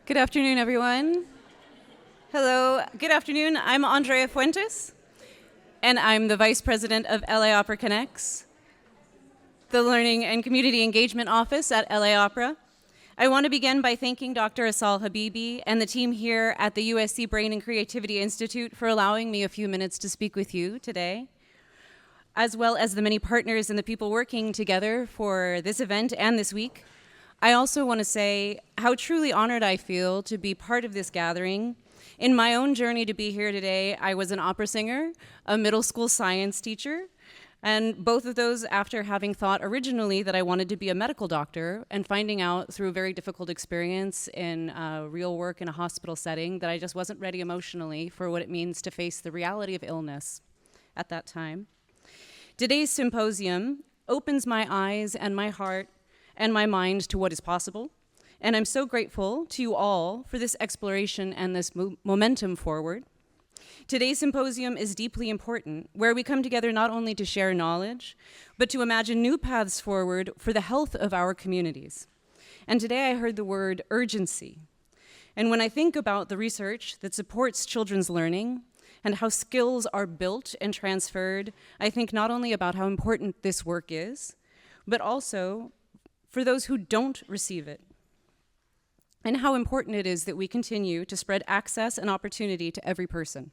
Good afternoon, everyone. Hello, good afternoon. I'm Andrea Fuentes, and I'm the Vice President of LA Opera Connects, the Learning and Community Engagement Office at LA Opera. I want to begin by thanking Dr. Asal Habibi and the team here at the USC Brain and Creativity Institute for allowing me a few minutes to speak with you today, as well as the many partners and the people working together for this event and this week. I also want to say how truly honored I feel to be part of this gathering. In my own journey to be here today, I was an opera singer, a middle school science teacher, and both of those after having thought originally that I wanted to be a medical doctor and finding out through a very difficult experience in real work in a hospital setting that I just wasn't ready emotionally for what it means to face the reality of illness at that time. Today's symposium opens my eyes and my heart and my mind to what is possible. And I'm so grateful to you all for this exploration and this momentum forward. Today's symposium is deeply important, where we come together not only to share knowledge, but to imagine new paths forward for the health of our communities. And today I heard the word urgency. And when I think about the research that supports children's learning and how skills are built and transferred, I think not only about how important this work is, but also for those who don't receive it, and how important it is that we continue to spread access and opportunity to every person.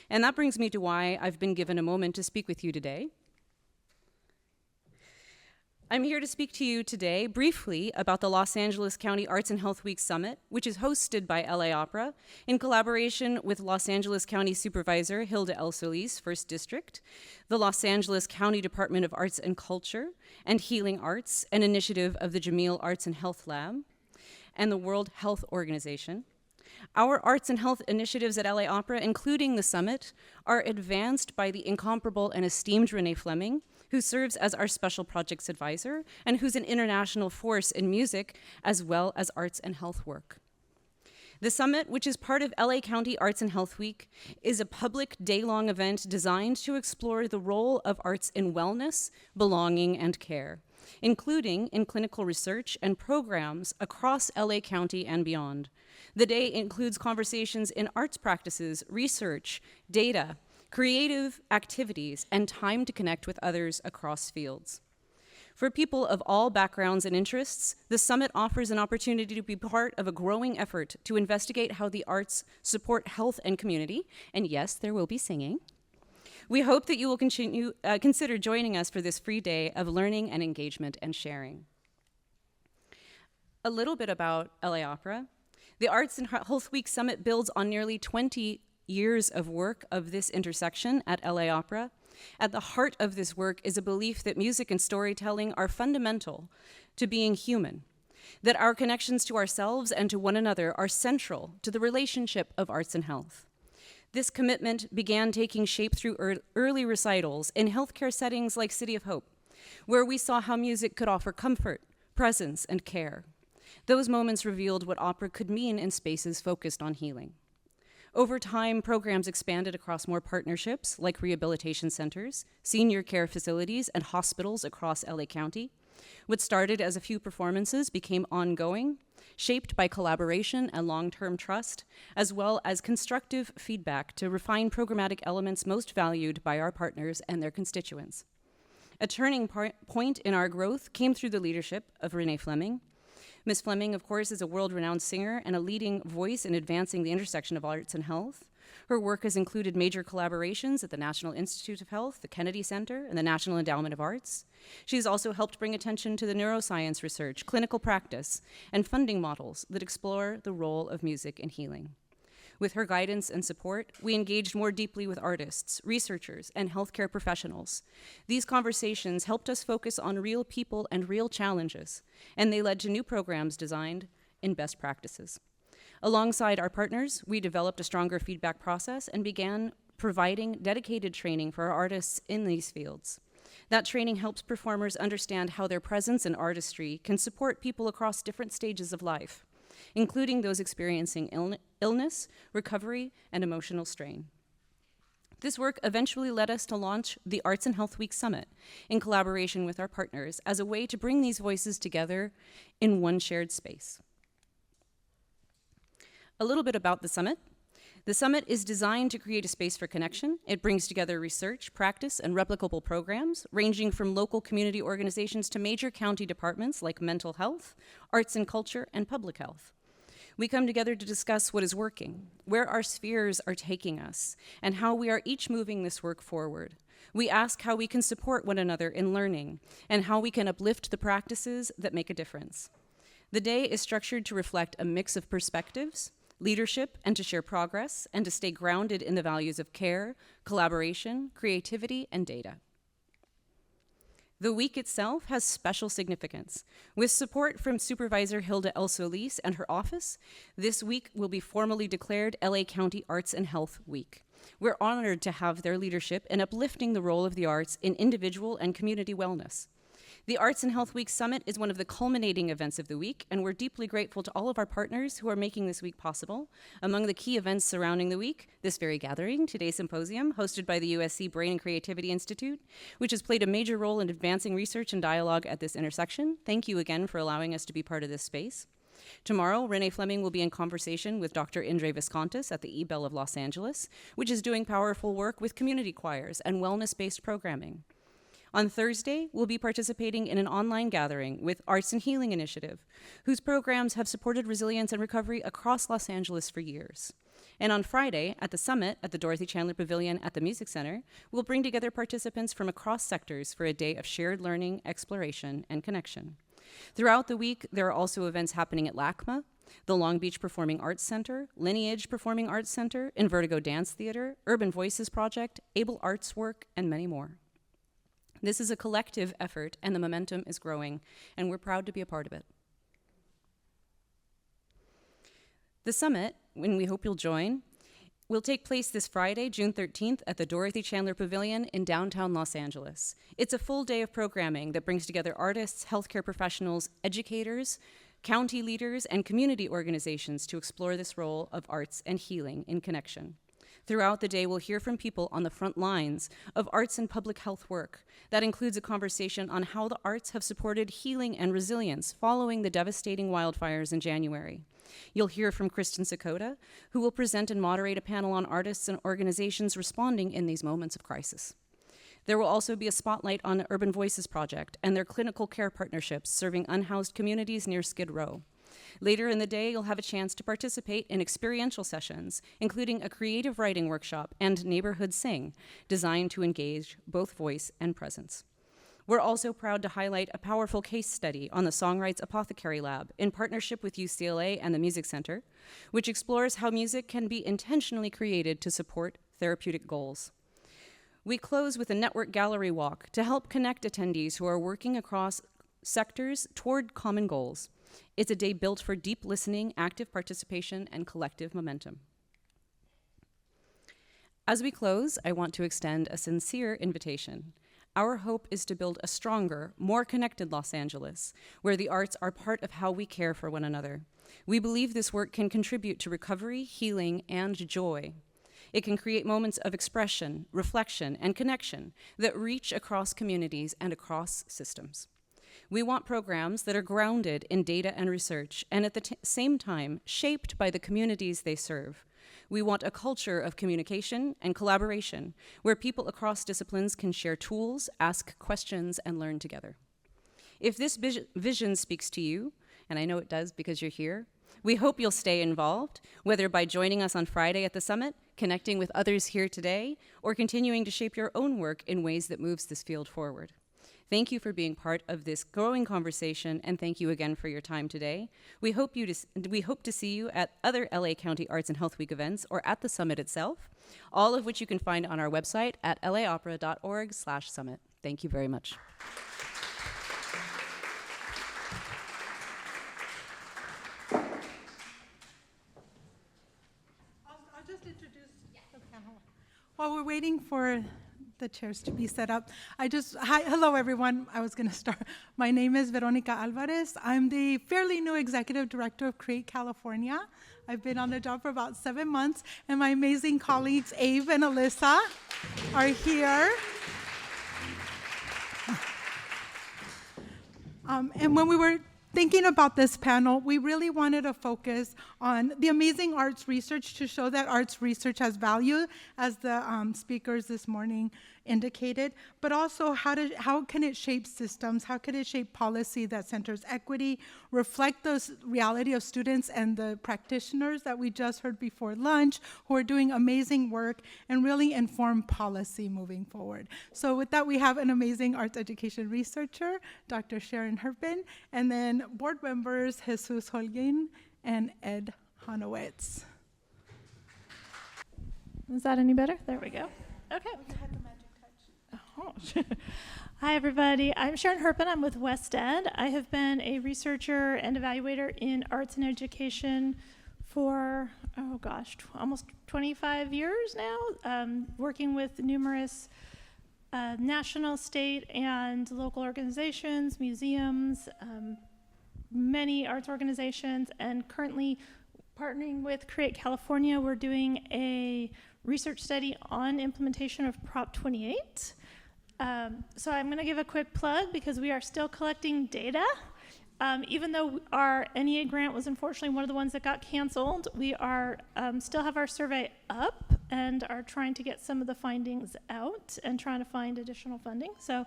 And that brings me to why I've been given a moment to speak with you today. I'm here to speak to you today briefly about the Los Angeles County Arts and Health Week Summit, which is hosted by LA Opera in collaboration with Los Angeles County Supervisor Hilda El Solis, 1st District, the Los Angeles County Department of Arts and Culture and Healing Arts, an initiative of the Jameel Arts and Health Lab, and the World Health Organization. Our arts and health initiatives at LA Opera, including the summit, are advanced by the incomparable and esteemed Renée Fleming, who serves as our special projects advisor and who's an international force in music as well as arts and health work. The summit, which is part of LA County Arts and Health Week, is a public day-long event designed to explore the role of arts in wellness, belonging, and care, including in clinical research and programs across LA County and beyond. The day includes conversations in arts practices, research, data, creative activities, and time to connect with others across fields. For people of all backgrounds and interests, the summit offers an opportunity to be part of a growing effort to investigate how the arts support health and community, and yes, there will be singing. We hope that you will consider joining us for this free day of learning and engagement and sharing. A little bit about LA Opera. The Arts and Health Week Summit builds on nearly 20 years of work of this intersection at LA Opera. At the heart of this work is a belief that music and storytelling are fundamental to being human, that our connections to ourselves and to one another are central to the relationship of arts and health. This commitment began taking shape through early recitals in healthcare settings like City of Hope, where we saw how music could offer comfort, presence, and care. Those moments revealed what opera could mean in spaces focused on healing. Over time, programs expanded across more partnerships like rehabilitation centers, senior care facilities, and hospitals across LA County. What started as a few performances became ongoing, shaped by collaboration and long-term trust, as well as constructive feedback to refine programmatic elements most valued by our partners and their constituents. A turning point in our growth came through the leadership of Renée Fleming. Ms. Fleming, of course, is a world-renowned singer and a leading voice in advancing the intersection of arts and health. Her work has included major collaborations at the National Institute of Health, the Kennedy Center, and the National Endowment of Arts. She's also helped bring attention to the neuroscience research, clinical practice, and funding models that explore the role of music in healing. With her guidance and support, we engaged more deeply with artists, researchers, and healthcare professionals. These conversations helped us focus on real people and real challenges, and they led to new programs designed in best practices. Alongside our partners, we developed a stronger feedback process and began providing dedicated training for our artists in these fields. That training helps performers understand how their presence and artistry can support people across different stages of life, including those experiencing illness, recovery, and emotional strain. This work eventually led us to launch the Arts and Health Week Summit in collaboration with our partners as a way to bring these voices together in one shared space. A little bit about the summit. The summit is designed to create a space for connection. It brings together research, practice, and replicable programs, ranging from local community organizations to major county departments like mental health, arts and culture, and public health. We come together to discuss what is working, where our spheres are taking us, and how we are each moving this work forward. We ask how we can support one another in learning, and how we can uplift the practices that make a difference. The day is structured to reflect a mix of perspectives, leadership, and to share progress, and to stay grounded in the values of care, collaboration, creativity, and data. The week itself has special significance. With support from Supervisor Hilda El Solis and her office, this week will be formally declared LA County Arts and Health Week. We're honored to have their leadership in uplifting the role of the arts in individual and community wellness. The Arts and Health Week Summit is one of the culminating events of the week, and we're deeply grateful to all of our partners who are making this week possible. Among the key events surrounding the week, this very gathering, today's Symposium, hosted by the USC Brain and Creativity Institute, which has played a major role in advancing research and dialogue at this intersection. Thank you again for allowing us to be part of this space. Tomorrow, Renée Fleming will be in conversation with Dr. Indre Viscontis at the eBell of Los Angeles, which is doing powerful work with community choirs and wellness-based programming. On Thursday, we'll be participating in an online gathering with Arts and Healing Initiative, whose programs have supported resilience and recovery across Los Angeles for years. And on Friday, at the summit at the Dorothy Chandler Pavilion at the Music Center, we'll bring together participants from across sectors for a day of shared learning, exploration, and connection. Throughout the week, there are also events happening at LACMA, the Long Beach Performing Arts Center, Lineage Performing Arts Center, Invertigo Dance Theater, Urban Voices Project, Able Arts Work, and many more. This is a collective effort, and the momentum is growing, and we're proud to be a part of it. The summit, and we hope you'll join, will take place this Friday, June 13th, at the Dorothy Chandler Pavilion in downtown Los Angeles. It's a full day of programming that brings together artists, healthcare professionals, educators, county leaders, and community organizations to explore this role of arts and healing in connection. Throughout the day, we'll hear from people on the front lines of arts and public health work. That includes a conversation on how the arts have supported healing and resilience following the devastating wildfires in January. You'll hear from Kristen Sakota, who will present and moderate a panel on artists and organizations responding in these moments of crisis. There will also be a spotlight on the Urban Voices Project and their clinical care partnerships serving unhoused communities near Skid Row. Later in the day, you'll have a chance to participate in experiential sessions, including a creative writing workshop and Neighborhood Sing, designed to engage both voice and presence. We're also proud to highlight a powerful case study on the Songwrites Apothecary Lab in partnership with UCLA and the Music Center, which explores how music can be intentionally created to support therapeutic goals. We close with a network gallery walk to help connect attendees who are working across sectors toward common goals. It's a day built for deep listening, active participation, and collective momentum. As we close, I want to extend a sincere invitation. Our hope is to build a stronger, more connected Los Angeles, where the arts are part of how we care for one another. We believe this work can contribute to recovery, healing, and joy. It can create moments of expression, reflection, and connection that reach across communities and across systems. We want programs that are grounded in data and research, and at the same time, shaped by the communities they serve. We want a culture of communication and collaboration, where people across disciplines can share tools, ask questions, and learn together. If this vision speaks to you, and I know it does because you're here, we hope you'll stay involved, whether by joining us on Friday at the summit, connecting with others here today, or continuing to shape your own work in ways that moves this field forward. Thank you for being part of this growing conversation, and thank you again for your time today. We hope to see you at other LA County Arts and Health Week events or at the summit itself, all of which you can find on our website at laopera.org/summit. Thank you very much. I'll just introduce the panel. While we're waiting for the chairs to be set up, hello everyone. I was going to start. My name is Veronica Alvarez. I'm the fairly new executive director of Create California. I've been on the job for about 7 months, and my amazing colleagues Abe and Alyssa are here. And when we were thinking about this panel, we really wanted to focus on the amazing arts research to show that arts research has value, as the speakers this morning indicated, but also how can it shape systems, how can it shape policy that centers equity, reflect the reality of students and the practitioners that we just heard before lunch, who are doing amazing work, and really inform policy moving forward. So with that, we have an amazing arts education researcher, Dr. Sharon Herpin, and then board members Jesus Holguin and Ed Honowitz. Is that any better? There we go. Okay. Oh. Hi, everybody. I'm Sharon Herpin. I'm with West Ed. I have been a researcher and evaluator in arts and education for, almost 25 years now, working with numerous national, state, and local organizations, museums, many arts organizations, and currently partnering with Create California. We're doing a research study on implementation of Prop 28. So I'm going to give a quick plug because we are still collecting data. Even though our NEA grant was unfortunately one of the ones that got canceled, we are still have our survey up and are trying to get some of the findings out and trying to find additional funding. So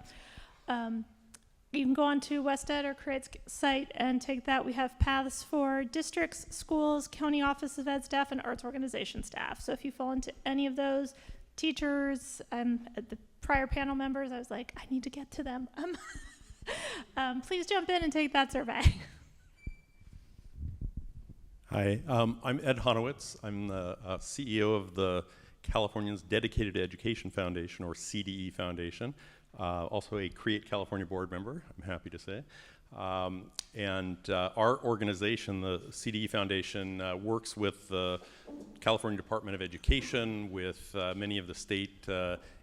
you can go on to West Ed or Create's site and take that. We have paths for districts, schools, county office of ed staff, and arts organization staff. So if you fall into any of those, teachers, the prior panel members, I was like, I need to get to them. Please jump in and take that survey. Hi, I'm Ed Honowitz. I'm the CEO of the Californians Dedicated Education Foundation, or CDE Foundation. Also a Create California board member, I'm happy to say. Our organization, the CDE Foundation, works with the California Department of Education, with many of the state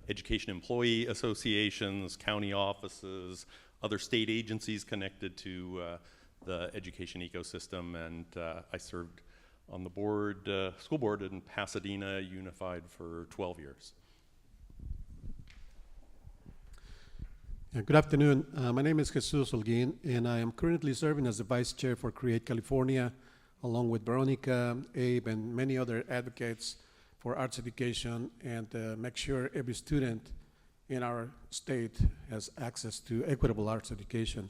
education employee associations, county offices, other state agencies connected to the education ecosystem, and I served on the board, school board in Pasadena Unified for 12 years. Good afternoon. My name is Jesus Holguin, and I am currently serving as the Vice Chair for Create California, along with Veronica, Abe, and many other advocates for arts education, and make sure every student in our state has access to equitable arts education.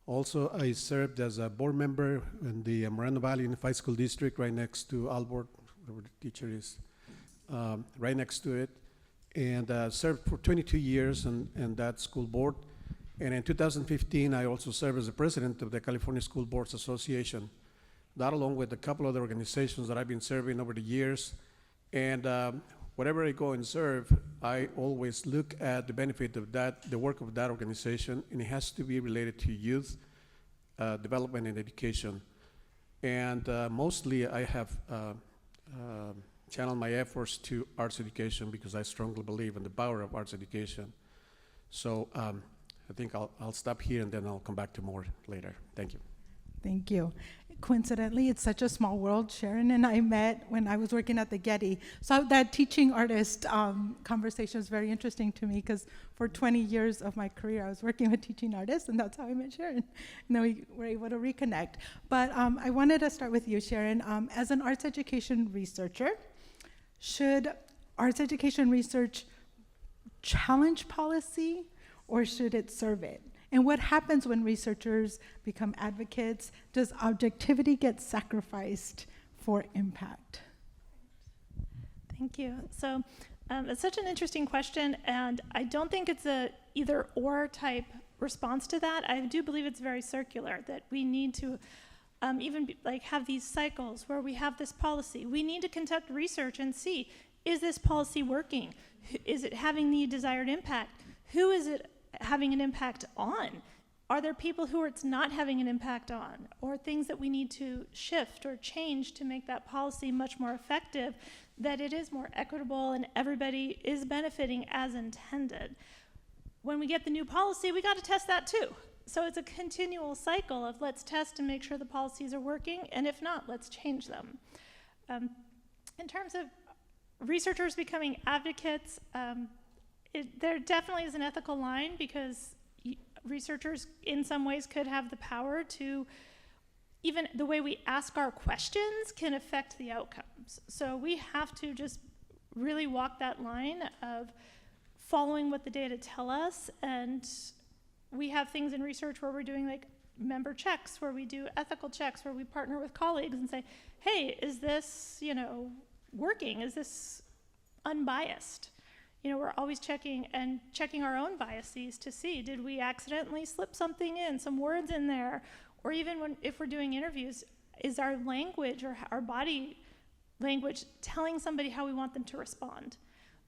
Also, I served as a board member in the Moreno Valley Unified School District, right next to Albert, where the teacher is, right next to it, and served for 22 years in that school board. And in 2015, I also served as the president of the California School Boards Association. That, along with a couple other organizations that I've been serving over the years. And wherever I go and serve, I always look at the benefit of that, the work of that organization, and it has to be related to youth development and education. And mostly I have channel my efforts to arts education because I strongly believe in the power of arts education. So I think I'll stop here and then I'll come back to more later. Thank you. Thank you. Coincidentally, it's such a small world. Sharon and I met when I was working at the Getty. So that teaching artist conversation is very interesting to me because for 20 years of my career, I was working with teaching artists, and that's how I met Sharon. And then we were able to reconnect. But I wanted to start with you, Sharon. As an arts education researcher, should arts education research challenge policy or should it serve it? And what happens when researchers become advocates? Does objectivity get sacrificed for impact? Thank you. So it's such an interesting question, and I don't think it's a either or type response to that. I do believe it's very circular, that we need to have these cycles where we have this policy. We need to conduct research and see, is this policy working? Is it having the desired impact? Who is it having an impact on? Are there people who it's not having an impact on, or things that we need to shift or change to make that policy much more effective, that it is more equitable and everybody is benefiting as intended? When we get the new policy, we got to test that too. So it's a continual cycle of let's test and make sure the policies are working, and if not, let's change them. In terms of researchers becoming advocates, there definitely is an ethical line because researchers in some ways could have the power to, even the way we ask our questions can affect the outcomes. So we have to just really walk that line of following what the data tell us. And we have things in research where we're doing like member checks, where we do ethical checks, where we partner with colleagues and say, hey, is this, working? Is this unbiased? We're always checking our own biases to see, did we accidentally slip something in, some words in there? Or even if we're doing interviews, is our language or our body language telling somebody how we want them to respond?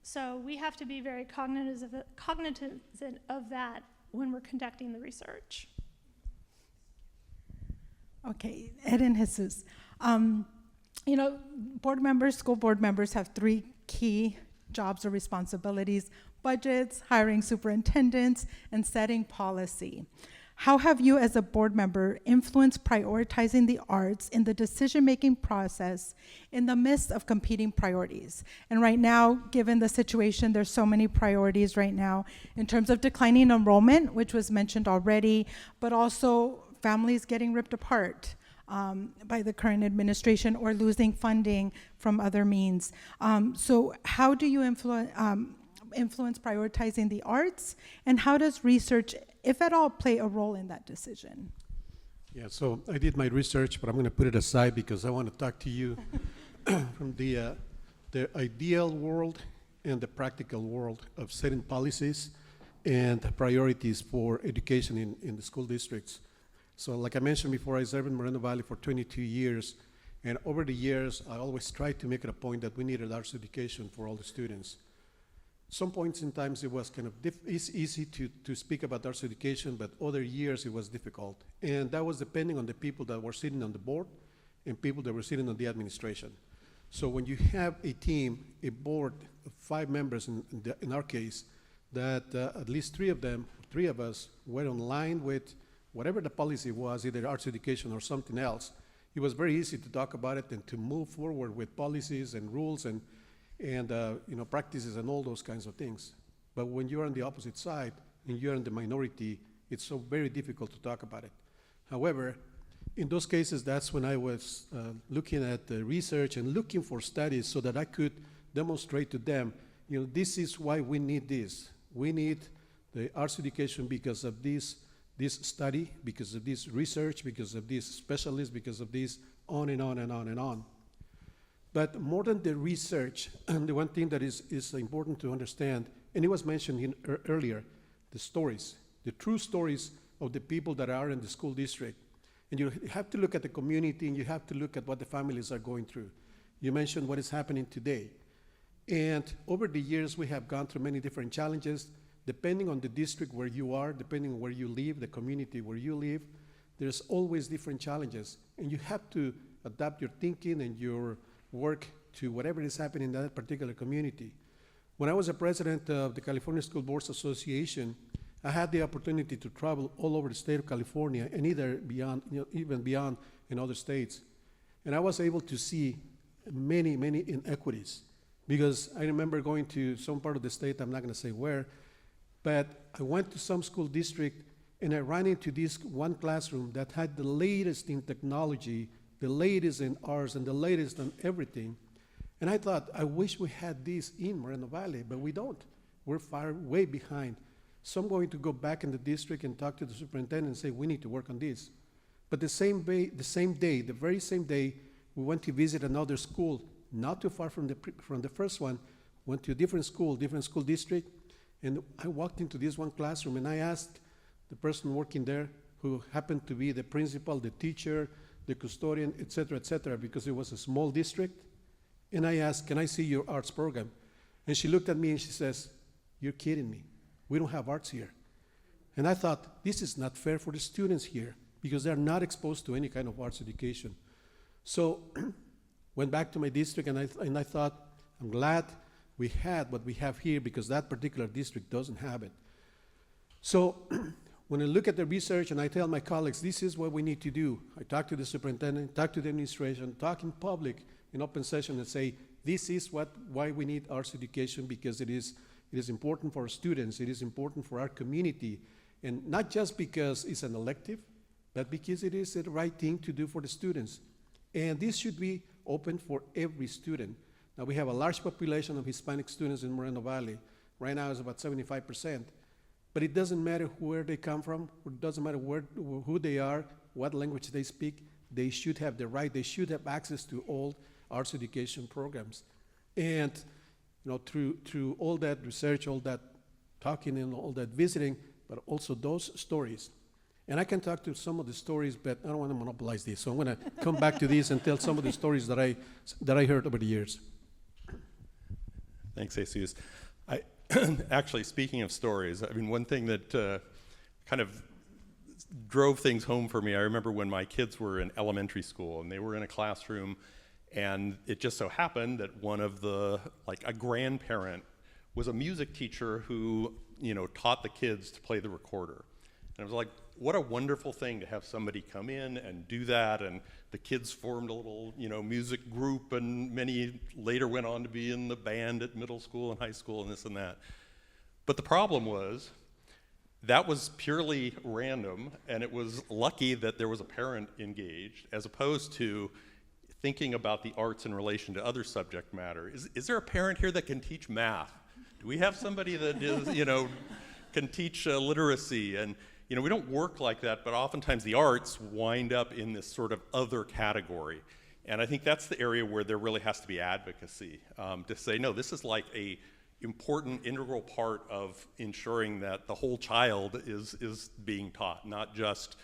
So we have to be very cognizant of that when we're conducting the research. Okay, Ed and Jesus. Board members, school board members have 3 key jobs or responsibilities: budgets, hiring superintendents, and setting policy. How have you as a board member influenced prioritizing the arts in the decision-making process in the midst of competing priorities? And right now, given the situation, there's so many priorities right now in terms of declining enrollment, which was mentioned already, but also families getting ripped apart by the current administration or losing funding from other means. So how do you influence prioritizing the arts, and how does research, if at all, play a role in that decision? Yeah, so I did my research, but I'm going to put it aside because I want to talk to you from the ideal world and the practical world of setting policies and priorities for education in the school districts. So like I mentioned before, I served in Moreno Valley for 22 years, and over the years, I always tried to make it a point that we needed arts education for all the students. Some points in times it was kind of it's easy to speak about arts education, but other years it was difficult. And that was depending on the people that were sitting on the board and people that were sitting on the administration. So when you have a team, a board of 5 members in our case, that at least 3 of us were in line with whatever the policy was, either arts education or something else, it was very easy to talk about it and to move forward with policies and rules and practices and all those kinds of things. But when you're on the opposite side and you're in the minority, it's so very difficult to talk about it. However, in those cases, that's when I was looking at the research and looking for studies so that I could demonstrate to them, this is why we need this. We need the arts education because of this study, because of this research, because of these specialists, because of this, on and on and on and on. But more than the research, the one thing that is important to understand, and it was mentioned earlier, the stories, the true stories of the people that are in the school district. And you have to look at the community, and you have to look at what the families are going through. You mentioned what is happening today. And over the years, we have gone through many different challenges. Depending on the district where you are, depending on where you live, the community where you live, there's always different challenges. And you have to adapt your thinking and your work to whatever is happening in that particular community. When I was a president of the California School Boards Association, I had the opportunity to travel all over the state of California and even beyond in other states. And I was able to see many, many inequities, because I remember going to some part of the state, I'm not going to say where, but I went to some school district and I ran into this one classroom that had the latest in technology, the latest in arts, and the latest in everything. And I thought, I wish we had this in Moreno Valley, but we don't. We're way behind. So I'm going to go back in the district and talk to the superintendent and say, we need to work on this. But the very same day, we went to visit another school, not too far from the first one, went to a different school district, and I walked into this one classroom and I asked the person working there, who happened to be the principal, the teacher, the custodian, et cetera, because it was a small district. And I asked, can I see your arts program? And she looked at me and she says, you're kidding me. We don't have arts here. And I thought, this is not fair for the students here because they're not exposed to any kind of arts education. So went back to my district and I thought, I'm glad we had what we have here because that particular district doesn't have it. So when I look at the research and I tell my colleagues, this is what we need to do. I talk to the superintendent, talk to the administration, talk in public, in open session, and say, this is why we need arts education, because it is important for our students, it is important for our community, And not just because it's an elective, but because it is the right thing to do for the students. And this should be open for every student. Now, we have a large population of Hispanic students in Moreno Valley. Right now, it's about 75%. But it doesn't matter where they come from, it doesn't matter who they are, what language they speak, they should have the right, they should have access to all arts education programs. And through all that research, all that talking and all that visiting, but also those stories. And I can talk to some of the stories, but I don't want to monopolize this. So I'm going to come back to this and tell some of the stories that I heard over the years. Thanks, Jesus. Actually, speaking of stories, I mean, one thing that kind of drove things home for me, I remember when my kids were in elementary school and they were in a classroom, and it just so happened that one of a grandparent was a music teacher who, taught the kids to play the recorder. And I was like, what a wonderful thing to have somebody come in and do that. And the kids formed a little, music group, and many later went on to be in the band at middle school and high school and this and that. But the problem was, that was purely random, and it was lucky that there was a parent engaged, as opposed to thinking about the arts in relation to other subject matter. Is there a parent here that can teach math? Do we have somebody that is, can teach literacy? And we don't work like that, but oftentimes the arts wind up in this sort of other category. And I think that's the area where there really has to be advocacy, to say, no, this is like a important, integral part of ensuring that the whole child is being taught, not just,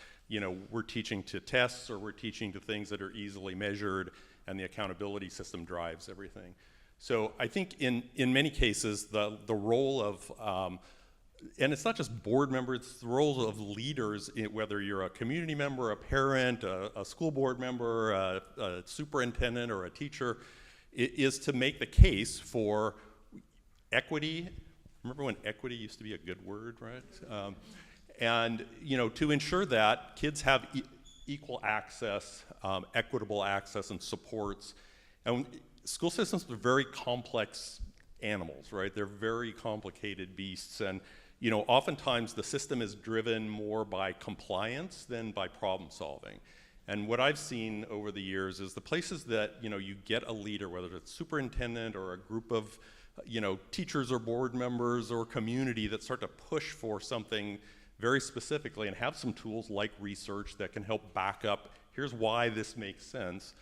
we're teaching to tests or we're teaching to things that are easily measured and the accountability system drives everything. So I think in many cases, the role of, and it's not just board members, it's the role of leaders, whether you're a community member, a parent, a school board member, a superintendent, or a teacher, is to make the case for equity. Remember when equity used to be a good word, right? And to ensure that kids have equal access, equitable access and supports. And school systems are very complex animals, right? They're very complicated beasts, and oftentimes the system is driven more by compliance than by problem solving. And what I've seen over the years is the places that you get a leader, whether it's superintendent or a group of teachers or board members or community, that start to push for something very specifically and have some tools like research that can help back up, here's why this makes sense.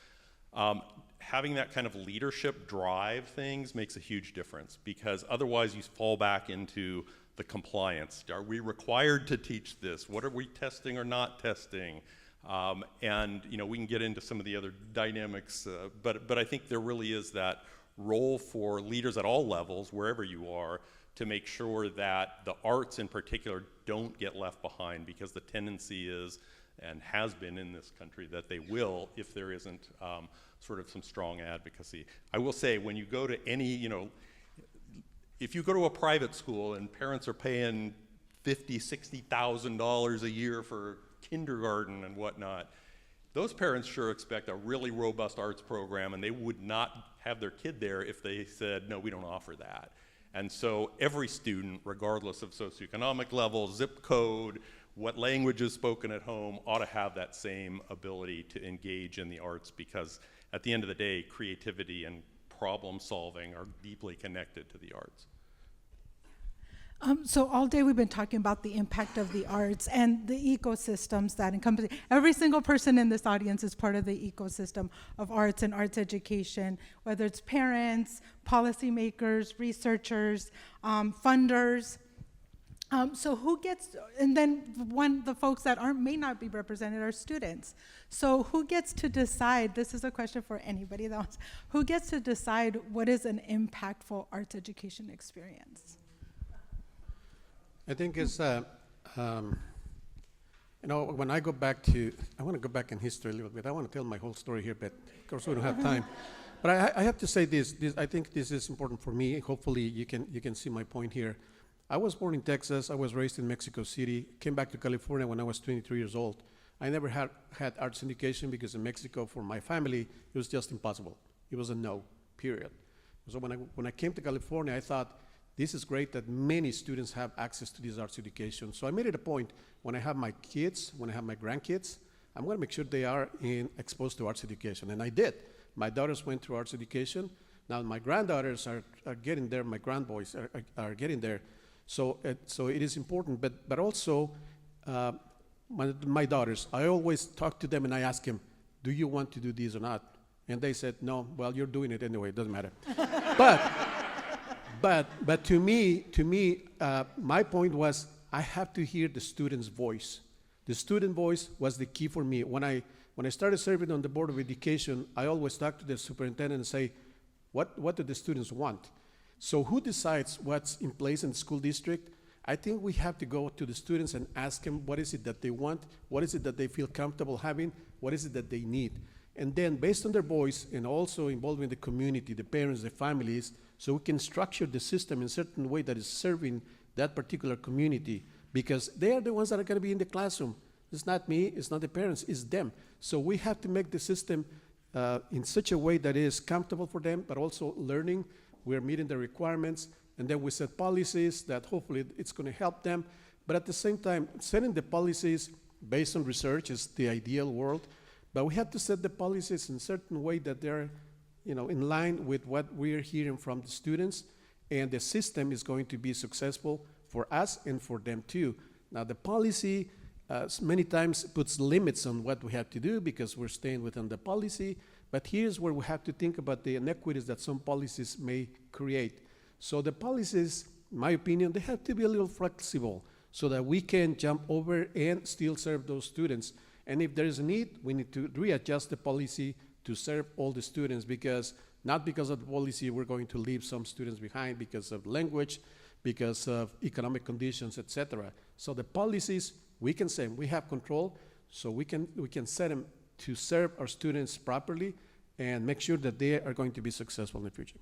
Having that kind of leadership drive things makes a huge difference, because otherwise you fall back into the compliance. Are we required to teach this? What are we testing or not testing? And we can get into some of the other dynamics, but I think there really is that role for leaders at all levels, wherever you are, to make sure that the arts in particular don't get left behind, because the tendency is, and has been in this country, that they will if there isn't sort of some strong advocacy. I will say, when you go to any, if you go to a private school and parents are paying $50,000, $60,000 a year for kindergarten and whatnot, those parents sure expect a really robust arts program, and they would not have their kid there if they said, no, we don't offer that. And so every student, regardless of socioeconomic level, zip code, what language is spoken at home, ought to have that same ability to engage in the arts, because at the end of the day, creativity and problem solving are deeply connected to the arts. So all day we've been talking about the impact of the arts and the ecosystems that encompass. Every single person in this audience is part of the ecosystem of arts and arts education, whether it's parents, policymakers, researchers, funders. So who gets, and then the folks that may not be represented are students. So who gets to decide, this is a question for anybody that wants, who gets to decide what is an impactful arts education experience? I think it's, when I go back I want to go back in history a little bit. I want to tell my whole story here, but of course we don't have time. But I have to say this, I think this is important for me. Hopefully you can see my point here. I was born in Texas. I was raised in Mexico City. Came back to California when I was 23 years old. I never had arts education because in Mexico, for my family, it was just impossible. It was a no, period. So when I came to California, I thought, this is great that many students have access to this arts education. So I made it a point, when I have my kids, when I have my grandkids, I'm going to make sure they are exposed to arts education. And I did. My daughters went through arts education. Now my granddaughters are getting there, my grandboys are getting there. So it is important, but also my daughters, I always talk to them and I ask them, do you want to do this or not? And they said, no, well, you're doing it anyway, it doesn't matter. But to me, my point was, I have to hear the student's voice. The student voice was the key for me. When I started serving on the Board of Education, I always talk to the superintendent and say, what do the students want? So who decides what's in place in the school district? I think we have to go to the students and ask them what is it that they want, what is it that they feel comfortable having, what is it that they need. And then based on their voice and also involving the community, the parents, the families, so we can structure the system in a certain way that is serving that particular community, because they are the ones that are going to be in the classroom. It's not me, it's not the parents, it's them. So we have to make the system in such a way that is comfortable for them, but also learning. We're meeting the requirements, and then we set policies that hopefully it's going to help them. But at the same time, setting the policies based on research is the ideal world, but we have to set the policies in a certain way that they're in line with what we're hearing from the students, and the system is going to be successful for us and for them too. Now the policy many times puts limits on what we have to do because we're staying within the policy, but here's where we have to think about the inequities that some policies may create. So the policies, in my opinion, they have to be a little flexible so that we can jump over and still serve those students. And if there is a need, we need to readjust the policy to serve all the students, because not because of the policy we're going to leave some students behind because of language, because of economic conditions, etc. So the policies, we can say we have control, so we can set them to serve our students properly and make sure that they are going to be successful in the future.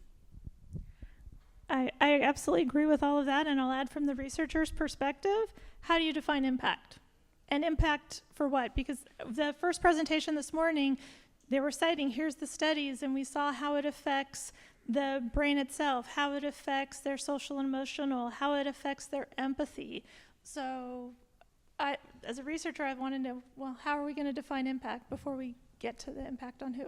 I absolutely agree with all of that, and I'll add from the researcher's perspective, how do you define impact? And impact for what? Because the first presentation this morning, they were citing, here's the studies, and we saw how it affects the brain itself, how it affects their social and emotional, how it affects their empathy. So as a researcher, I want to know, well, how are we going to define impact before we get to the impact on who?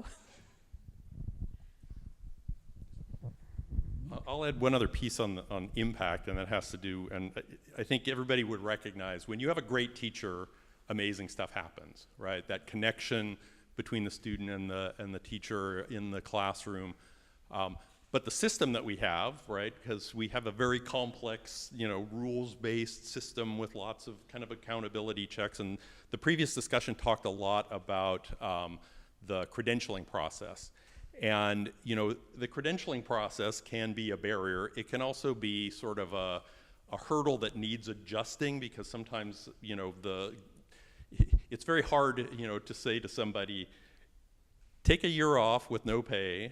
I'll add one other piece on impact, and that has to do, and I think everybody would recognize, when you have a great teacher, amazing stuff happens, right? That connection between the student and the teacher in the classroom. But the system that we have, right, because we have a very complex, rules-based system with lots of kind of accountability checks, and the previous discussion talked a lot about the credentialing process. And, the credentialing process can be a barrier. It can also be sort of a hurdle that needs adjusting, because sometimes, it's very hard, to say to somebody, take a year off with no pay,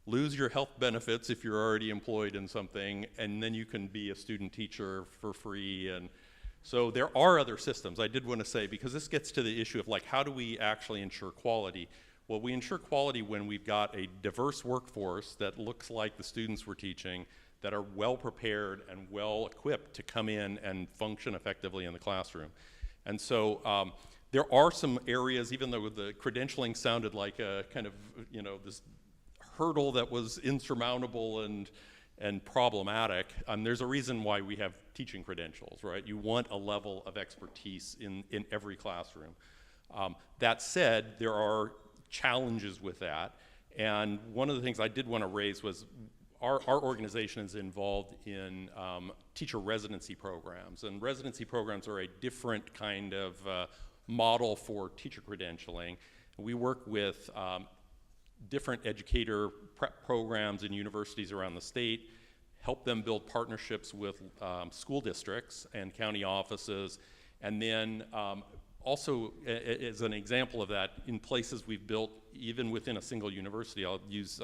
lose your health benefits if you're already employed in something, and then you can be a student teacher for free. And so there are other systems. I did want to say, because this gets to the issue of how do we actually ensure quality? Well, we ensure quality when we've got a diverse workforce that looks like the students we're teaching, that are well prepared and well equipped to come in and function effectively in the classroom. And so there are some areas, even though the credentialing sounded like a kind of, this hurdle that was insurmountable and problematic, there's a reason why we have teaching credentials, right? You want a level of expertise in every classroom. That said, there are challenges with that, and one of the things I did want to raise was our organization is involved in teacher residency programs, and residency programs are a different kind of model for teacher credentialing. We work with different educator prep programs in universities around the state, help them build partnerships with school districts and county offices, and then also, as an example of that, in places we've built, even within a single university, I'll use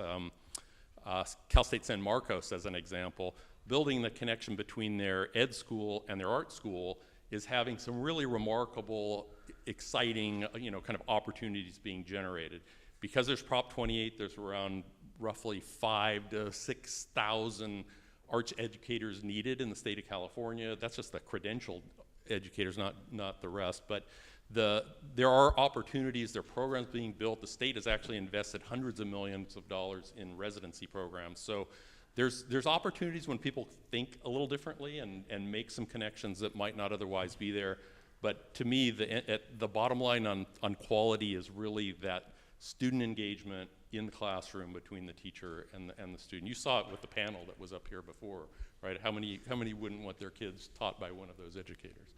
Cal State San Marcos as an example, building the connection between their ed school and their art school is having some really remarkable, exciting, kind of opportunities being generated. Because there's Prop 28, there's around roughly 5,000 to 6,000 arts educators needed in the state of California. That's just the credentialed educators, not the rest. But there are opportunities, there are programs being built. The state has actually invested hundreds of millions of dollars in residency programs. So there's opportunities when people think a little differently and make some connections that might not otherwise be there. But to me, the bottom line on quality is really that student engagement in the classroom between the teacher and the student. You saw it with the panel that was up here before, right? How many wouldn't want their kids taught by one of those educators?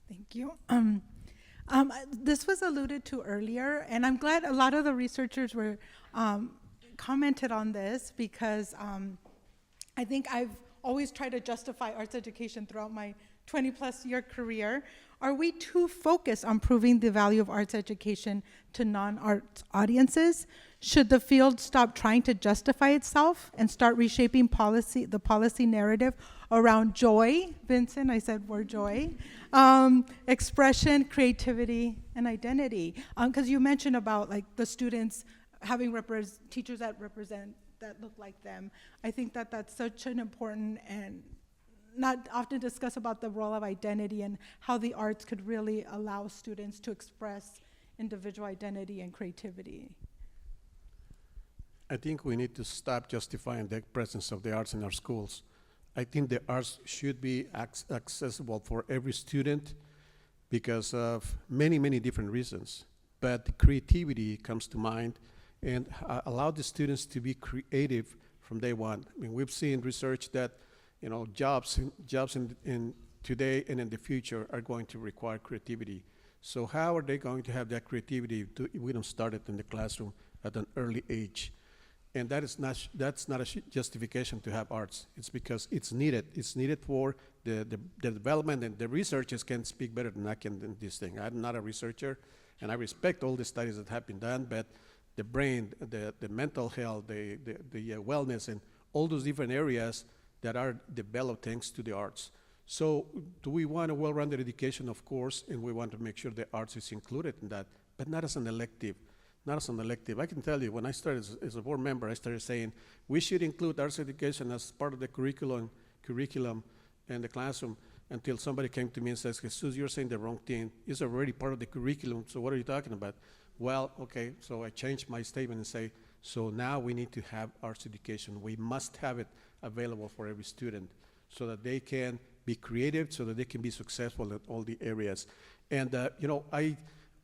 Thank you. This was alluded to earlier, and I'm glad a lot of the researchers were commented on this, because I think I've always tried to justify arts education throughout my 20-plus year career. Are we too focused on proving the value of arts education to non-arts audiences? Should the field stop trying to justify itself and start reshaping the policy narrative around joy? Vincent, I said word joy. Expression, creativity, and identity. Because you mentioned about like the students having teachers that look like them. I think that that's such an important and not often discussed about the role of identity and how the arts could really allow students to express individual identity and creativity. I think we need to stop justifying the presence of the arts in our schools. I think the arts should be accessible for every student because of many, many different reasons. But creativity comes to mind, and allow the students to be creative from day one. I mean, we've seen research that jobs in today and in the future are going to require creativity. So how are they going to have that creativity if we don't start it in the classroom at an early age? And that's not a justification to have arts. It's because it's needed. It's needed for the development, and the researchers can speak better than I can in this thing. I'm not a researcher, and I respect all the studies that have been done, but the brain, the mental health, the wellness, and all those different areas that are developed thanks to the arts. So do we want a well-rounded education? Of course, and we want to make sure the arts is included in that, but not as an elective. Not as an elective. I can tell you, when I started as a board member, I started saying we should include arts education as part of the curriculum and the classroom, until somebody came to me and says, Jesus, you're saying the wrong thing. It's already part of the curriculum, so what are you talking about? Well, okay, so I changed my statement and say, so now we need to have arts education. We must have it available for every student so that they can be creative, so that they can be successful in all the areas. And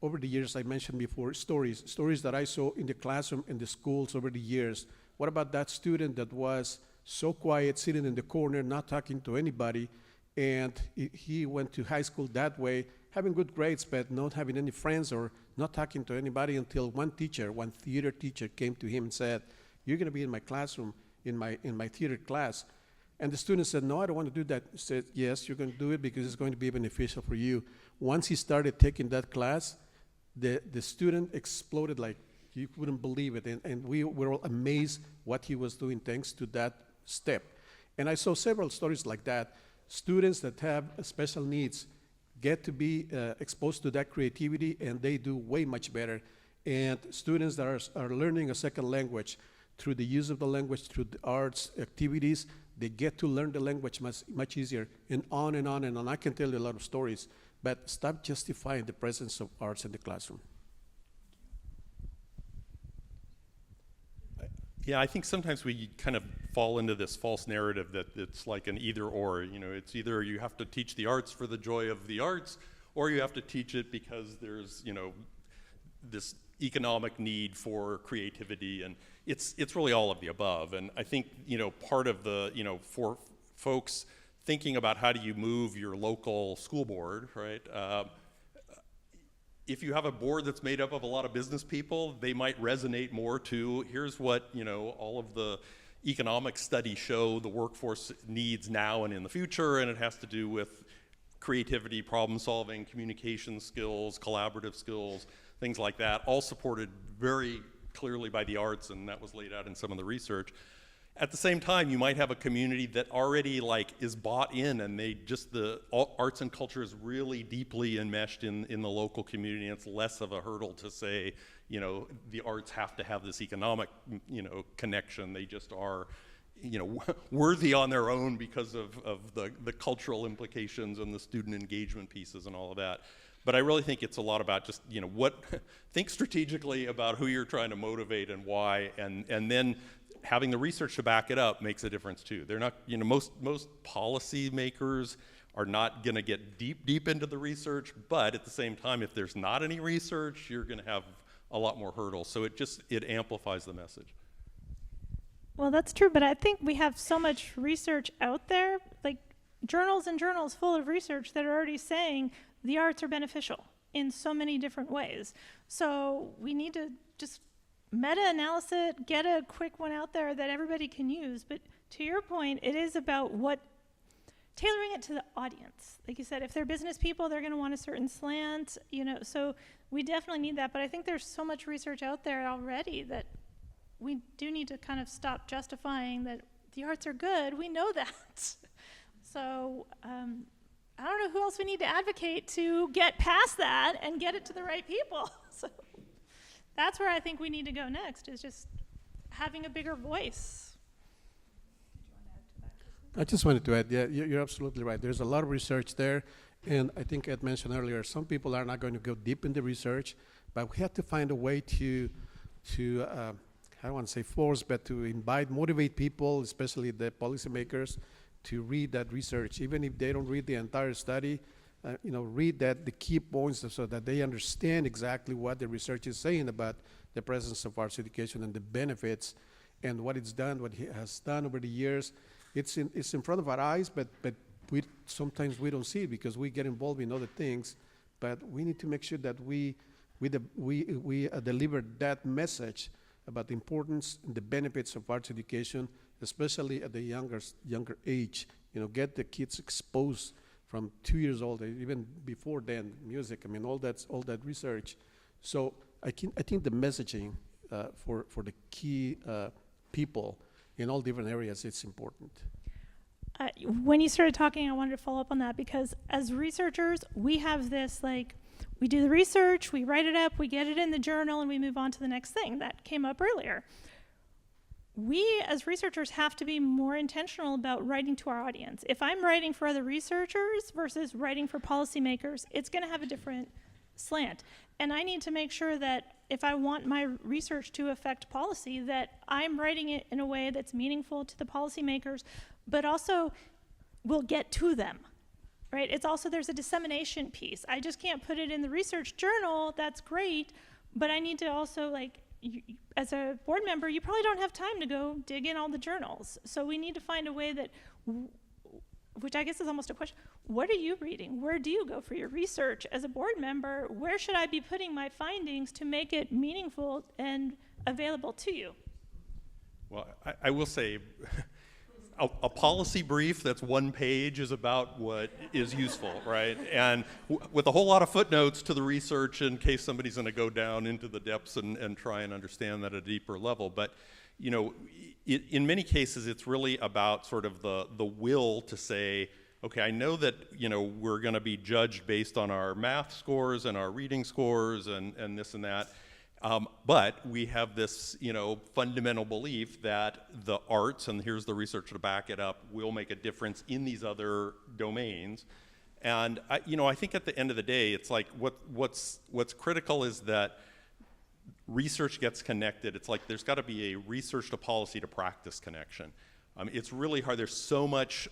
over the years, I mentioned before, stories that I saw in the classroom, in the schools over the years. What about that student that was so quiet, sitting in the corner, not talking to anybody, and he went to high school that way, having good grades, but not having any friends or not talking to anybody, until one theater teacher came to him and said, you're gonna be in my classroom, in my theater class. And the student said, no, I don't want to do that. He said, yes, you're going to do it because it's going to be beneficial for you. Once he started taking that class, the student exploded like you wouldn't believe it. And we were all amazed what he was doing thanks to that step. And I saw several stories like that. Students that have special needs get to be exposed to that creativity, and they do way much better. And students that are learning a second language, through the use of the language, through the arts activities, they get to learn the language much easier, and on and on and on. I can tell you a lot of stories, but stop justifying the presence of arts in the classroom. Yeah, I think sometimes we kind of fall into this false narrative that it's like an either or. It's either you have to teach the arts for the joy of the arts, or you have to teach it because there's, this economic need for creativity, and it's really all of the above. And I think, part of the, for folks thinking about how do you move your local school board, right? If you have a board that's made up of a lot of business people, they might resonate more to, here's what, all of the economic studies show the workforce needs now and in the future, and it has to do with creativity, problem solving, communication skills, collaborative skills, things like that, all supported very clearly by the arts, and that was laid out in some of the research. At the same time, you might have a community that already is bought in, and the arts and culture is really deeply enmeshed in the local community, and it's less of a hurdle to say, the arts have to have this economic, connection. They just are worthy on their own because of the cultural implications and the student engagement pieces and all of that. But I really think it's a lot about just, think strategically about who you're trying to motivate and why, and then having the research to back it up makes a difference too. They're not, most policy makers are not going to get deep into the research, but at the same time, if there's not any research, you're going to have a lot more hurdles. So it amplifies the message. Well, that's true, but I think we have so much research out there, like journals and journals full of research that are already saying the arts are beneficial in so many different ways. So we need to just meta-analysis it, get a quick one out there that everybody can use. But to your point, it is about tailoring it to the audience. Like you said, if they're business people, they're going to want a certain slant, so we definitely need that. But I think there's so much research out there already that we do need to kind of stop justifying that the arts are good. We know that. So I don't know who else we need to advocate to get past that and get it to the right people. So that's where I think we need to go next, is just having a bigger voice. I just wanted to add, yeah, you're absolutely right. There's a lot of research there, and I think Ed mentioned earlier, some people are not going to go deep in the research, but we have to find a way to I don't want to say force, but to motivate people, especially the policymakers, to read that research, even if they don't read the entire study. Read the key points so that they understand exactly what the research is saying about the presence of arts education and the benefits and what it's done, what it has done over the years. It's in front of our eyes, but sometimes we don't see it because we get involved in other things. But we need to make sure that we deliver that message about the importance and the benefits of arts education, especially at the younger age. Get the kids exposed from 2 years old, even before then, music. All that research. So I think the messaging for the key people in all different areas, it's important. When you started talking, I wanted to follow up on that, because as researchers, we have this, we do the research, we write it up, we get it in the journal, and we move on to the next thing. That came up earlier. We, as researchers, have to be more intentional about writing to our audience. If I'm writing for other researchers versus writing for policymakers, it's going to have a different slant. And I need to make sure that if I want my research to affect policy, that I'm writing it in a way that's meaningful to the policymakers, but also will get to them, right? It's also, there's a dissemination piece. I just can't put it in the research journal. That's great, but I need to also, as a board member, you probably don't have time to go dig in all the journals. So we need to find a way that, which I guess is almost a question, what are you reading? Where do you go for your research as a board member? Where should I be putting my findings to make it meaningful and available to you? Well, I will say, a policy brief that's 1 page is about what is useful, right? And with a whole lot of footnotes to the research in case somebody's going to go down into the depths and try and understand that at a deeper level. But in many cases, it's really about sort of the will to say, okay, I know that we're going to be judged based on our math scores and our reading scores and this and that. But we have this, fundamental belief that the arts, and here's the research to back it up, will make a difference in these other domains. And I think at the end of the day, it's like what's critical is that research gets connected. It's like there's got to be a research to policy to practice connection. It's really hard. There's so much,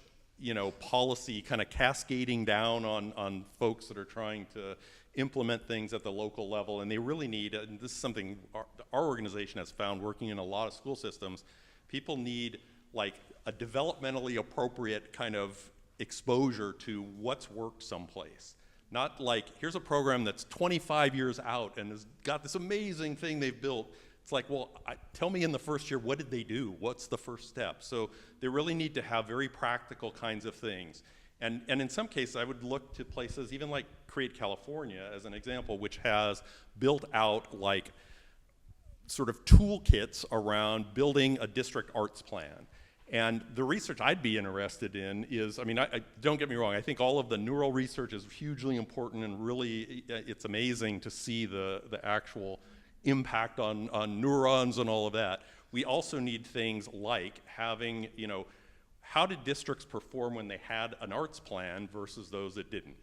policy kind of cascading down on folks that are trying to implement things at the local level, and they really need, and this is something our organization has found working in a lot of school systems, people need a developmentally appropriate kind of exposure to what's worked someplace. Not here's a program that's 25 years out and has got this amazing thing they've built. It's well, tell me in the first year, what did they do? What's the first step? So they really need to have very practical kinds of things. And in some cases, I would look to places, even like Create California as an example, which has built out sort of toolkits around building a district arts plan. And the research I'd be interested in is, I don't get me wrong, I think all of the neural research is hugely important, and really it's amazing to see the actual impact on neurons and all of that. we also need things like having, you know, how did districts perform when they had an arts plan versus those that didn't,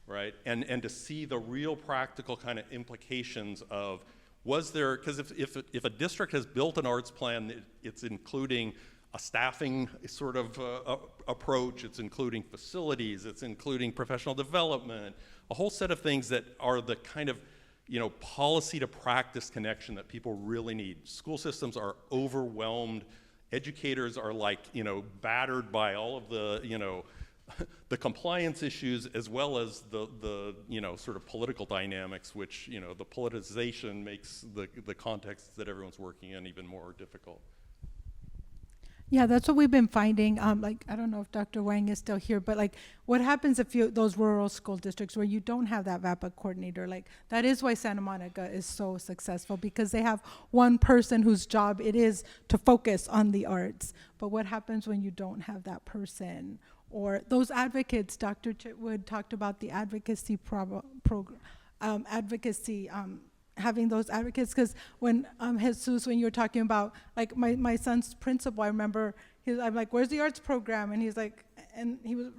right? And to see the real practical kind of implications of, was there, because if a district has built an arts plan, it's including a staffing sort of approach, it's including facilities, it's including professional development, a whole set of things that are the kind of, you know, policy to practice connection that people really need. School systems are overwhelmed. Educators are like, you know, battered by all of the, you know, the compliance issues as well as the you know, sort of political dynamics, which, you know, the politicization makes the context that everyone's working in even more difficult. Yeah, that's what we've been finding. Like, I don't know if Dr. Wang is still here, but like, what happens if those rural school districts where you don't have that VAPA coordinator? Like, that is why Santa Monica is so successful, because they have one person whose job it is to focus on the arts. But what happens when you don't have that person? Or those advocates, Dr. Chitwood talked about the advocacy having those advocates, because when Jesus, when you were talking about, like, my son's principal, I remember, I'm like, where's the arts program? And he's like, and he was,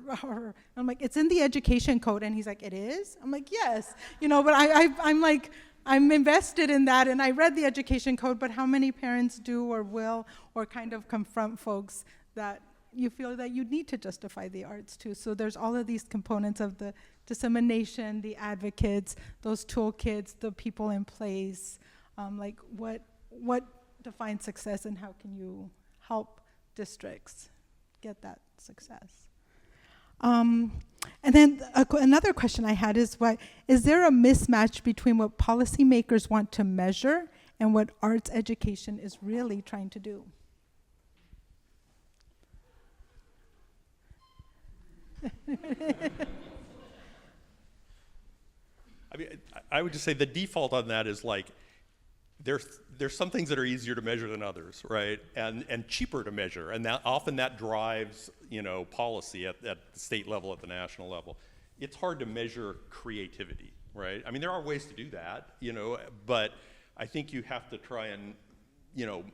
I'm like, it's in the education code. And he's like, it is? I'm like, yes. You know, but I'm like, I'm invested in that, and I read the education code, but how many parents do or will, or kind of confront folks that you feel that you need to justify the arts too? So there's all of these components of the dissemination, the advocates, those toolkits, the people in place, like what defines success, and how can you help districts get that success? And then another question I had is, is there a mismatch between what policymakers want to measure and what arts education is really trying to do? I mean, I would just say the default on that is like, there's some things that are easier to measure than others, right? And cheaper to measure, and that often that drives, you know, policy at the state level, at the national level. It's hard to measure creativity, right? I mean, there are ways to do that, you know, but I think you have to try and, you know,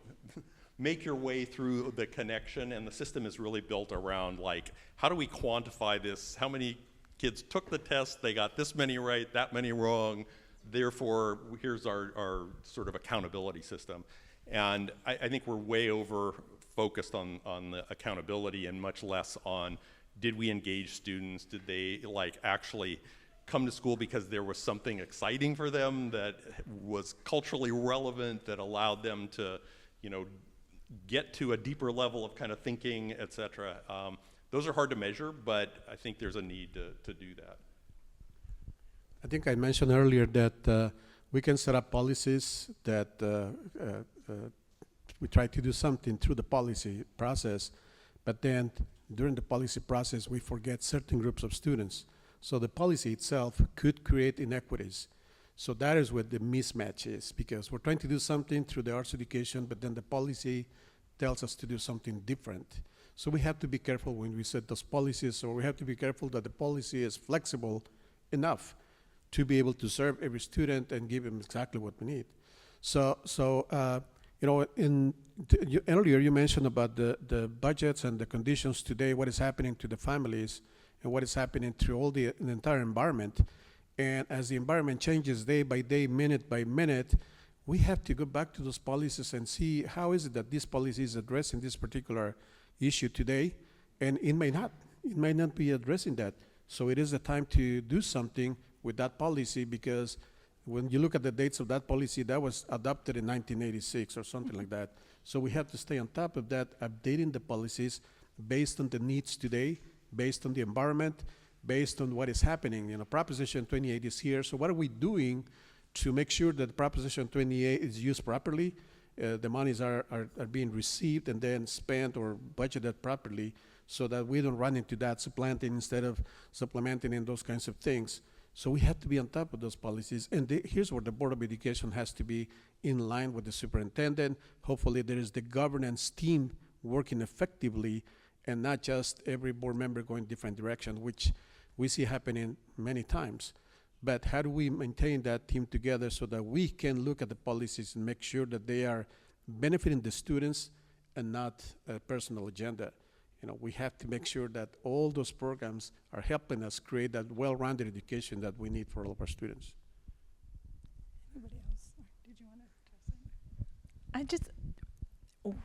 make your way through the connection, and the system is really built around, like, how do we quantify this? How many kids took the test, they got this many right, that many wrong, therefore here's our sort of accountability system. And I think we're way over focused on the accountability and much less on, did we engage students? Did they, like, actually come to school because there was something exciting for them that was culturally relevant, that allowed them to, you know, get to a deeper level of kind of thinking, et cetera. Those are hard to measure, but I think there's a need to do that. I think I mentioned earlier that we can set up policies that we try to do something through the policy process, but then during the policy process, we forget certain groups of students. So the policy itself could create inequities. So that is what the mismatch is, because we're trying to do something through the arts education, but then the policy tells us to do something different. So we have to be careful when we set those policies, or we have to be careful that the policy is flexible enough to be able to serve every student and give them exactly what we need. So you know, earlier you mentioned about the budgets and the conditions today, what is happening to the families and what is happening through all the entire environment. And as the environment changes day by day, minute by minute, we have to go back to those policies and see how is it that this policy is addressing this particular issue today, and it may not be addressing that. So it is a time to do something with that policy, because when you look at the dates of that policy, that was adopted in 1986 or something like that. So we have to stay on top of that, updating the policies based on the needs today, based on the environment, based on what is happening. You know, Proposition 28 is here, so what are we doing to make sure that Proposition 28 is used properly, the monies are being received and then spent or budgeted properly, so that we don't run into that supplanting instead of supplementing and those kinds of things. So we have to be on top of those policies, and here's where the Board of Education has to be in line with the superintendent. Hopefully there is the governance team working effectively, and not just every board member going different direction, which we see happening many times. But how do we maintain that team together so that we can look at the policies and make sure that they are benefiting the students and not a personal agenda. You know, we have to make sure that all those programs are helping us create that well-rounded education that we need for all of our students. Anybody else? Did you want to? I just,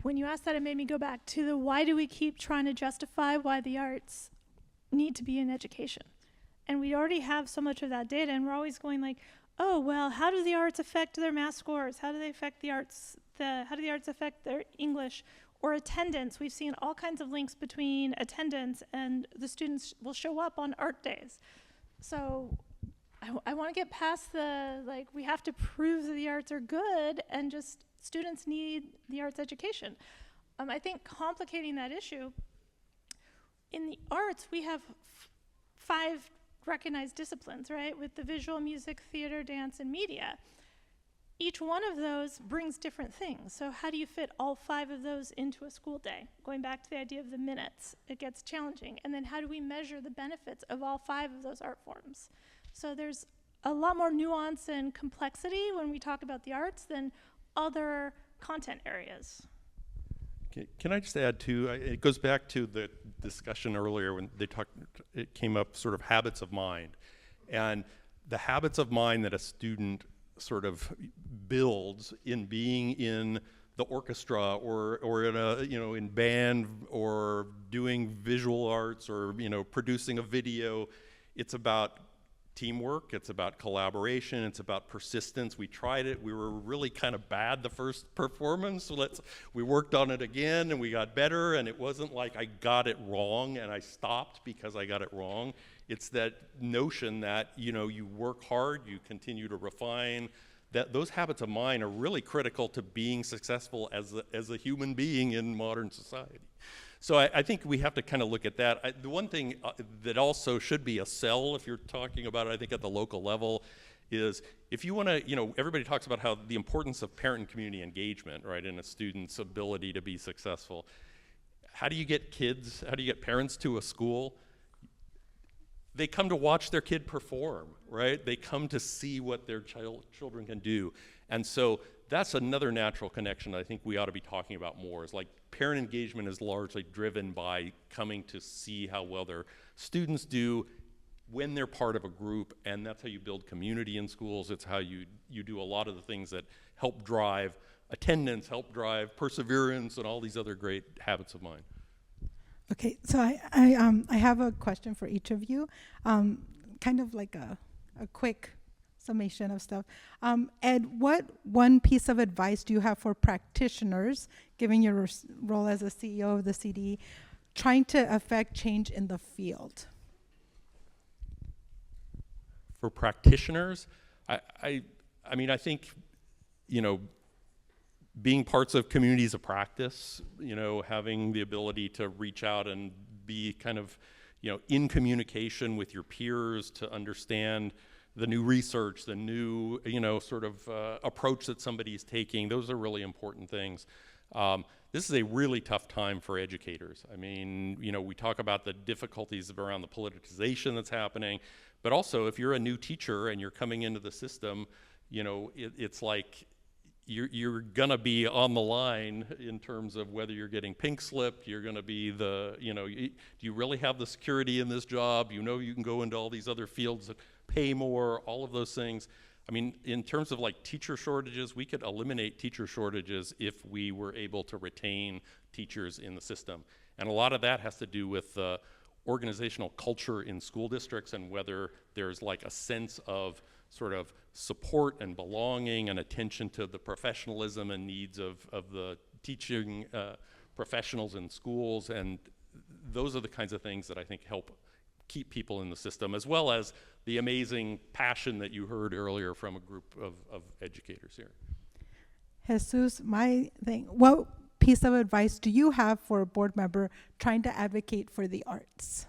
when you asked that, it made me go back to the why do we keep trying to justify why the arts need to be in education? And we already have so much of that data, and we're always going like, oh, well, how do the arts affect their math scores? How do they affect the arts? How do the arts affect their English or attendance? We've seen all kinds of links between attendance and the students will show up on art days. So I want to get past the, like, we have to prove that the arts are good and just students need the arts education. I think complicating that issue, in the arts, we have 5 recognized disciplines, right? With the visual, music, theater, dance, and media. Each one of those brings different things. So how do you fit all 5 of those into a school day? Going back to the idea of the minutes, it gets challenging. And then how do we measure the benefits of all 5 of those art forms? So there's a lot more nuance and complexity when we talk about the arts than other content areas. Can I just add too, it goes back to the discussion earlier when they talked, it came up sort of habits of mind. And the habits of mind that a student sort of builds in being in the orchestra or in a, you know, in band or doing visual arts or, you know, producing a video, it's about teamwork, it's about collaboration, it's about persistence. We tried it, we were really kind of bad the first performance, so we worked on it again and we got better, and it wasn't like I got it wrong and I stopped because I got it wrong. It's that notion that, you know, you work hard, you continue to refine, that those habits of mind are really critical to being successful as a human being in modern society. So I think we have to kind of look at that. The one thing that also should be a sell, if you're talking about it, I think at the local level, is if you want to, you know, everybody talks about how the importance of parent and community engagement, right, in a student's ability to be successful. How do you get kids, how do you get parents to a school? They come to watch their kid perform, right? They come to see what their children can do. And so that's another natural connection I think we ought to be talking about more, is like parent engagement is largely driven by coming to see how well their students do when they're part of a group, and that's how you build community in schools. It's how you do a lot of the things that help drive attendance, help drive perseverance, and all these other great habits of mind. Okay, so I have a question for each of you, kind of like a quick summation of stuff. Ed, what one piece of advice do you have for practitioners, given your role as a CEO of the CD, trying to affect change in the field? For practitioners, I mean, I think, you know, being parts of communities of practice, you know, having the ability to reach out and be kind of, you know, in communication with your peers to understand the new research, the new, you know, sort of approach that somebody's taking, those are really important things. This is a really tough time for educators. I mean, you know, we talk about the difficulties around the politicization that's happening, but also if you're a new teacher and you're coming into the system, you know, it's like you're gonna be on the line in terms of whether you're getting pink slipped, you're gonna be the, you know, do you really have the security in this job? You know, you can go into all these other fields that pay more, all of those things. I mean, in terms of like teacher shortages, we could eliminate teacher shortages if we were able to retain teachers in the system. And a lot of that has to do with organizational culture in school districts and whether there's like a sense of sort of support and belonging and attention to the professionalism and needs of the teaching professionals in schools. And those are the kinds of things that I think help keep people in the system, as well as the amazing passion that you heard earlier from a group of educators here. Jesus, my thing, what piece of advice do you have for a board member trying to advocate for the arts?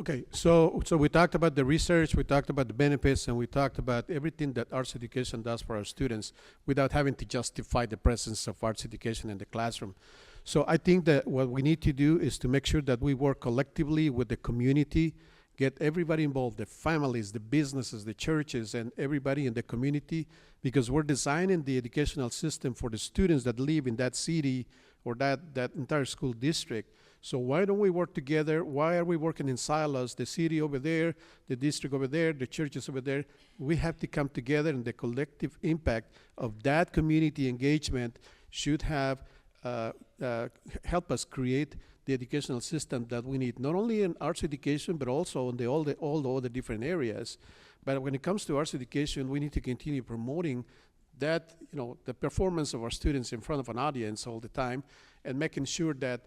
Okay, so we talked about the research, we talked about the benefits, and we talked about everything that arts education does for our students without having to justify the presence of arts education in the classroom. So I think that what we need to do is to make sure that we work collectively with the community, get everybody involved, the families, the businesses, the churches, and everybody in the community, because we're designing the educational system for the students that live in that city or that entire school district. So why don't we work together? Why are we working in silos? The city over there, the district over there, the churches over there. We have to come together, and the collective impact of that community engagement should have help us create the educational system that we need, not only in arts education, but also in all the other different areas. But when it comes to arts education, we need to continue promoting that, the performance of our students in front of an audience all the time, and making sure that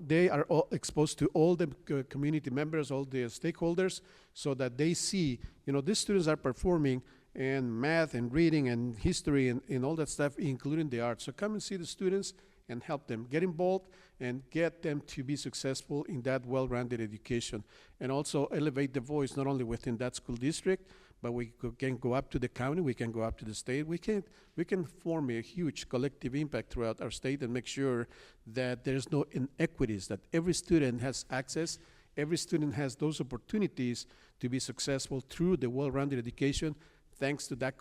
they are all exposed to all the community members, all the stakeholders, so that they see, these students are performing in math and reading and history and all that stuff, including the arts. So come and see the students and help them get involved and get them to be successful in that well-rounded education. And also elevate the voice, not only within that school district, but we can go up to the county, we can go up to the state. We can form a huge collective impact throughout our state and make sure that there's no inequities, that every student has access, every student has those opportunities to be successful through the well-rounded education, thanks to that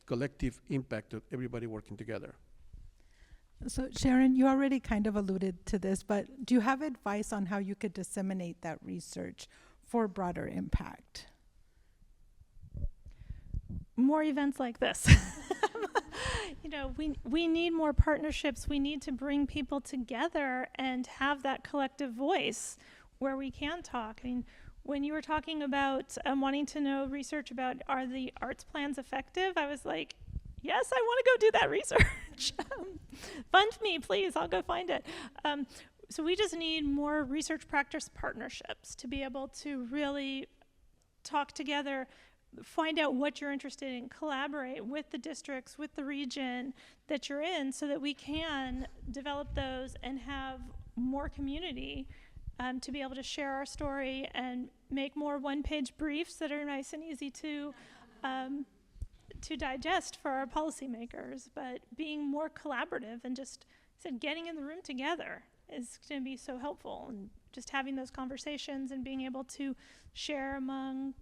collective impact of everybody working together. So Sharon, you already kind of alluded to this, but do you have advice on how you could disseminate that research for broader impact? More events like this. We need more partnerships. We need to bring people together and have that collective voice where we can talk. I mean, when you were talking about wanting to know research about are the arts plans effective, I was like, yes, I want to go do that research. Fund me, please. I'll go find it. So we just need more research practice partnerships to be able to really talk together, find out what you're interested in, collaborate with the districts, with the region that you're in, so that we can develop those and have more community to be able to share our story and make more one-page briefs that are nice and easy to digest for our policymakers. But being more collaborative and just getting in the room together is going to be so helpful, and just having those conversations and being able to share among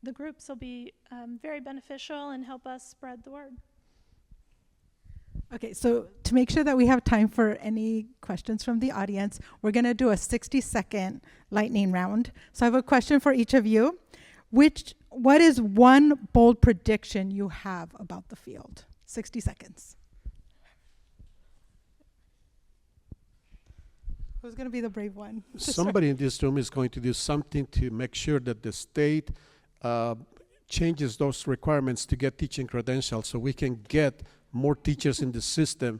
the groups will be very beneficial and help us spread the word. Okay, so to make sure that we have time for any questions from the audience, we're going to do a 60-second lightning round. So I have a question for each of you. What is one bold prediction you have about the field? 60 seconds. Who's going to be the brave one? Somebody in this room is going to do something to make sure that the state changes those requirements to get teaching credentials, so we can get more teachers in the system,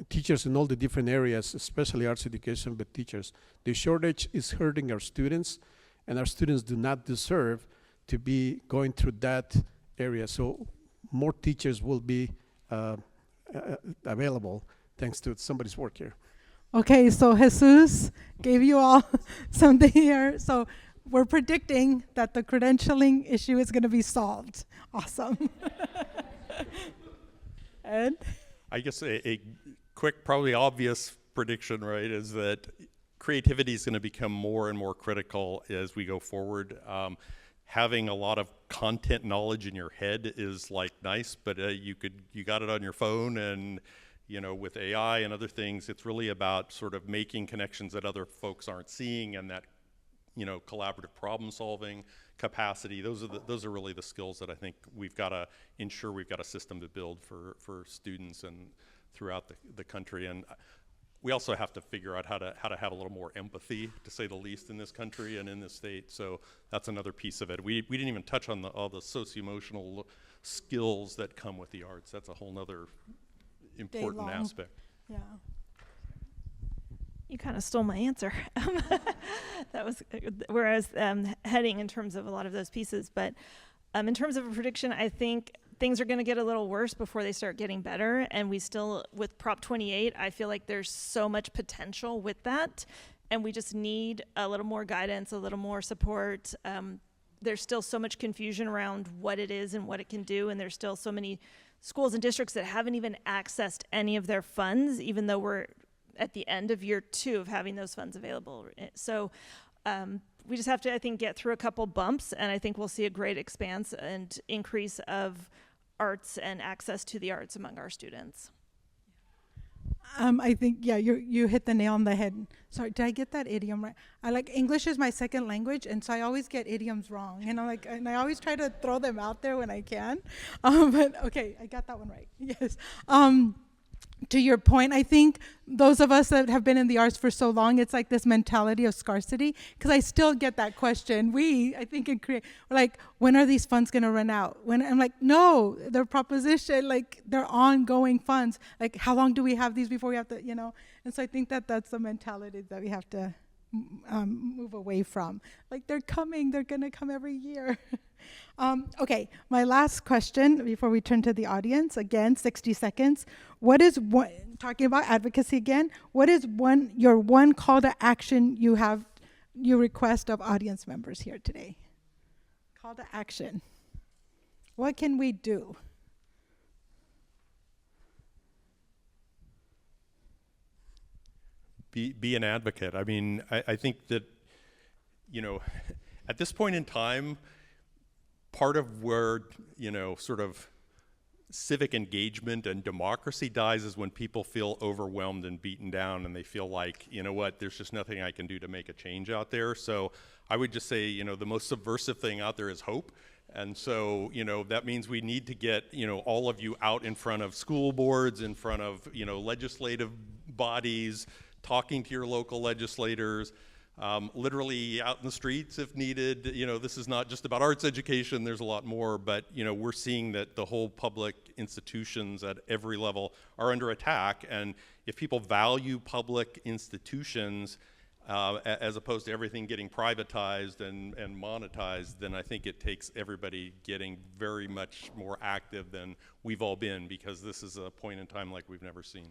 teachers in all the different areas, especially arts education, but teachers. The shortage is hurting our students, and our students do not deserve to be going through that area. So more teachers will be available thanks to somebody's work here. Okay, so Jesus gave you all something here. So we're predicting that the credentialing issue is going to be solved. Awesome. Ed? I guess a quick, probably obvious prediction, right, is that creativity is going to become more and more critical as we go forward. Having a lot of content knowledge in your head is nice, but you got it on your phone, and with AI and other things, it's really about sort of making connections that other folks aren't seeing, and that collaborative problem solving capacity. Those are really the skills that I think we've got to ensure we've got a system to build for students and throughout the country. And we also have to figure out how to have a little more empathy, to say the least, in this country and in this state. So that's another piece of it. We didn't even touch on all the socio-emotional skills that come with the arts. That's a whole nother important aspect. Yeah. You kind of stole my answer. That was where I was heading in terms of a lot of those pieces. But in terms of a prediction, I think things are going to get a little worse before they start getting better. And we still, with Prop 28, I feel like there's so much potential with that. And we just need a little more guidance, a little more support. There's still so much confusion around what it is and what it can do. And there's still so many schools and districts that haven't even accessed any of their funds, even though we're at the end of year 2 of having those funds available. So we just have to, I think, get through a couple bumps, and I think we'll see a great expanse and increase of arts and access to the arts among our students. I think, yeah, you hit the nail on the head. Sorry, did I get that idiom right? English is my second language, and so I always get idioms wrong. And I always try to throw them out there when I can. But okay, I got that one right. Yes. To your point, I think those of us that have been in the arts for so long, it's like this mentality of scarcity, because I still get that question. I think in we're like, when are these funds going to run out? When I'm like, no, they're proposition, like they're ongoing funds. Like, how long do we have these before we have to, And so I think that's the mentality that we have to move away from. Like, they're coming, they're going to come every year. Okay, my last question before we turn to the audience, again, 60 seconds. Talking about advocacy again, what is your one call to action you request of audience members here today? Call to action. What can we do? Be an advocate. I mean, I think that, at this point in time, part of where, sort of civic engagement and democracy dies is when people feel overwhelmed and beaten down, and they feel like, there's just nothing I can do to make a change out there. So I would just say, the most subversive thing out there is hope. And so, that means we need to get, all of you out in front of school boards, in front of, legislative bodies, talking to your local legislators, literally out in the streets if needed. This is not just about arts education, there's a lot more, but we're seeing that the whole public institutions at every level are under attack, and if people value public institutions as opposed to everything getting privatized and monetized, then I think it takes everybody getting very much more active than we've all been, because this is a point in time like we've never seen.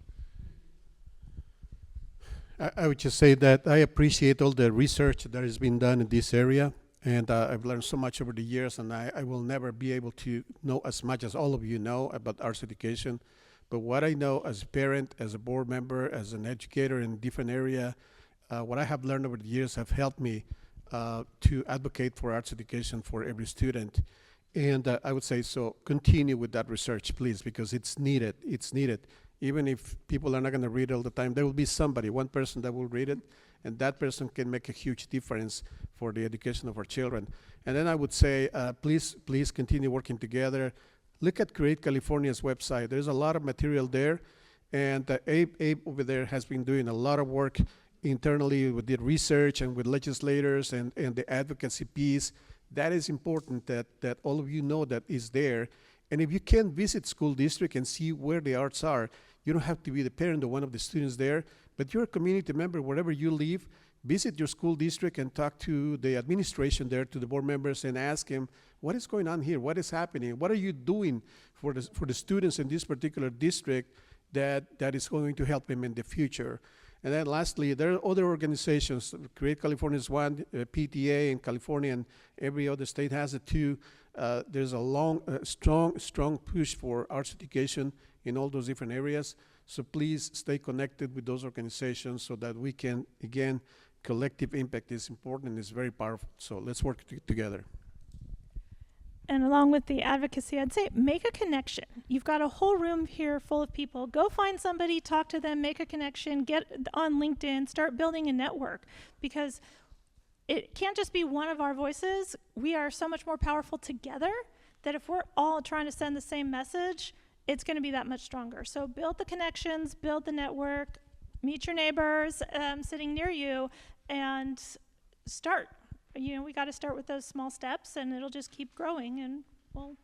I would just say that I appreciate all the research that has been done in this area, and I've learned so much over the years, and I will never be able to know as much as all of you know about arts education. But what I know as a parent, as a board member, as an educator in a different area, what I have learned over the years have helped me to advocate for arts education for every student. And I would say, so continue with that research, please, because it's needed. It's needed. Even if people are not going to read it all the time, there will be somebody, one person that will read it, and that person can make a huge difference for the education of our children. And then I would say, please continue working together. Look at Create California's website. There's a lot of material there, and Abe over there has been doing a lot of work internally with the research and with legislators and the advocacy piece. That is important that all of you know that is there. And if you can visit school district and see where the arts are, you don't have to be the parent of one of the students there, but you're a community member wherever you live. Visit your school district and talk to the administration there, to the board members, and ask them, what is going on here? What is happening? What are you doing for the students in this particular district that is going to help them in the future? And then lastly, there are other organizations. Create California is one, PTA in California, and every other state has it too. There's a strong push for arts education in all those different areas. So please stay connected with those organizations so that we can, again, collective impact is important and is very powerful. So let's work together. And along with the advocacy, I'd say make a connection. You've got a whole room here full of people. Go find somebody, talk to them, make a connection, get on LinkedIn, start building a network, because it can't just be one of our voices. We are so much more powerful together that if we're all trying to send the same message, it's going to be that much stronger. So build the connections, build the network, meet your neighbors sitting near you, and start. We got to start with those small steps, and it'll just keep growing, and we'll,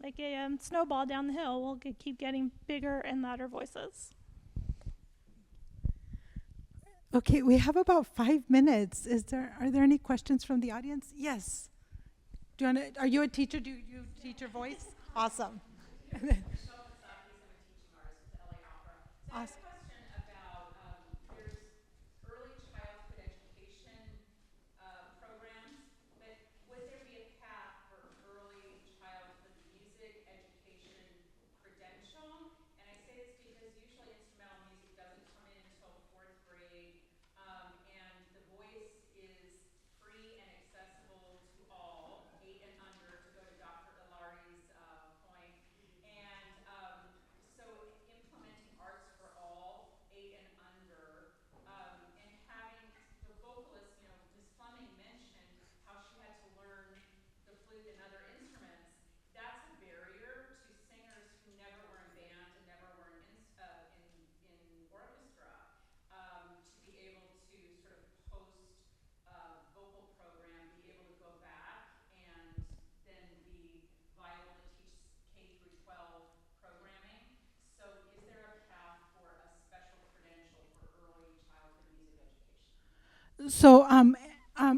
like a snowball down the hill, we'll keep getting bigger and louder voices. Okay, we have about 5 minutes. Are there any questions from the audience? Yes. Are you a teacher? Do you teach your voice? Awesome. Awesome.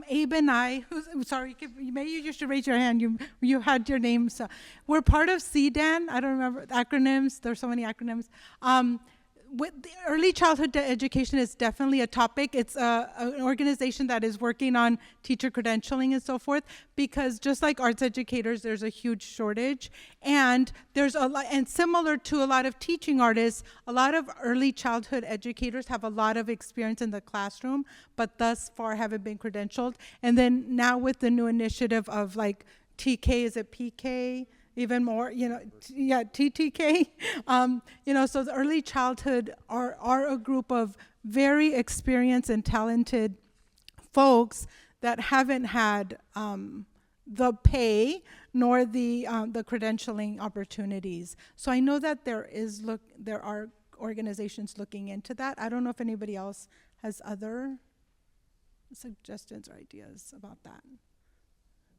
Abe and I, sorry, maybe you should raise your hand. You had your names. We're part of CDAN. I don't remember acronyms. There's so many acronyms. With the early childhood education is definitely a topic. It's an organization that is working on teacher credentialing and so forth, because just like arts educators, there's a huge shortage, and there's a lot, and similar to a lot of teaching artists, a lot of early childhood educators have a lot of experience in the classroom, but thus far haven't been credentialed. And then now with the new initiative of like TK, is it PK? Even more, TTK. So the early childhood are a group of very experienced and talented folks that haven't had the pay nor the credentialing opportunities. So I know that there are organizations looking into that. I don't know if anybody else has other suggestions or ideas about that.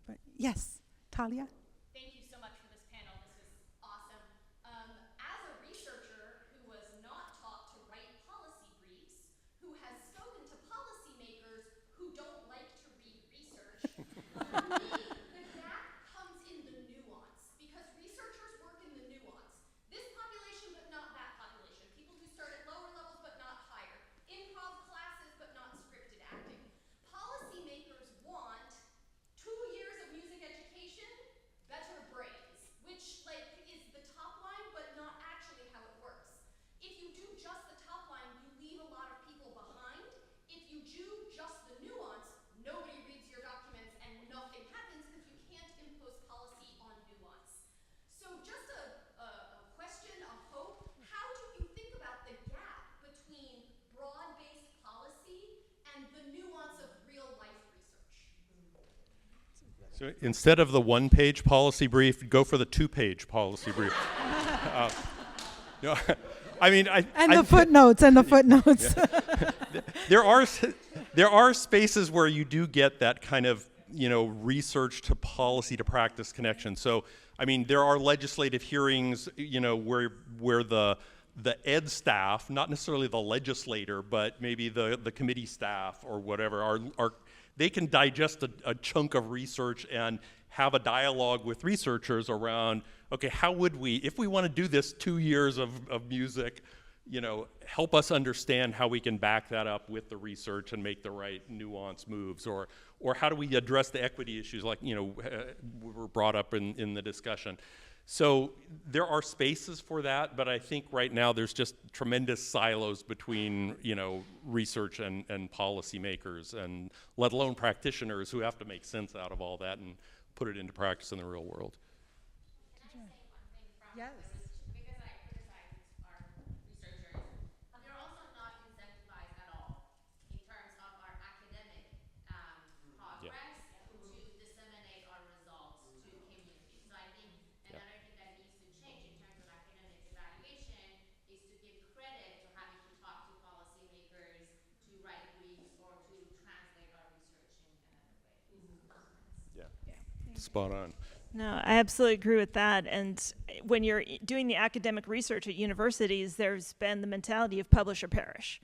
But yes, Talia. Thank you so much for this panel. This is awesome. As a researcher who was not taught to write policy briefs, who has spoken to policymakers who don't like to read research, for me, the gap comes in the nuance, because researchers work in the nuance. This population, but not that population. People who start at lower levels, but not higher. Improv classes, but not scripted acting. Policymakers want 2 years of music education, better brains, which is the top line, but not actually how it works. If you do just the top line, you leave a lot of people behind. If you do just the nuance, nobody reads your documents and nothing happens, because you can't impose policy on nuance. So just a question, a hope, how do you think about the gap between broad-based policy and the nuance of real-life research? So instead of the one-page policy brief, go for the two-page policy brief. No, I mean, The footnotes. There are spaces where you do get that kind of, research to policy to practice connection. So, I mean, there are legislative hearings, where the ed staff, not necessarily the legislator, but maybe the committee staff or whatever, are they can digest a chunk of research and have a dialogue with researchers around, okay, how would we, if we want to do this 2 years of music, help us understand how we can back that up with the research and make the right nuanced moves, or how do we address the equity issues like, were brought up in the discussion. So there are spaces for that, but I think right now there's just tremendous silos between, research and policymakers, and let alone practitioners who have to make sense out of all that and put it into practice in the real world. Can I say one thing from Yes. because I criticize our researchers, they're also not incentivized at all in terms of our academic progress to disseminate our results to community. So I think another thing that needs to change in terms of academic evaluation is to give credit to having to talk to policymakers, to write briefs, or to translate our research in another way. Spot on. No, I absolutely agree with that. And when you're doing the academic research at universities, there's been the mentality of publish or perish,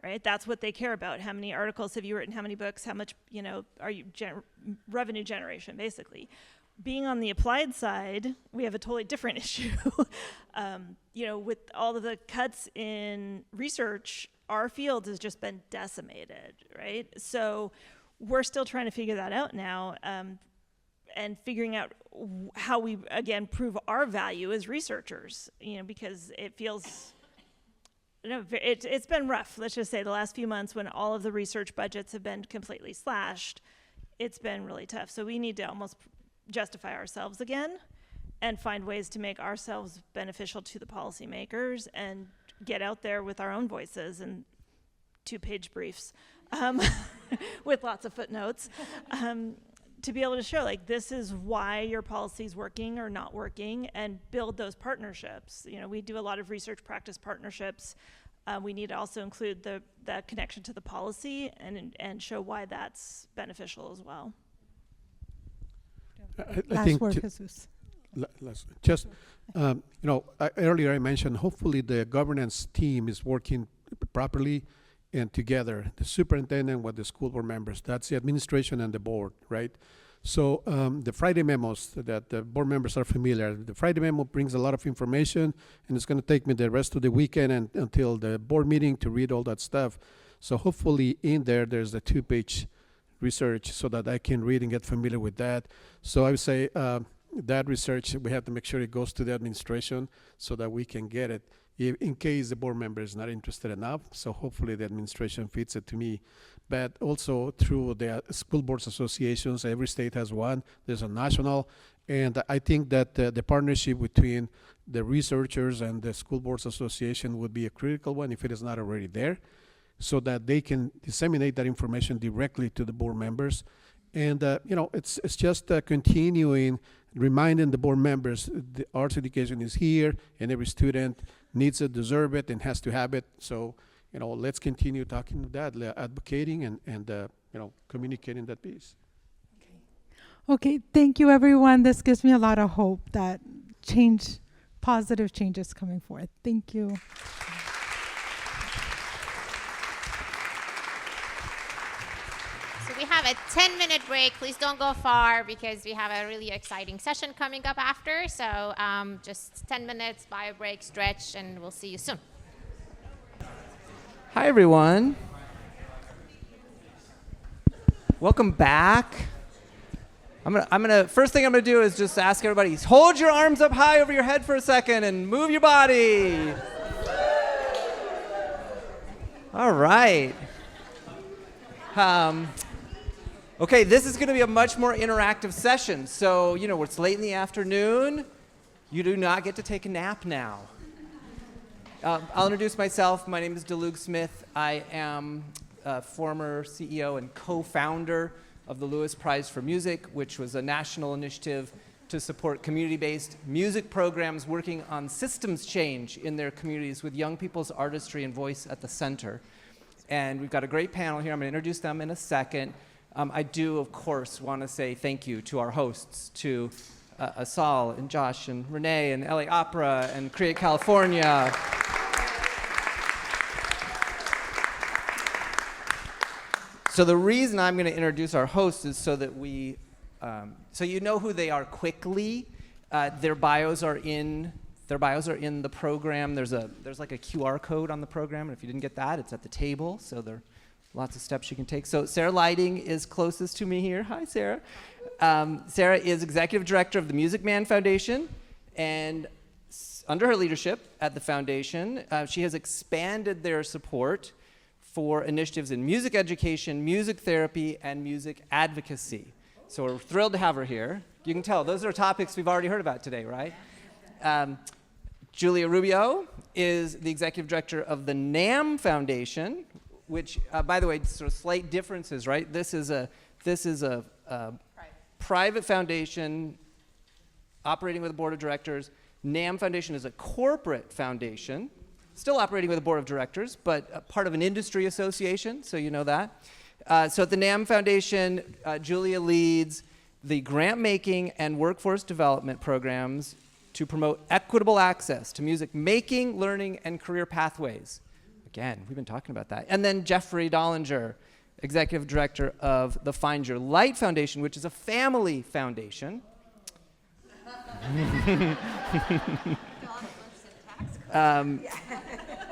right? That's what they care about. How many articles have you written? How many books? How much, are you revenue generation, basically. Being on the applied side, we have a totally different issue. With all of the cuts in research, our field has just been decimated, right? So we're still trying to figure that out now. And figuring out how we, again, prove our value as researchers, because it feels, it's been rough. Let's just say the last few months when all of the research budgets have been completely slashed, it's been really tough. So we need to almost justify ourselves again and find ways to make ourselves beneficial to the policymakers and get out there with our own voices and 2-page briefs with lots of footnotes. To be able to show, this is why your policy is working or not working, and build those partnerships. We do a lot of research practice partnerships. We need to also include the connection to the policy and show why that's beneficial as well. Last word, Jesus. Just, earlier I mentioned hopefully the governance team is working properly and together, the superintendent with the school board members. That's the administration and the board, right? So the Friday memos that the board members are familiar, the Friday memo brings a lot of information, and it's going to take me the rest of the weekend and until the board meeting to read all that stuff. So hopefully in there's the 2-page research so that I can read and get familiar with that. So I would say that research, we have to make sure it goes to the administration so that we can get it in case the board member is not interested enough. So hopefully the administration feeds it to me. But also through the school boards associations, every state has one. There's a national. And I think that the partnership between the researchers and the school boards association would be a critical one if it is not already there, so that they can disseminate that information directly to the board members. And it's just continuing, reminding the board members the arts education is here, and every student needs it, deserve it, and has to have it. So let's continue talking that, advocating, and communicating that piece. Okay, thank you, everyone. This gives me a lot of hope that positive change is coming forth. Thank you. So we have a 10-minute break. Please don't go far because we have a really exciting session coming up after. So just 10 minutes, bio break, stretch, and we'll see you soon. Hi, everyone. Welcome back. First thing I'm gonna do is just ask everybody, hold your arms up high over your head for a second and move your body. All right. Okay, this is gonna be a much more interactive session. So, it's late in the afternoon. You do not get to take a nap now. I'll introduce myself. My name is DeLuke Smith. I am a former CEO and co-founder of the Lewis Prize for Music, which was a national initiative to support community-based music programs working on systems change in their communities with young people's artistry and voice at the center. And we've got a great panel here. I'm going to introduce them in a second. I do, of course, want to say thank you to our hosts, to Asal and Josh and Renee and LA Opera and Create California. So the reason I'm going to introduce our hosts is so that so you know who they are quickly. Their bios are in the program. There's like a QR code on the program, and if you didn't get that, it's at the table. So there are lots of steps you can take. So Sarah Lighting is closest to me here. Hi, Sarah. Sarah is executive director of the Music Man Foundation, and under her leadership at the foundation, she has expanded their support for initiatives in music education, music therapy, and music advocacy. So we're thrilled to have her here. You can tell, those are topics we've already heard about today, right? Julia Rubio is the executive director of the NAM Foundation, which, by the way, sort of slight differences, right? This is a private foundation operating with a board of directors. NAM Foundation is a corporate foundation, still operating with a board of directors, but part of an industry association, so you know that. So at the NAM Foundation, Julia leads the grant making and workforce development programs to promote equitable access to music making, learning, and career pathways. Again, we've been talking about that. And then Jeffrey Dollinger, executive director of the Find Your Light Foundation, which is a family foundation.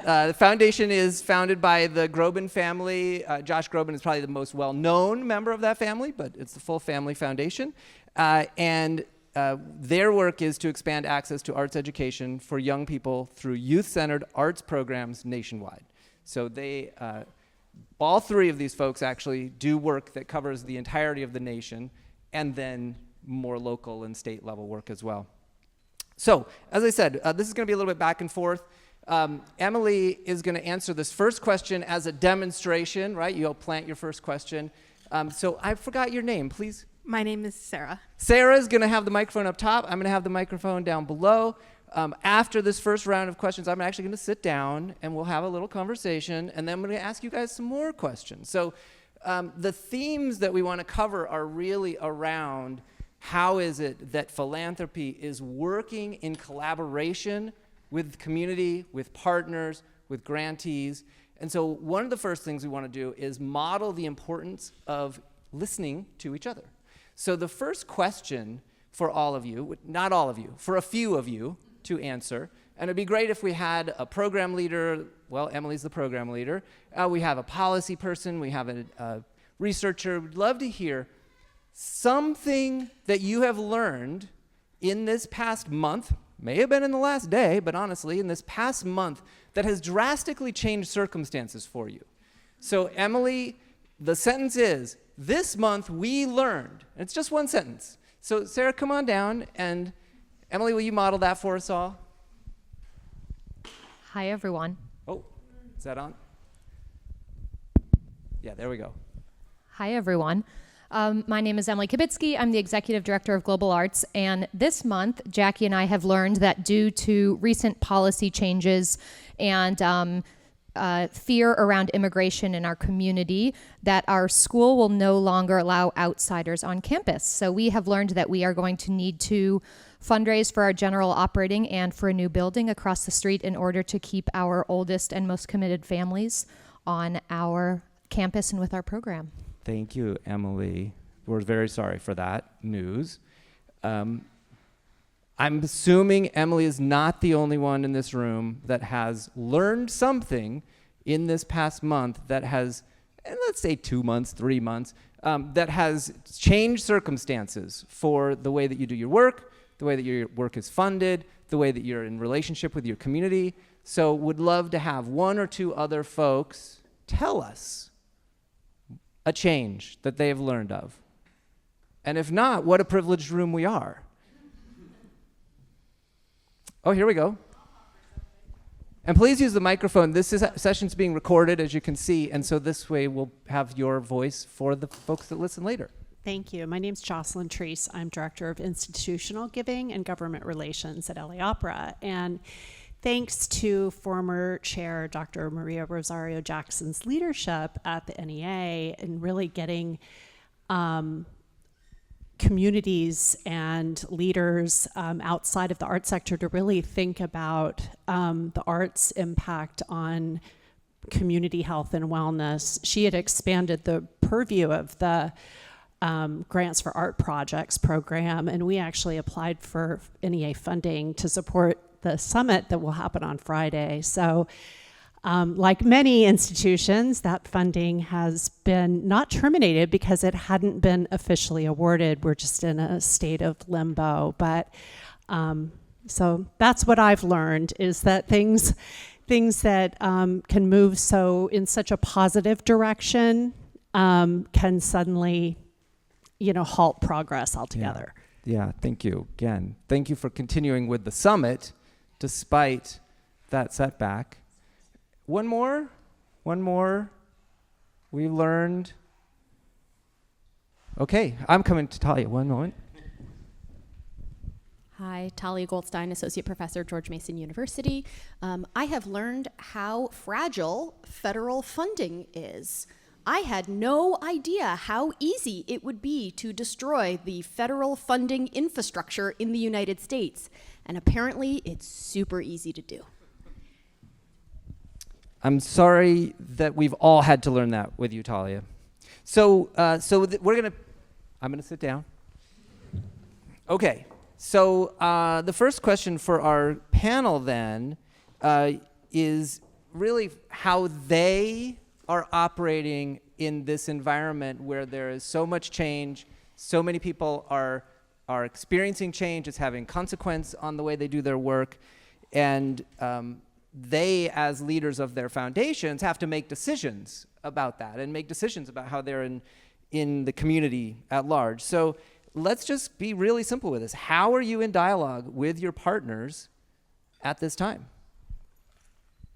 The foundation is founded by the Groban family. Josh Groban is probably the most well-known member of that family, but it's the full family foundation. And their work is to expand access to arts education for young people through youth-centered arts programs nationwide. So they, all three of these folks actually do work that covers the entirety of the nation, and then more local and state level work as well. So, as I said, this is going to be a little bit back and forth. Emily is going to answer this first question as a demonstration, right? You'll plant your first question. So I forgot your name, please. My name is Sarah. Sarah is going to have the microphone up top. I'm going to have the microphone down below. After this first round of questions, I'm actually going to sit down and we'll have a little conversation, and then I'm going to ask you guys some more questions. So the themes that we want to cover are really around how is it that philanthropy is working in collaboration with community, with partners, with grantees, And so one of the first things we want to do is model the importance of listening to each other. So the first question for all of you, not all of you, for a few of you to answer, and it'd be great if we had a program leader. Well, Emily's the program leader. We have a policy person. We have a researcher. We'd love to hear something that you have learned in this past month, may have been in the last day, but honestly, in this past month, that has drastically changed circumstances for you. So Emily, the sentence is, this month we learned. And it's just one sentence. So Sarah, come on down, and Emily, will you model that for us all? Hi, everyone. Oh, is that on? Yeah, there we go. Hi, everyone. My name is Emily Kibitsky. I'm the Executive Director of Global Arts. And this month, Jackie and I have learned that due to recent policy changes and fear around immigration in our community, that our school will no longer allow outsiders on campus. So we have learned that we are going to need to fundraise for our general operating and for a new building across the street in order to keep our oldest and most committed families on our campus and with our program. Thank you, Emily. We're very sorry for that news. I'm assuming Emily is not the only one in this room that has learned something in this past month that has, let's say 2 months, 3 months, that has changed circumstances for the way that you do your work, the way that your work is funded, the way that you're in relationship with your community. So would love to have one or two other folks tell us a change that they have learned of. And if not, what a privileged room we are. Oh, here we go. And please use the microphone. This session's being recorded, as you can see, and so this way we'll have your voice for the folks that listen later. Thank you. My name's Jocelyn Treese. I'm Director of Institutional Giving and Government Relations at LA Opera. And thanks to former chair Dr. Maria Rosario Jackson's leadership at the NEA and really getting communities and leaders outside of the art sector to really think about the art's impact on community health and wellness. She had expanded the purview of the Grants for Art Projects program, and we actually applied for NEA funding to support the summit that will happen on Friday. So like many institutions, that funding has been not terminated because it hadn't been officially awarded. We're just in a state of limbo. But so that's what I've learned, is that things that can move in such a positive direction can suddenly, halt progress altogether. Yeah, thank you again. Thank you for continuing with the summit despite that setback. One more. We learned. Okay, I'm coming to Talia. One moment. Hi, Talia Goldstein, Associate Professor, George Mason University. I have learned how fragile federal funding is. I had no idea how easy it would be to destroy the federal funding infrastructure in the United States. And apparently, it's super easy to do. I'm sorry that we've all had to learn that with you, Talia. I'm gonna sit down. Okay, so the first question for our panel then is really how they are operating in this environment where there is so much change, so many people are experiencing change, it's having consequence on the way they do their work, and they, as leaders of their foundations, have to make decisions about that and make decisions about how they're in the community at large. So let's just be really simple with this. How are you in dialogue with your partners at this time?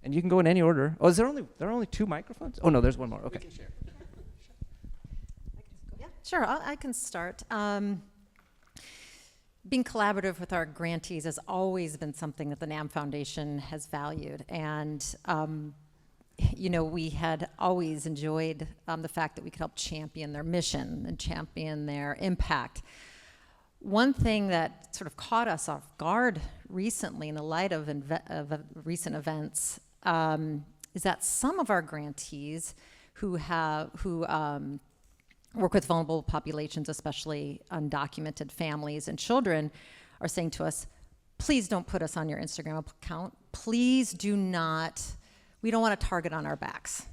And you can go in any order. Oh, there are only 2 microphones? Oh, no, there's one more. Okay. Yeah, sure, I can start. Being collaborative with our grantees has always been something that the NAM Foundation has valued. And, we had always enjoyed the fact that we could help champion their mission and champion their impact. One thing that sort of caught us off guard recently in the light of recent events is that some of our grantees who work with vulnerable populations, especially undocumented families and children, are saying to us, please don't put us on your Instagram account. Please do not, we don't want a target on our backs.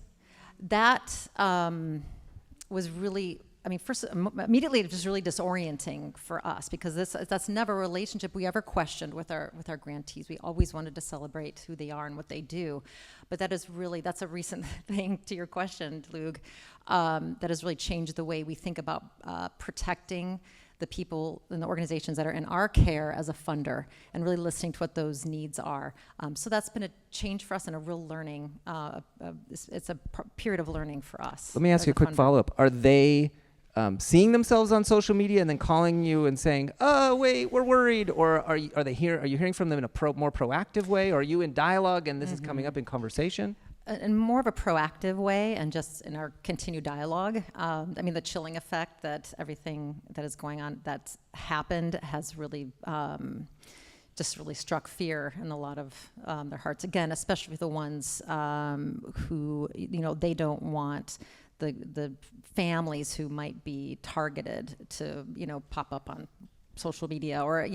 That was really, first, immediately it was really disorienting for us, because that's never a relationship we ever questioned with our grantees. We always wanted to celebrate who they are and what they do. But that's a recent thing to your question, Lug, that has really changed the way we think about protecting the people and the organizations that are in our care as a funder, and really listening to what those needs are. So that's been a change for us and a real learning. It's a period of learning for us. Let me ask you a quick follow-up. Are they seeing themselves on social media and then calling you and saying, "Oh, wait, we're worried," or are you hearing from them in a more proactive way, or are you in dialogue and this is coming up in conversation? In more of a proactive way, and just in our continued dialogue. The chilling effect that everything that is going on that's happened has really just really struck fear in a lot of their hearts. Again, especially the ones who, they don't want the families who might be targeted to, pop up on social media, or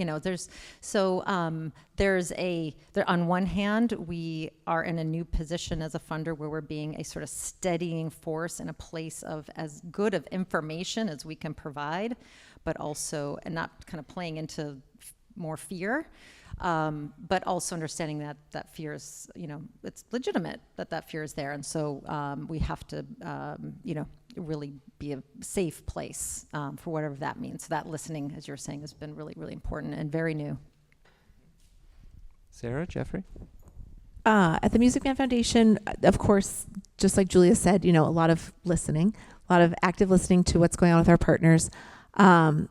on one hand, we are in a new position as a funder where we're being a sort of steadying force in a place of as good of information as we can provide, but also, and not kind of playing into more fear, but also understanding that fear is, it's legitimate that fear is there, and so we have to really be a safe place for whatever that means. So that listening, as you're saying, has been really, really important and very new. Sarah, Jeffrey? At the Music Man Foundation, of course, just like Julia said, a lot of listening, a lot of active listening to what's going on with our partners. And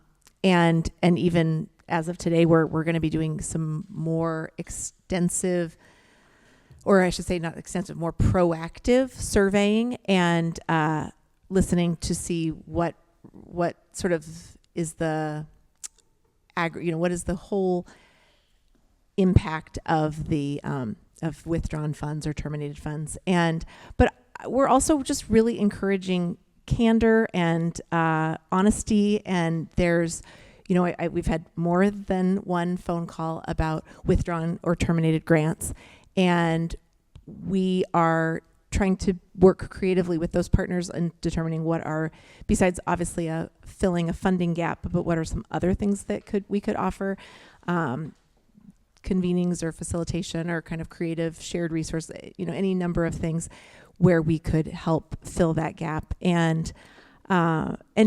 even as of today, we're going to be doing some more extensive, or I should say not extensive, more proactive surveying and listening to see what sort of is the what is the whole impact of the of withdrawn funds or terminated funds. But we're also just really encouraging candor and honesty, and there's we've had more than one phone call about withdrawn or terminated grants, and we are trying to work creatively with those partners and determining what are, besides obviously filling a funding gap, but what are some other things that we could offer, convenings or facilitation or kind of creative shared resource, any number of things where we could help fill that gap, and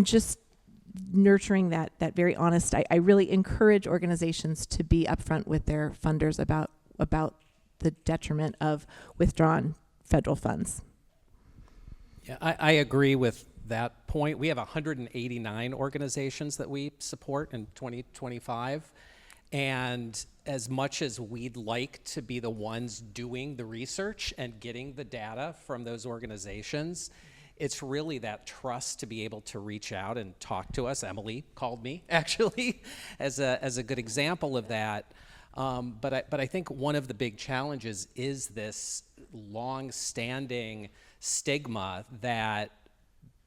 just nurturing that very honest. I really encourage organizations to be upfront with their funders about the detriment of withdrawn federal funds. Yeah, I agree with that point. We have 189 organizations that we support in 2025. And as much as we'd like to be the ones doing the research and getting the data from those organizations, it's really that trust to be able to reach out and talk to us. Emily called me, actually, as a good example of that. But I think one of the big challenges is this long-standing stigma that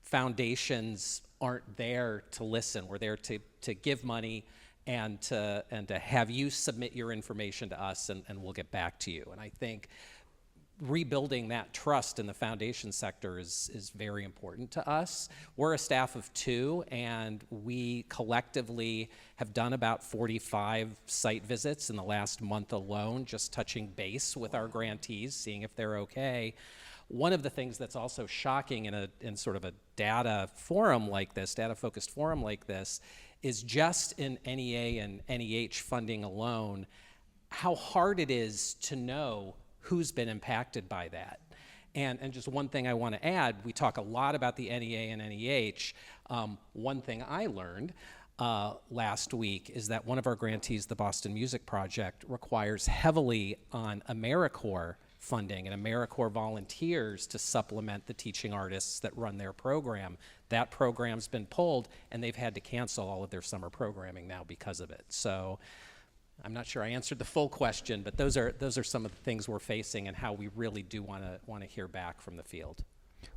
foundations aren't there to listen. We're there to give money and to have you submit your information to us, and we'll get back to you. And I think rebuilding that trust in the foundation sector is very important to us. We're a staff of 2, and we collectively have done about 45 site visits in the last month alone, just touching base with our grantees, seeing if they're okay. One of the things that's also shocking in sort of a data-focused forum like this, is just in NEA and NEH funding alone, how hard it is to know who's been impacted by that. And just one thing I want to add, we talk a lot about the NEA and NEH. One thing I learned last week is that one of our grantees, the Boston Music Project, requires heavily on AmeriCorps funding and AmeriCorps volunteers to supplement the teaching artists that run their program. That program's been pulled, and they've had to cancel all of their summer programming now because of it. So I'm not sure I answered the full question, but those are some of the things we're facing and how we really do want to hear back from the field.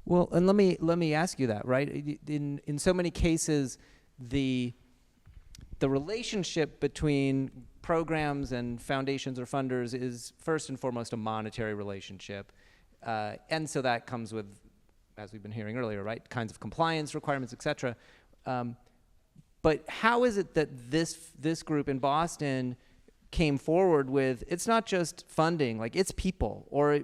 Well, and let me ask you that, right? In so many cases, the relationship between programs and foundations or funders is first and foremost a monetary relationship, and so that comes with, as we've been hearing earlier, right, kinds of compliance requirements, et cetera. But how is it that this group in Boston came forward with, it's not just funding, like it's people, or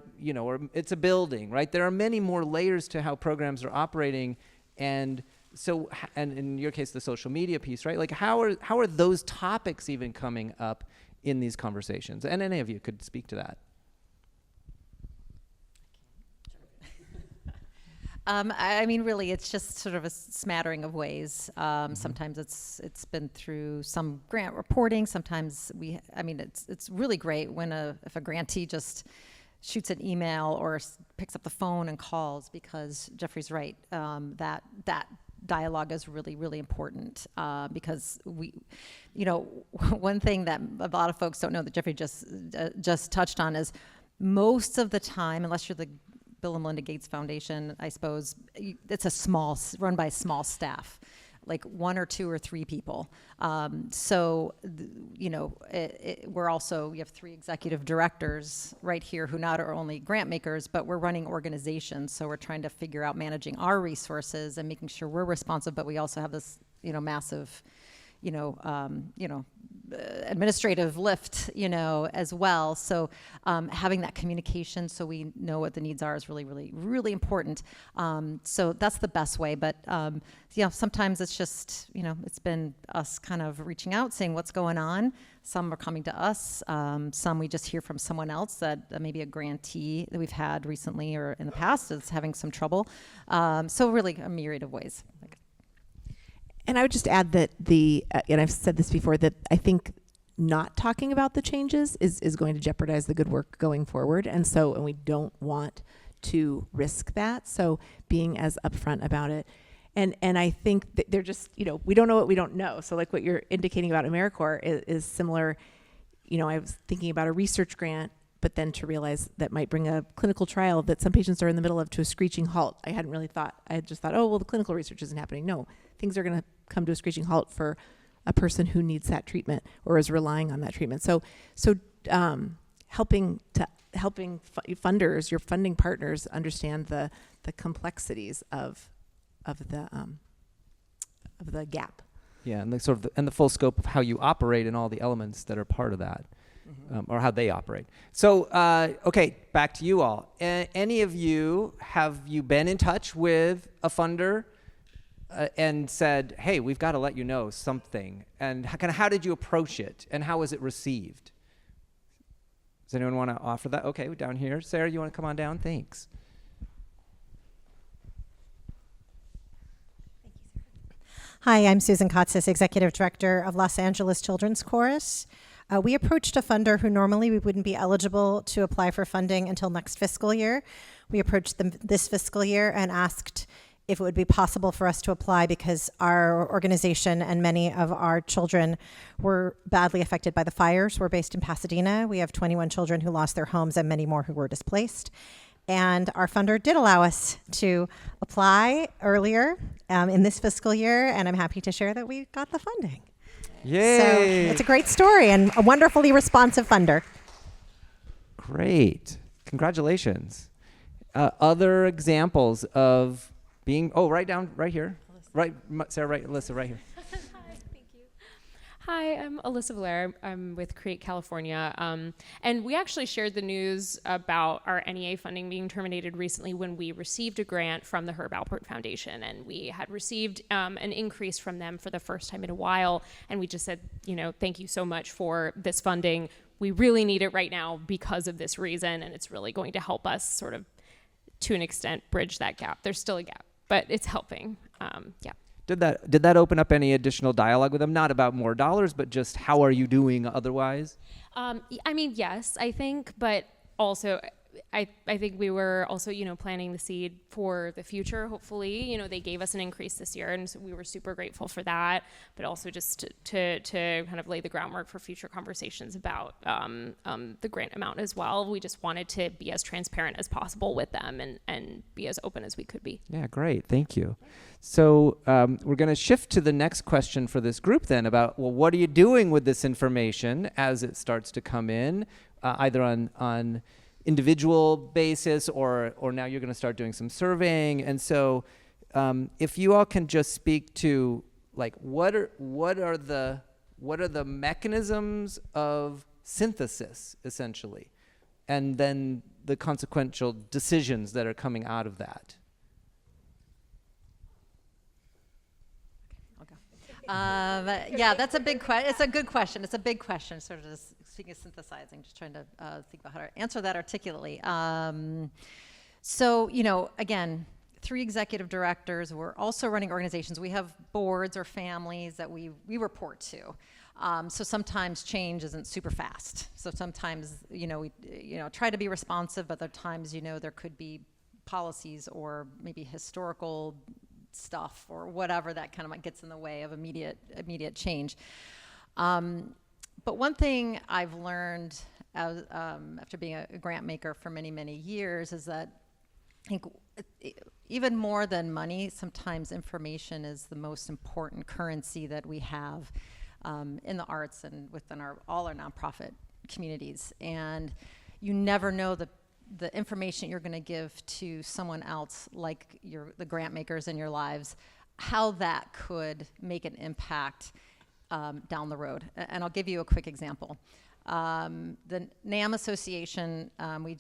it's a building, right? There are many more layers to how programs are operating, and so, and in your case, the social media piece, right? Like how are those topics even coming up in these conversations? And any of you could speak to that. I mean, really, it's just sort of a smattering of ways. Sometimes it's been through some grant reporting. Sometimes it's really great when if a grantee just shoots an email or picks up the phone and calls, because Jeffrey's right. That dialogue is really, really important, because one thing that a lot of folks don't know that Jeffrey just touched on is most of the time, unless you're the Bill and Melinda Gates Foundation, I suppose, it's run by a small staff, like 1 or 2 or 3 people. So we're also, we have 3 executive directors right here who not are only grant makers, but we're running organizations. So we're trying to figure out managing our resources and making sure we're responsive, but we also have this, massive, administrative lift, as well. So having that communication so we know what the needs are is really, really, really important. So that's the best way. But sometimes it's just, it's been us kind of reaching out, saying what's going on. Some are coming to us. Some we just hear from someone else that maybe a grantee that we've had recently or in the past is having some trouble. So really a myriad of ways. And I would just add that and I've said this before, that I think not talking about the changes is going to jeopardize the good work going forward. And we don't want to risk that. So being as upfront about it. And I think that they're just, we don't know what we don't know. So like what you're indicating about AmeriCorps is similar. I was thinking about a research grant, but then to realize that might bring a clinical trial that some patients are in the middle of to a screeching halt. I hadn't really thought. I had just thought, oh, well, the clinical research isn't happening. No, things are going to come to a screeching halt for a person who needs that treatment or is relying on that treatment. So helping funders, your funding partners, understand the complexities of the gap. Yeah, and the full scope of how you operate and all the elements that are part of that. Or how they operate. So, okay, back to you all. Any of you, have you been in touch with a funder and said, hey, we've got to let you know something? And how did you approach it? And how was it received? Does anyone want to offer that? Okay, down here. Sarah, you want to come on down? Thanks. Hi, I'm Susan Kotsis, Executive Director of Los Angeles Children's Chorus. We approached a funder who normally we wouldn't be eligible to apply for funding until next fiscal year. We approached them this fiscal year and asked if it would be possible for us to apply because our organization and many of our children were badly affected by the fires. We're based in Pasadena. We have 21 children who lost their homes and many more who were displaced. And our funder did allow us to apply earlier in this fiscal year, and I'm happy to share that we got the funding. Yay! So it's a great story and a wonderfully responsive funder. Great. Congratulations. Other examples of being, right here. Right, Sarah, Alyssa, right here. Hi, I'm Alyssa Valera. I'm with Create California. And we actually shared the news about our NEA funding being terminated recently when we received a grant from the Herb Alpert Foundation. And we had received an increase from them for the first time in a while. And we just said, thank you so much for this funding. We really need it right now because of this reason. And it's really going to help us sort of, to an extent, bridge that gap. There's still a gap, but it's helping. Yeah. Did that open up any additional dialogue with them? Not about more dollars, but just how are you doing otherwise? I mean, yes, I think, but also I think we were also, planting the seed for the future, hopefully. They gave us an increase this year, and so we were super grateful for that, but also just to kind of lay the groundwork for future conversations about the grant amount as well. We just wanted to be as transparent as possible with them and be as open as we could be. Yeah, great. Thank you. So we're going to shift to the next question for this group then about, well, what are you doing with this information as it starts to come in, either on individual basis or now you're going to start doing some surveying. And so if you all can just speak to like what are the mechanisms of synthesis essentially, and then the consequential decisions that are coming out of that. Yeah, that's a big question. It's a good question. It's a big question. Sort of just speaking of synthesizing, just trying to think about how to answer that articulately. So, again, 3 executive directors. We're also running organizations. We have boards or families that we report to. So sometimes change isn't super fast. So sometimes, we try to be responsive, but there are times, there could be policies or maybe historical stuff or whatever that kind of gets in the way of immediate change. But one thing I've learned after being a grant maker for many, many years is that I think even more than money, sometimes information is the most important currency that we have in the arts and within all our nonprofit communities. And you never know the information you're going to give to someone else, like the grant makers in your lives, how that could make an impact down the road. And I'll give you a quick example. The NAM Association, we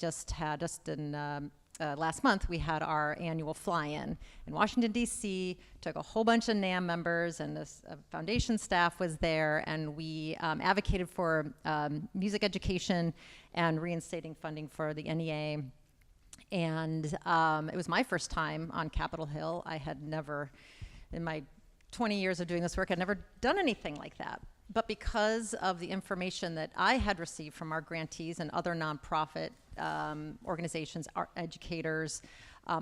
last month, we had our annual fly-in in Washington, D.C., took a whole bunch of NAM members, and this foundation staff was there, and we advocated for music education and reinstating funding for the NEA. And it was my first time on Capitol Hill. I had never, in my 20 years of doing this work, I'd never done anything like that. But because of the information that I had received from our grantees and other nonprofit organizations, our educators,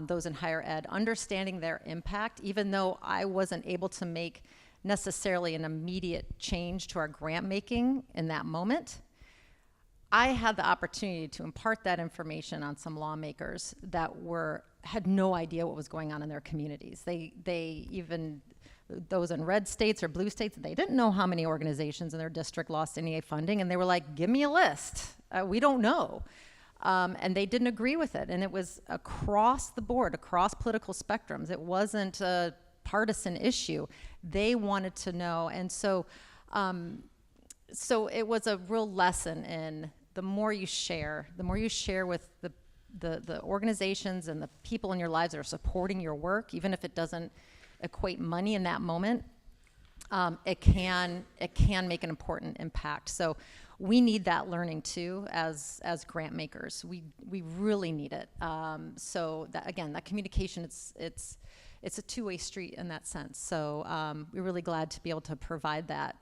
those in higher ed, understanding their impact, even though I wasn't able to make necessarily an immediate change to our grant making in that moment, I had the opportunity to impart that information on some lawmakers that had no idea what was going on in their communities. They even, those in red states or blue states, they didn't know how many organizations in their district lost NEA funding, and they were like, give me a list. We don't know. And they didn't agree with it. And it was across the board, across political spectrums. It wasn't a partisan issue. They wanted to know. And so it was a real lesson in the more you share with the organizations and the people in your lives that are supporting your work, even if it doesn't equate money in that moment, it can make an important impact. So we need that learning too as grant makers. We really need it. So that, again, that communication, it's a two-way street in that sense. So we're really glad to be able to provide that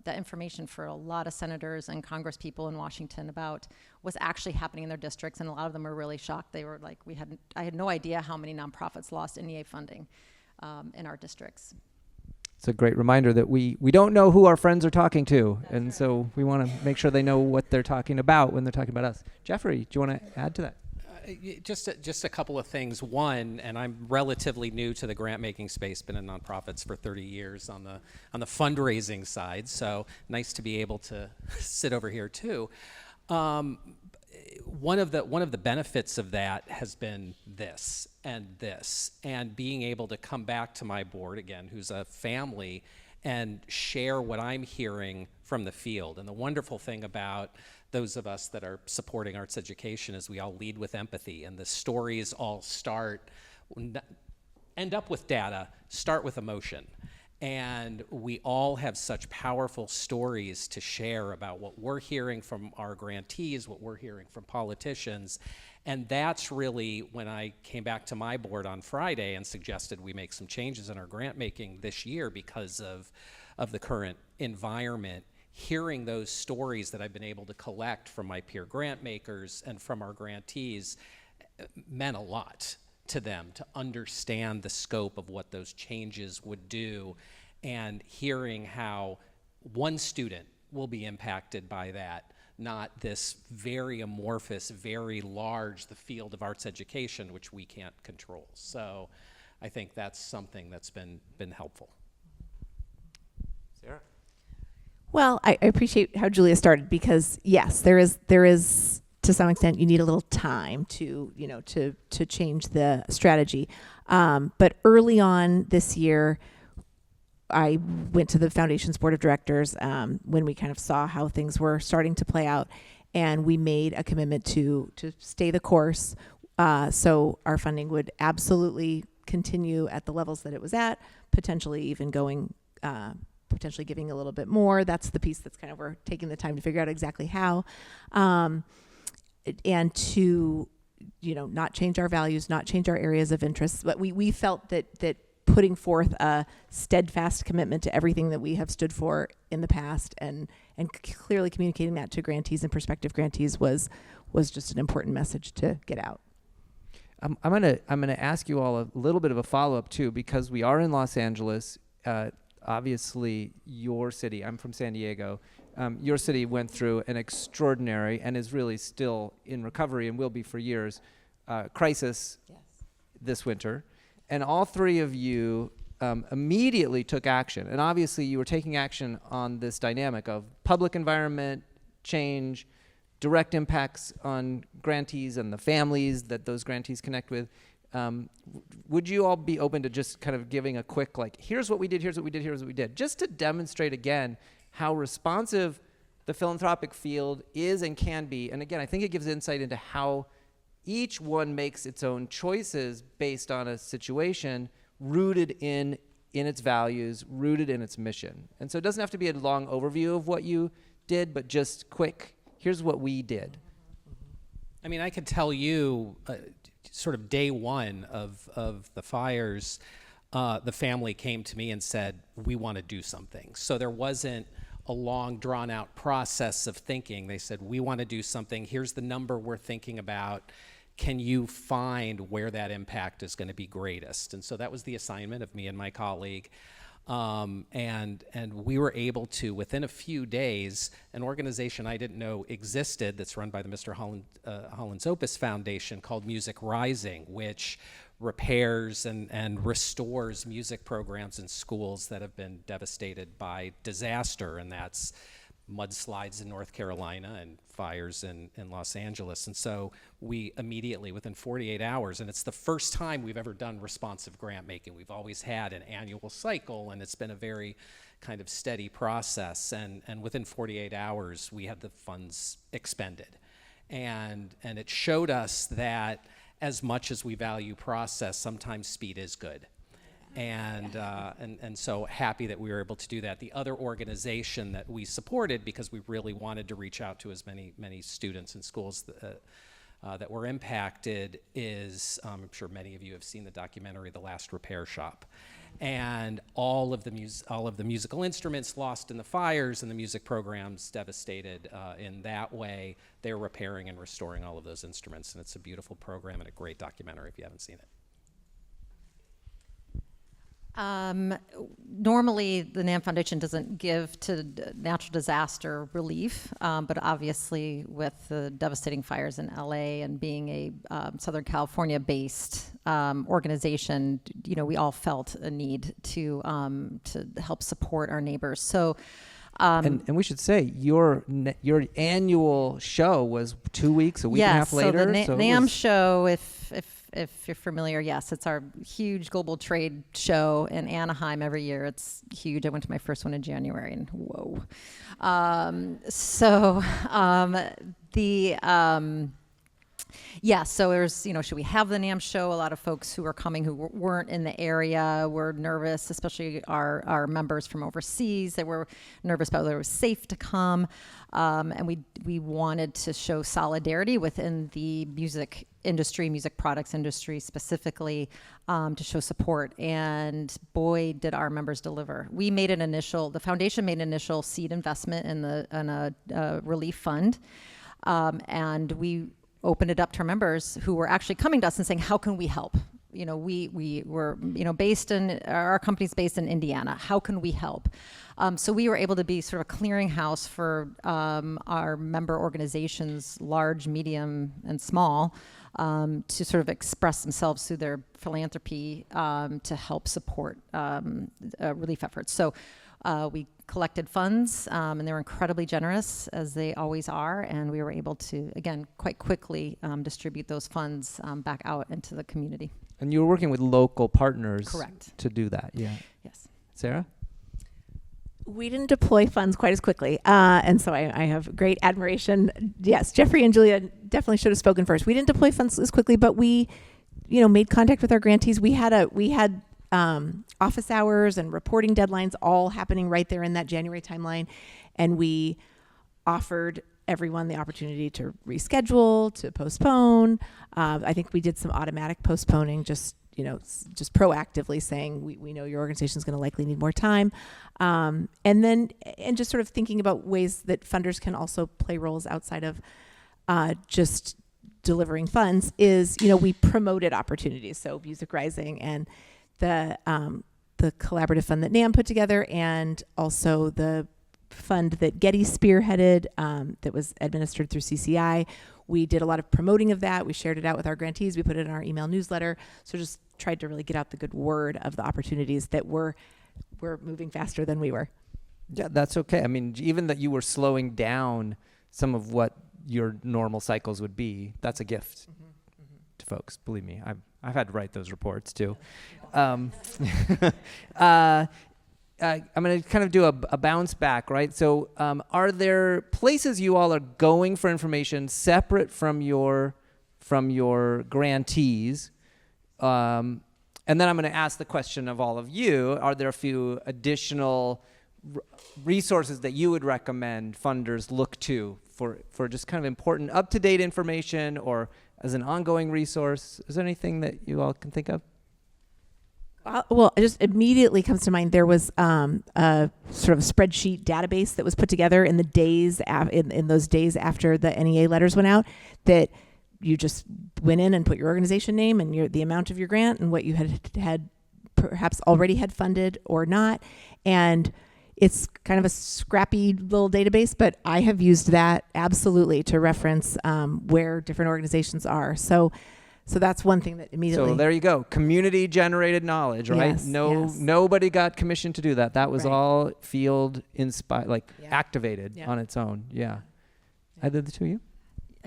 information for a lot of senators and Congress people in Washington about what's actually happening in their districts, and a lot of them are really shocked. They were like, I had no idea how many nonprofits lost NEA funding in our districts. It's a great reminder that we don't know who our friends are talking to, and so we want to make sure they know what they're talking about when they're talking about us. Jeffrey, do you want to add to that? Just a couple of things. One, and I'm relatively new to the grant making space, been in nonprofits for 30 years on the fundraising side, so nice to be able to sit over here too. One of the benefits of that has been this and being able to come back to my board again, who's a family, and share what I'm hearing from the field. And the wonderful thing about those of us that are supporting arts education is we all lead with empathy, and the stories all end up with data, start with emotion. And we all have such powerful stories to share about what we're hearing from our grantees, what we're hearing from politicians. And that's really when I came back to my board on Friday and suggested we make some changes in our grant making this year because of the current environment hearing those stories that I've been able to collect from my peer grant makers and from our grantees meant a lot to them to understand the scope of what those changes would do, and hearing how one student will be impacted by that, not this very amorphous, very large, the field of arts education, which we can't control. So I think that's something that's been helpful. Sarah? Well, I appreciate how Julia started, because yes, there is to some extent you need a little time to change the strategy. But early on this year, I went to the foundation's board of directors when we kind of saw how things were starting to play out, and we made a commitment to stay the course. So our funding would absolutely continue at the levels that it was at, potentially even going, potentially giving a little bit more. That's the piece that's kind of, we're taking the time to figure out exactly how. And to, not change our values, not change our areas of interest. But we felt that putting forth a steadfast commitment to everything that we have stood for in the past, and clearly communicating that to grantees and prospective grantees was just an important message to get out. I'm gonna ask you all a little bit of a follow-up too, because we are in Los Angeles. Obviously, your city, I'm from San Diego, your city went through an extraordinary, and is really still in recovery and will be for years, crisis this winter. And all three of you immediately took action. And obviously you were taking action on this dynamic of public environment change, direct impacts on grantees and the families that those grantees connect with. Would you all be open to just kind of giving a quick, here's what we did, here's what we did, here's what we did, just to demonstrate again how responsive the philanthropic field is and can be. And again, I think it gives insight into how each one makes its own choices based on a situation, rooted in its values, rooted in its mission. And so it doesn't have to be a long overview of what you did, but just quick, here's what we did. I mean, I could tell you sort of day one of the fires, the family came to me and said, we want to do something. So there wasn't a long drawn out process of thinking. They said, we want to do something. Here's the number we're thinking about. Can you find where that impact is going to be greatest? And so that was the assignment of me and my colleague. And we were able to, within a few days, an organization I didn't know existed that's run by the Mr. Holland's Opus Foundation called Music Rising, which repairs and restores music programs in schools that have been devastated by disaster, and that's mudslides in North Carolina and fires in Los Angeles. And so we immediately, within 48 hours, and it's the first time we've ever done responsive grant making. We've always had an annual cycle, and it's been a very kind of steady process. And within 48 hours, we had the funds expended. And it showed us that as much as we value process, sometimes speed is good. And so happy that we were able to do that. The other organization that we supported, because we really wanted to reach out to as many students and schools that were impacted, is I'm sure many of you have seen the documentary The Last Repair Shop, and all of the musical instruments lost in the fires and the music programs devastated in that way. They're repairing and restoring all of those instruments, and it's a beautiful program and a great documentary if you haven't seen it. Normally, the NAM Foundation doesn't give to natural disaster relief, but obviously with the devastating fires in LA and being a Southern California-based organization, we all felt a need to help support our neighbors. So. And we should say your annual show was 2 weeks, a week and a half later. So the NAM show, if you're familiar, yes, it's our huge global trade show in Anaheim every year. It's huge. I went to my first one in January, and whoa. So there's, should we have the NAM show? A lot of folks who are coming who weren't in the area were nervous, especially our members from overseas. They were nervous about whether it was safe to come. And we wanted to show solidarity within the music industry, music products industry specifically, to show support. And boy, did our members deliver. The foundation made an initial seed investment in a relief fund. And we opened it up to our members who were actually coming to us and saying, how can we help? We were, our company's based in Indiana. How can we help? So we were able to be sort of a clearinghouse for our member organizations, large, medium, and small, to sort of express themselves through their philanthropy to help support relief efforts. So we collected funds, and they were incredibly generous, as they always are, and we were able to, again, quite quickly distribute those funds back out into the community. And you were working with local partners. Correct. To do that, yeah. Yes. Sarah? We didn't deploy funds quite as quickly, and so I have great admiration. Yes, Jeffrey and Julia definitely should have spoken first. We didn't deploy funds as quickly, but we, made contact with our grantees. We had office hours and reporting deadlines all happening right there in that January timeline, and we offered everyone the opportunity to reschedule, to postpone. I think we did some automatic postponing, just proactively saying we know your organization is going to likely need more time, and just sort of thinking about ways that funders can also play roles outside of just delivering funds. Is we promoted opportunities, so Music Rising and the collaborative fund that NAM put together, and also the fund that Getty spearheaded that was administered through CCI. We did a lot of promoting of that. We shared it out with our grantees. We put it in our email newsletter. So just tried to really get out the good word of the opportunities that were moving faster than we were. Yeah, that's okay. I mean, even that you were slowing down some of what your normal cycles would be, that's a gift to folks. Believe me, I've had to write those reports too. I'm going to kind of do a bounce back, right? So are there places you all are going for information separate from your grantees? And then I'm going to ask the question of all of you, are there a few additional resources that you would recommend funders look to for just kind of important up-to-date information or as an ongoing resource? Is there anything that you all can think of? Well, it just immediately comes to mind. There was a sort of spreadsheet database that was put together in the days in those days after the NEA letters went out, that you just went in and put your organization name and the amount of your grant and what you had perhaps already had funded or not. And it's kind of a scrappy little database, but I have used that absolutely to reference where different organizations are. So that's one thing that immediately. So there you go, community-generated knowledge, right? Yes, nobody got commissioned to do that. That was all field inspired, activated on its own. Yeah. Either the two of you?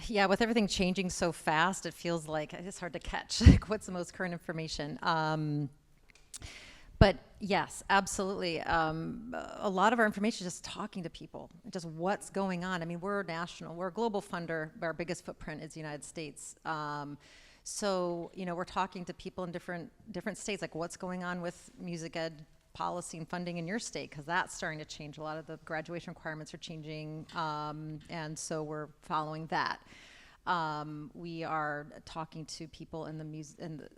Yeah, with everything changing so fast, it feels like it's hard to catch what's the most current information. But yes, absolutely. A lot of our information is just talking to people, just what's going on. I mean, we're national, we're a global funder, but our biggest footprint is the United States. So, we're talking to people in different states, like what's going on with music ed policy and funding in your state, because that's starting to change. A lot of the graduation requirements are changing, and so we're following that. We are talking to people in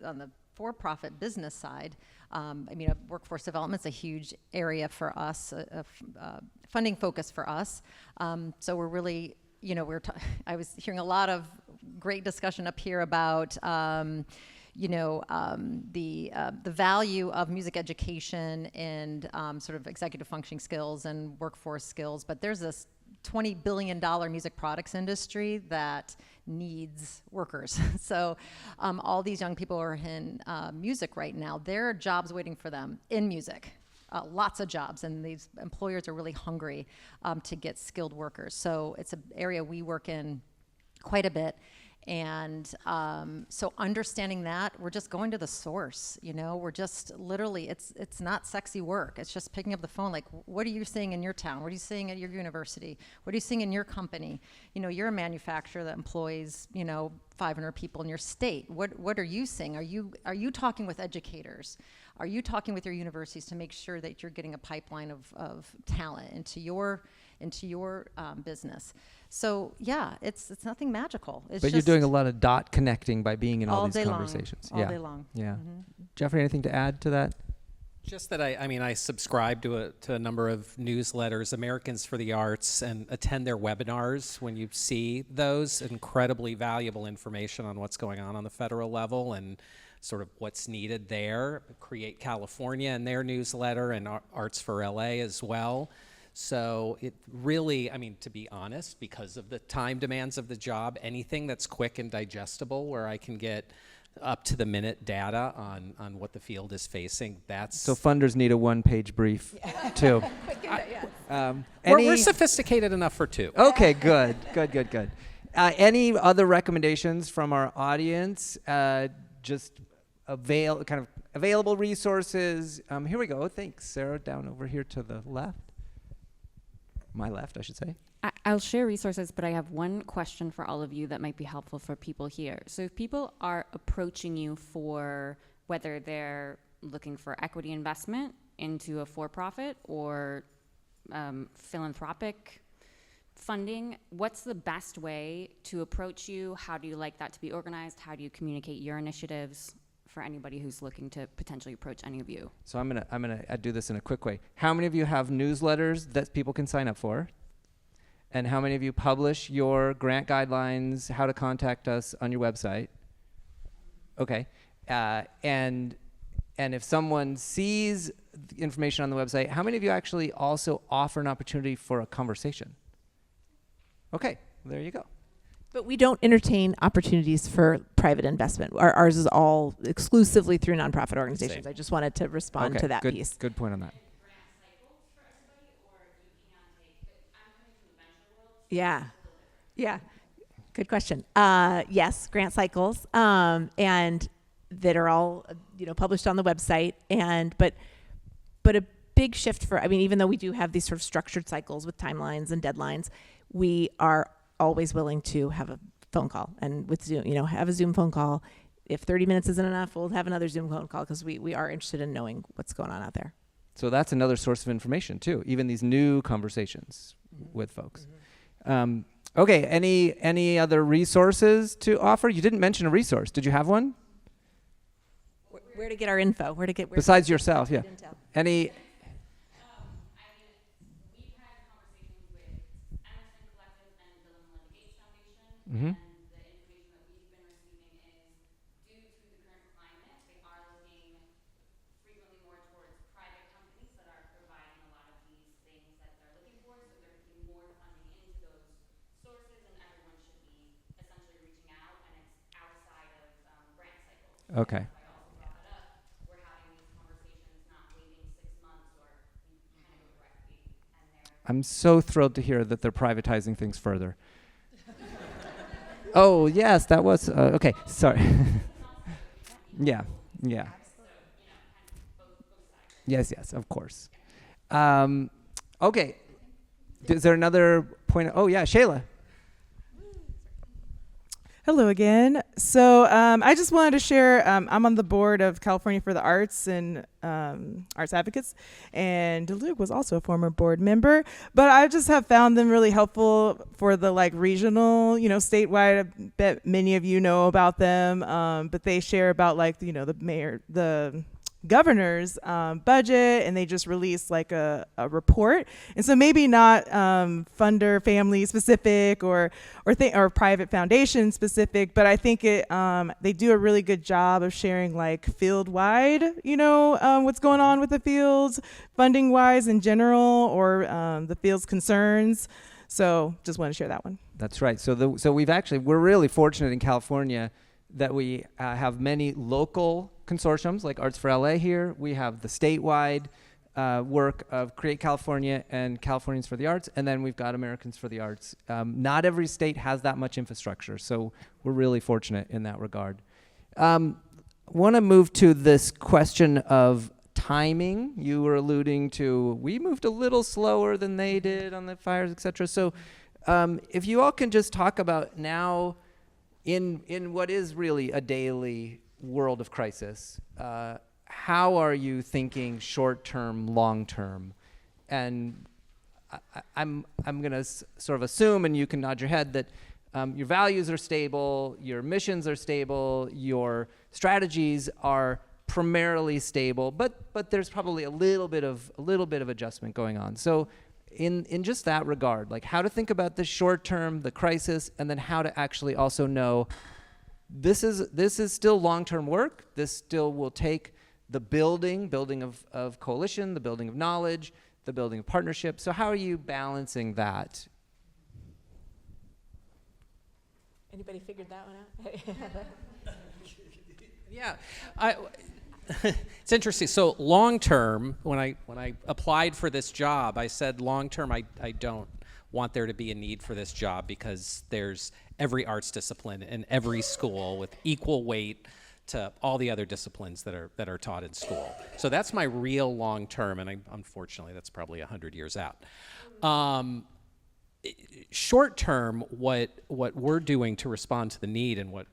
on the for-profit business side. Workforce development's a huge area for us, a funding focus for us. So we're really, I was hearing a lot of great discussion up here about the value of music education and sort of executive functioning skills and workforce skills. But there's this $20 billion music products industry that needs workers. So all these young people are in music right now. There are jobs waiting for them in music. Lots of jobs, and these employers are really hungry to get skilled workers. So it's an area we work in quite a bit. And so understanding that, we're just going to the source, we're just literally, it's not sexy work. It's just picking up the phone, like, what are you seeing in your town? What are you seeing at your university? What are you seeing in your company? You're a manufacturer that employs, 500 people in your state. What are you seeing? Are you talking with educators? Are you talking with your universities to make sure that you're getting a pipeline of talent into into your business. So yeah, it's nothing magical. It's But you're just doing a lot of dot connecting by being in all these day long, conversations. all day long. Yeah. Mhm. Jeffrey, anything to add to that? Just that I subscribe to a number of newsletters, Americans for the Arts, and attend their webinars. When you see those, incredibly valuable information on what's going on the federal level and sort of what's needed there. Create California and their newsletter, and Arts for LA as well. So it really, to be honest, because of the time demands of the job, anything that's quick and digestible where I can get up-to-the-minute data on what the field is facing, that's... So funders need a one-page brief, too. We're sophisticated enough for two. Okay, good. Any other recommendations from our audience? Just available resources. Here we go. Thanks, Sarah. Down over here to the left. My left, I should say. I'll share resources, but I have one question for all of you that might be helpful for people here. So if people are approaching you for whether they're looking for equity investment into a for-profit or philanthropic funding, what's the best way to approach you? How do you like that to be organized? How do you communicate your initiatives for anybody who's looking to potentially approach any of you? So I'm gonna do this in a quick way. How many of you have newsletters that people can sign up for? And how many of you publish your grant guidelines, how to contact us on your website? Okay. And if someone sees the information on the website, how many of you actually also offer an opportunity for a conversation? Okay, there you go. But we don't entertain opportunities for private investment. Ours is all exclusively through nonprofit organizations. Same. I just wanted to respond to that piece. Good point on that. Yeah. Good question. Yes, grant cycles, and that are all published on the website. But a big shift for even though we do have these sort of structured cycles with timelines and deadlines, we are always willing to have a phone call, and with Zoom, have a Zoom phone call. If 30 minutes isn't enough, we'll have another Zoom phone call because we are interested in knowing what's going on out there. So that's another source of information too, even these new conversations with folks. Okay, any other resources to offer? You didn't mention a resource. Did you have one? Where to get our info? Besides yourself, yeah. Any? Mm-hmm. Okay. I'm so thrilled to hear that they're privatizing things further. Oh, yes, that was, okay, sorry. Yeah. Yes, of course. Okay. Is there another point? Oh, yeah, Shayla. Hello again. So I just wanted to share, I'm on the board of California for the Arts and Arts Advocates, and DeLuke was also a former board member, but I just have found them really helpful for the regional, statewide. I bet many of you know about them, but they share about the mayor, the governor's budget, and they just released a report. And so maybe not funder family specific or private foundation specific, but I think they do a really good job of sharing field wide, what's going on with the fields, funding wise in general, or the field's concerns. So just want to share that one. That's right. So we're really fortunate in California that we have many local consortiums like Arts for LA here. We have the statewide work of Create California and Californians for the Arts, and then we've got Americans for the Arts. Not every state has that much infrastructure, so we're really fortunate in that regard. Want to move to this question of timing. You were alluding to, we moved a little slower than they did on the fires, et cetera. So if you all can just talk about now, in what is really a daily world of crisis, how are you thinking short-term, long-term? And I'm going to sort of assume, and you can nod your head, that your values are stable, your missions are stable, your strategies are primarily stable, but there's probably a little bit of adjustment going on. So in just that regard, like how to think about the short term, the crisis, and then how to actually also know this is still long-term work. This still will take the building of coalition, the building of knowledge, the building of partnership. So how are you balancing that? Anybody figured that one out? Yeah, it's interesting. So long term, when I applied for this job, I said long term I don't want there to be a need for this job because there's every arts discipline in every school with equal weight to all the other disciplines that are taught in school. So that's my real long term, and unfortunately that's probably 100 years out. Short term, what we're doing to respond to the need, and what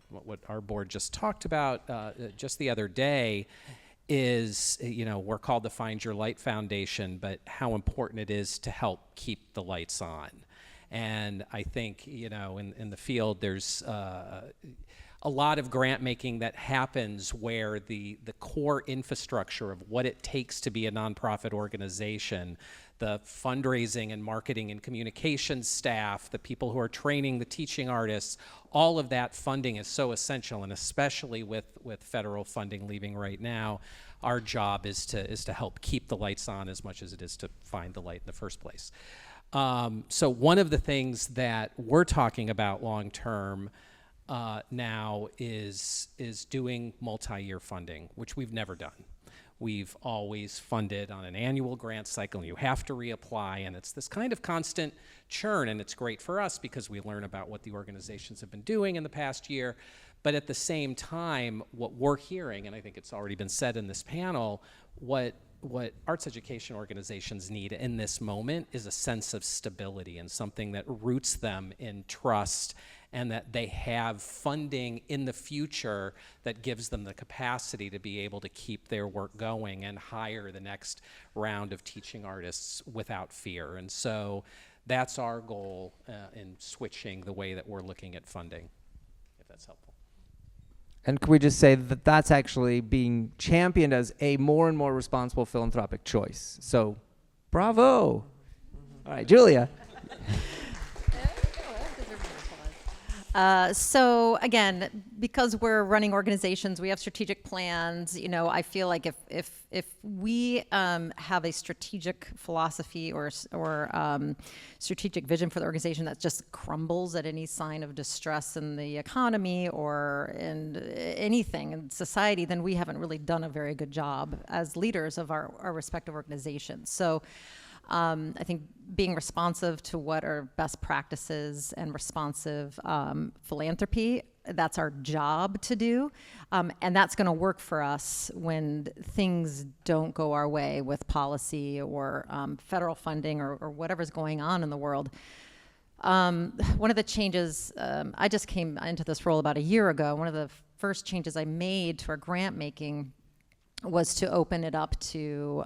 our board just talked about just the other day, is, we're called the Find Your Light Foundation, but how important it is to help keep the lights on. And I think, in the field, there's a lot of grant making that happens where the core infrastructure of what it takes to be a nonprofit organization, the fundraising and marketing and communications staff, the people who are training the teaching artists, all of that funding is so essential, and especially with federal funding leaving right now, our job is to help keep the lights on as much as it is to find the light in the first place. So one of the things that we're talking about long term now is doing multi-year funding, which we've never done. We've always funded on an annual grant cycle, and you have to reapply, and it's this kind of constant churn, and it's great for us because we learn about what the organizations have been doing in the past year. But at the same time, what we're hearing, and I think it's already been said in this panel, what arts education organizations need in this moment is a sense of stability and something that roots them in trust, and that they have funding in the future that gives them the capacity to be able to keep their work going and hire the next round of teaching artists without fear. And so that's our goal in switching the way that we're looking at funding, if that's helpful. And can we just say that that's actually being championed as a more and more responsible philanthropic choice? So, bravo. All right, Julia. So again, because we're running organizations, we have strategic plans. I feel like if we have a strategic philosophy or strategic vision for the organization that just crumbles at any sign of distress in the economy or in anything in society, then we haven't really done a very good job as leaders of our respective organizations. So I think being responsive to what are best practices and responsive philanthropy, that's our job to do. And that's going to work for us when things don't go our way with policy or federal funding or whatever's going on in the world. One of the changes, I just came into this role about a year ago. One of the first changes I made to our grant making was to open it up to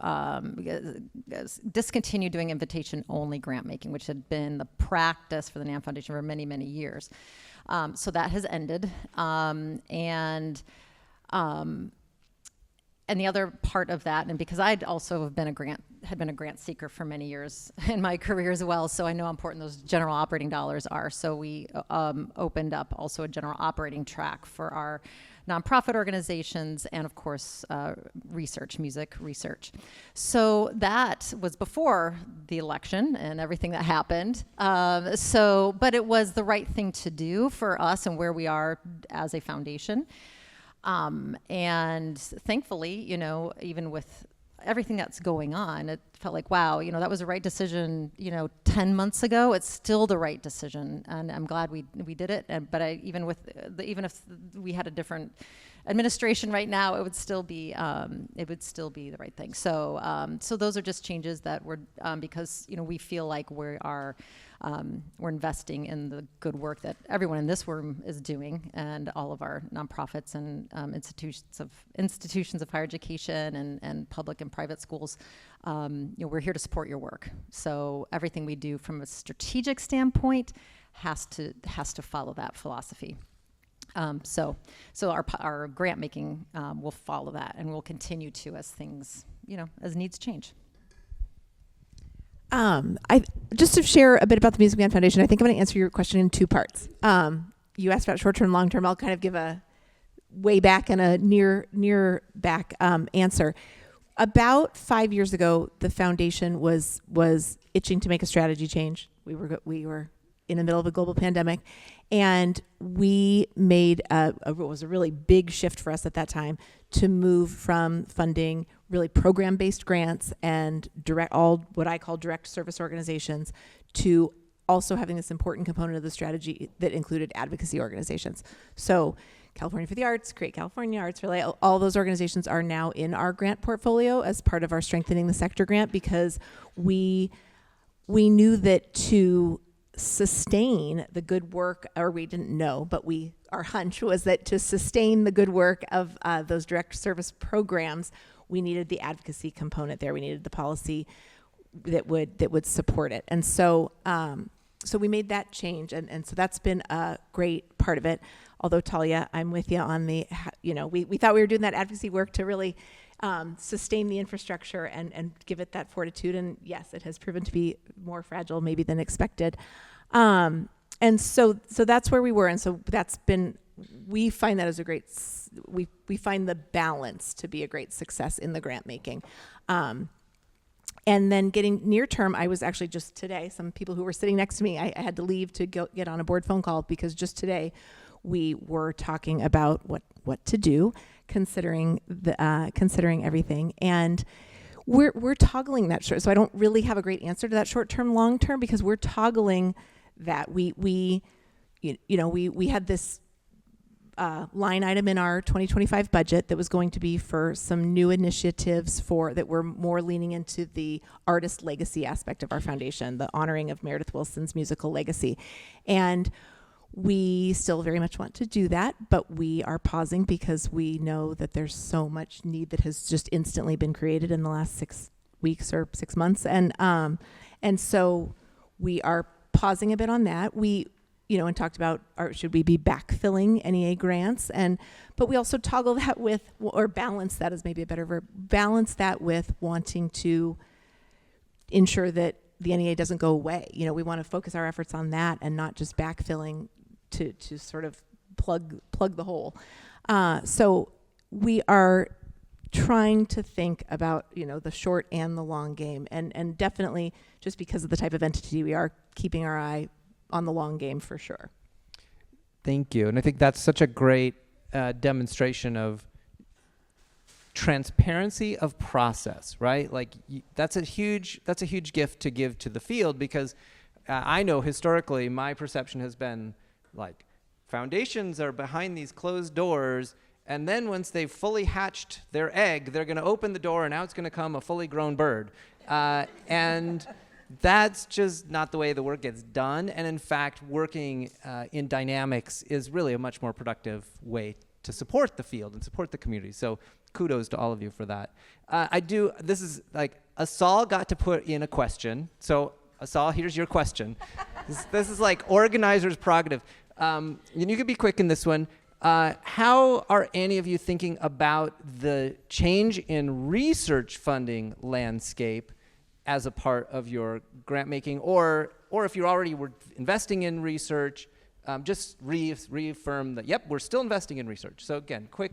discontinue doing invitation-only grant making, which had been the practice for the NAM Foundation for many, many years. So that has ended. And the other part of that, and because I'd also had been a grant seeker for many years in my career as well, so I know how important those general operating dollars are. So we opened up also a general operating track for our nonprofit organizations and, of course, music research. So that was before the election and everything that happened. But it was the right thing to do for us and where we are as a foundation. And thankfully, even with everything that's going on, it felt like, wow, that was the right decision, 10 months ago. It's still the right decision, and I'm glad we did it. But even if we had a different administration right now, it would still be the right thing. So those are just changes that we're because we feel like we are we're investing in the good work that everyone in this room is doing, and all of our nonprofits and institutions of higher education and public and private schools. We're here to support your work. So everything we do from a strategic standpoint has to follow that philosophy. So our grant making will follow that, and will continue to as things, as needs change. Just to share a bit about the Music Man Foundation, I think I'm going to answer your question in two parts. You asked about short-term, long-term. I'll kind of give a way back and a near back answer. About 5 years ago, the foundation was itching to make a strategy change. We were in the middle of a global pandemic, and we made it was a really big shift for us at that time to move from funding really program-based grants and all what I call direct service organizations to also having this important component of the strategy that included advocacy organizations. So California for the Arts, Create California, Arts Relay, all those organizations are now in our grant portfolio as part of our Strengthening the Sector grant, because we knew that to sustain the good work, or we didn't know, but our hunch was that to sustain the good work of those direct service programs, we needed the advocacy component there. We needed the policy that would support it. And so we made that change, and so that's been a great part of it. Although, Talia, I'm with you on we thought we were doing that advocacy work to really sustain the infrastructure and give it that fortitude. And yes, it has proven to be more fragile maybe than expected. And so that's where we were. And so we find that as a great, we find the balance to be a great success in the grant making. And then getting near term, I was actually just today, some people who were sitting next to me, I had to leave to go get on a board phone call, because just today we were talking about what to do, considering everything. And we're toggling that short. So I don't really have a great answer to that short term, long term, because we're toggling that. We had this line item in our 2025 budget that was going to be for some new initiatives that were more leaning into the artist legacy aspect of our foundation, the honoring of Meredith Willson's musical legacy. And we still very much want to do that, but we are pausing because we know that there's so much need that has just instantly been created in the last 6 weeks or 6 months. And so we are pausing a bit on that. And talked about should we be backfilling NEA grants, but we also toggle that with, or balance that is maybe a better verb, balance that with wanting to ensure that the NEA doesn't go away. We want to focus our efforts on that and not just backfilling to sort of plug the hole. So we are trying to think about the short and the long game, and definitely just because of the type of entity we are, keeping our eye on the long game for sure. Thank you. And I think that's such a great demonstration of transparency of process, right? Like that's a huge gift to give to the field, because I know historically my perception has been like foundations are behind these closed doors, and then once they've fully hatched their egg, they're going to open the door and now it's going to come a fully grown bird. And that's just not the way the work gets done. And in fact, working in dynamics is really a much more productive way to support the field and support the community. So kudos to all of you for that. This is like, Asal got to put in a question. So Asal, here's your question. This is like organizer's prerogative. And you can be quick in this one. How are any of you thinking about the change in research funding landscape as a part of your grant making, or if you already were investing in research, just reaffirm that, yep, we're still investing in research. So again, quick.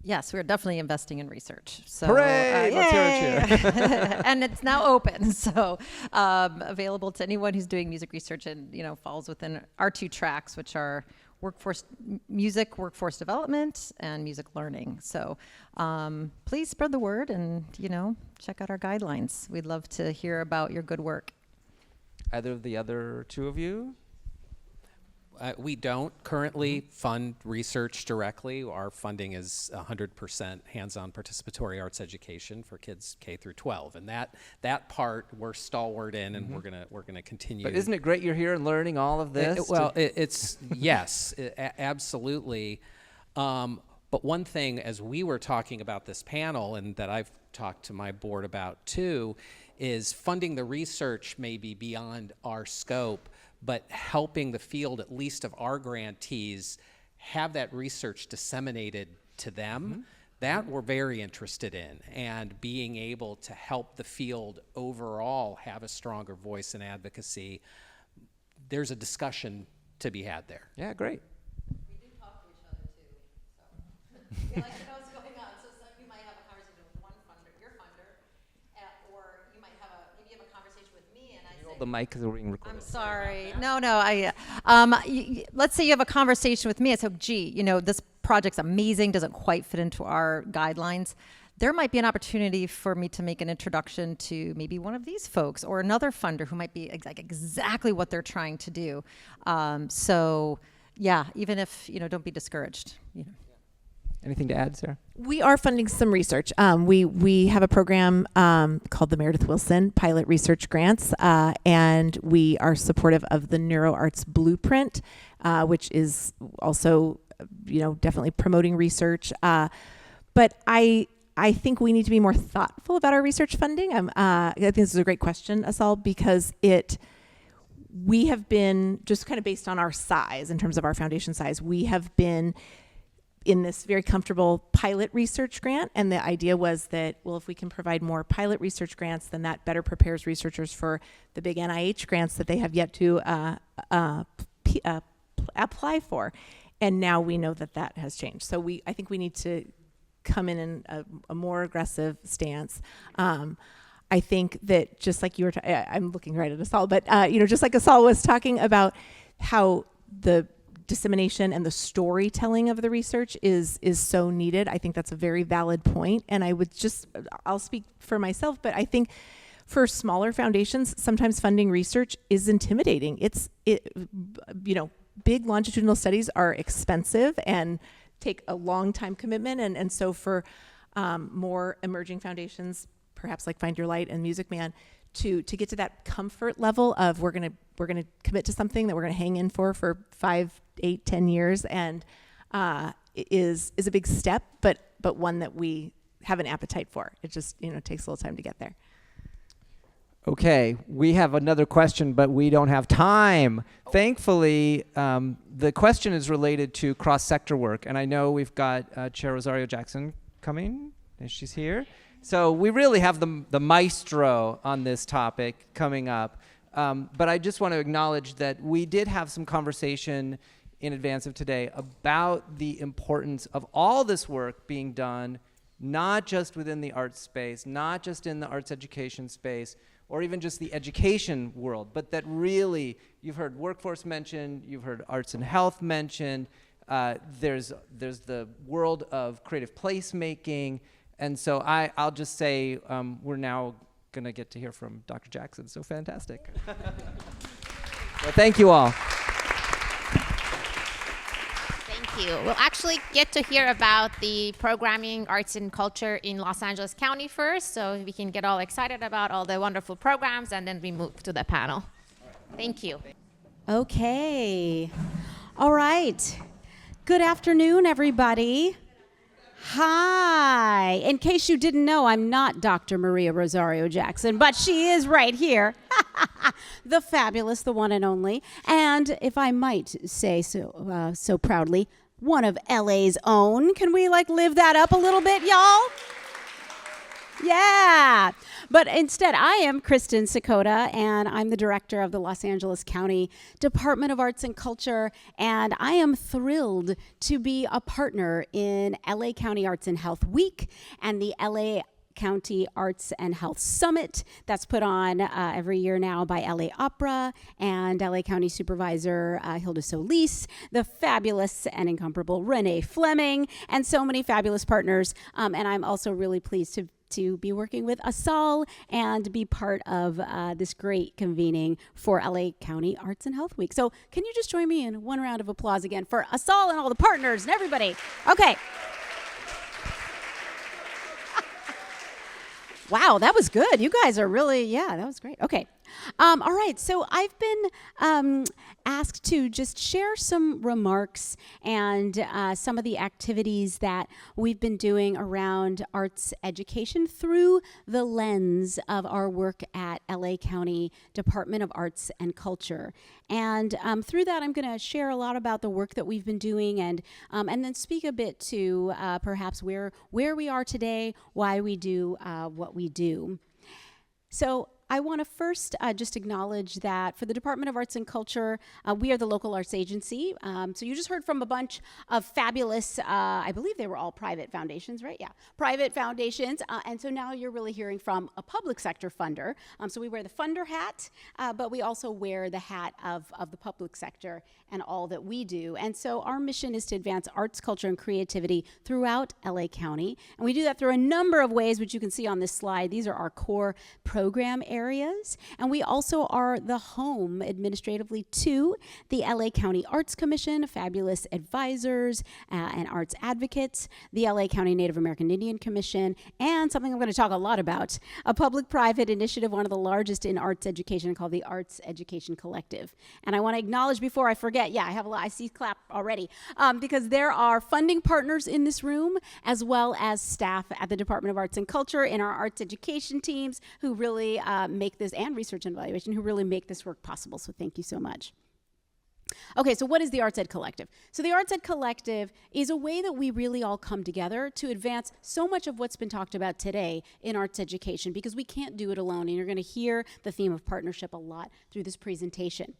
Yes, we're definitely investing in research. So, hooray! Let's hear it. And it's now open, so available to anyone who's doing music research and falls within our 2 tracks, which are music workforce development and music learning. So please spread the word and check out our guidelines. We'd love to hear about your good work. Either of the other 2 of you? We don't currently fund research directly. Our funding is 100% hands-on participatory arts education for kids K through 12, and that part we're stalwart in, and we're gonna continue. But isn't it great you're here and learning all of this? It's yes, absolutely. But one thing, as we were talking about this panel, and that I've talked to my board about too, is funding the research may be beyond our scope, but helping the field, at least of our grantees, have that research disseminated to them. That we're very interested in, and being able to help the field overall have a stronger voice and advocacy. There's a discussion to be had there. Yeah, great. We like to know what's going on. So you might have a conversation with one funder, your funder, or you might have maybe you have a conversation with me, and I say, The mic is being recorded. I'm sorry. No. Let's say you have a conversation with me. I say, gee, this project's amazing, doesn't quite fit into our guidelines. There might be an opportunity for me to make an introduction to maybe one of these folks or another funder who might be exactly what they're trying to do. So yeah, even if, don't be discouraged. Anything to add, Sarah? We are funding some research. We have a program called the Meredith Wilson Pilot Research Grants, and we are supportive of the NeuroArts Blueprint, which is also, definitely promoting research. But I think we need to be more thoughtful about our research funding. I think this is a great question, Asal, because we have been, just kind of based on our size, in terms of our foundation size, we have been in this very comfortable pilot research grant. And the idea was that, well, if we can provide more pilot research grants, then that better prepares researchers for the big NIH grants that they have yet to apply for. And now we know that has changed. So I think we need to come in a more aggressive stance. I think that just like you were, I'm looking right at Asal, but just like Asal was talking about how the dissemination and the storytelling of the research is so needed. I think that's a very valid point. And I'll speak for myself, but I think for smaller foundations, sometimes funding research is intimidating. Big longitudinal studies are expensive and take a long time commitment. And so for more emerging foundations, perhaps like Find Your Light and Music Man, to get to that comfort level of we're gonna commit to something that we're gonna hang in for 5, 8, 10 years, and is a big step, but one that we have an appetite for. It just takes a little time to get there. Okay, we have another question, but we don't have time. Thankfully, the question is related to cross-sector work, and I know we've got Chair Rosario Jackson coming, and she's here. So we really have the maestro on this topic coming up. But I just want to acknowledge that we did have some conversation in advance of today about the importance of all this work being done, not just within the arts space, not just in the arts education space, or even just the education world, but that really, you've heard workforce mentioned, you've heard arts and health mentioned, there's the world of creative placemaking, and so I'll just say we're now going to get to hear from Dr. Jackson, so fantastic. Well, thank you all. Thank you. We'll actually get to hear about the programming, arts and culture in Los Angeles County first, so we can get all excited about all the wonderful programs, and then we move to the panel. Thank you. Okay. All right. Good afternoon, everybody. Hi. In case you didn't know, I'm not Dr. Maria Rosario Jackson, but she is right here. The fabulous, the one and only, and if I might say so proudly, one of LA's own. Can we live that up a little bit, y'all? Yeah. But instead, I am Kristen Sakota, and I'm the director of the Los Angeles County Department of Arts and Culture, and I am thrilled to be a partner in LA County Arts and Health Week and the LA County Arts and Health Summit that's put on every year now by LA Opera and LA County Supervisor Hilda Solis, the fabulous and incomparable Renée Fleming, and so many fabulous partners. And I'm also really pleased to be working with ASAL and be part of this great convening for LA County Arts and Health Week. So can you just join me in one round of applause again for ASAL and all the partners and everybody? Okay. Wow, that was good. You guys are really, yeah, that was great. Okay. All right, so I've been asked to just share some remarks and some of the activities that we've been doing around arts education through the lens of our work at LA County Department of Arts and Culture. And through that, I'm going to share a lot about the work that we've been doing and then speak a bit to perhaps where we are today, why we do what we do. So I want to first just acknowledge that for the Department of Arts and Culture, we are the local arts agency. So you just heard from a bunch of fabulous, I believe they were all private foundations, right? Yeah, private foundations. And so now you're really hearing from a public sector funder. So we wear the funder hat, but we also wear the hat of the public sector and all that we do. And so our mission is to advance arts, culture, and creativity throughout LA County. And we do that through a number of ways, which you can see on this slide. These are our core program areas. And we also are the home administratively to the LA County Arts Commission, fabulous advisors and arts advocates, the LA County Native American Indian Commission, and something I'm going to talk a lot about, a public-private initiative, one of the largest in arts education, called the Arts Education Collective. And I want to acknowledge before I forget, yeah, I see clap already, because there are funding partners in this room, as well as staff at the Department of Arts and Culture in our arts education teams who really make this, and research and evaluation, who really make this work possible. So thank you so much. Okay, so what is the Arts Ed Collective? So the Arts Ed Collective is a way that we really all come together to advance so much of what's been talked about today in arts education, because we can't do it alone, and you're going to hear the theme of partnership a lot through this presentation.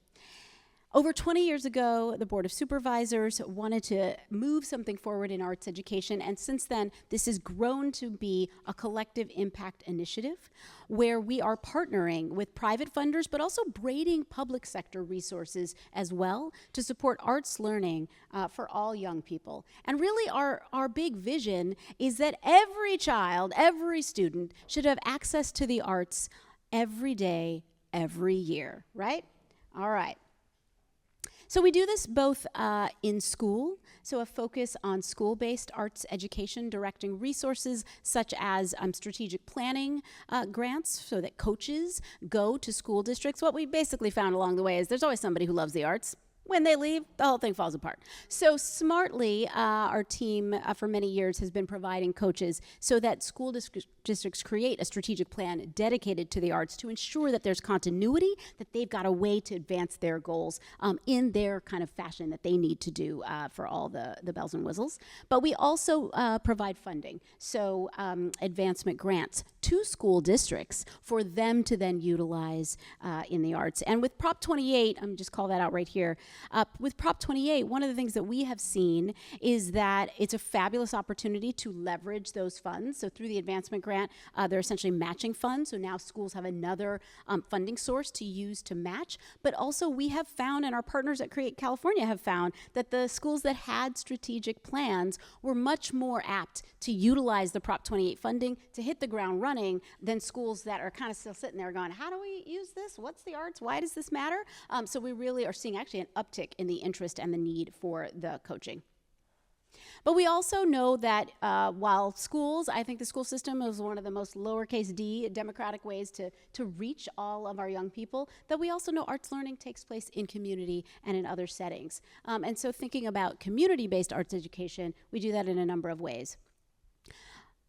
Over 20 years ago, the Board of Supervisors wanted to move something forward in arts education, and since then, this has grown to be a collective impact initiative where we are partnering with private funders, but also braiding public sector resources as well to support arts learning for all young people. And really, our big vision is that every child, every student should have access to the arts every day, every year, right? All right. So we do this both in school, so a focus on school-based arts education, directing resources such as strategic planning grants so that coaches go to school districts. What we basically found along the way is there's always somebody who loves the arts. When they leave, the whole thing falls apart. So smartly, our team for many years has been providing coaches so that school districts create a strategic plan dedicated to the arts to ensure that there's continuity, that they've got a way to advance their goals in their kind of fashion that they need to do for all the bells and whistles. But we also provide funding, so advancement grants to school districts for them to then utilize in the arts. And with Prop 28, I'm just call that out right here, with Prop 28, one of the things that we have seen is that it's a fabulous opportunity to leverage those funds. So through the advancement grant, they're essentially matching funds. So now schools have another funding source to use to match. But also we have found, and our partners at Create California have found, that the schools that had strategic plans were much more apt to utilize the Prop 28 funding to hit the ground running than schools that are kind of still sitting there going, how do we use this? What's the arts? Why does this matter? So we really are seeing actually an uptick in the interest and the need for the coaching. But we also know that while schools, I think the school system is one of the most lowercase d democratic ways to reach all of our young people, that we also know arts learning takes place in community and in other settings. And so thinking about community-based arts education, we do that in a number of ways.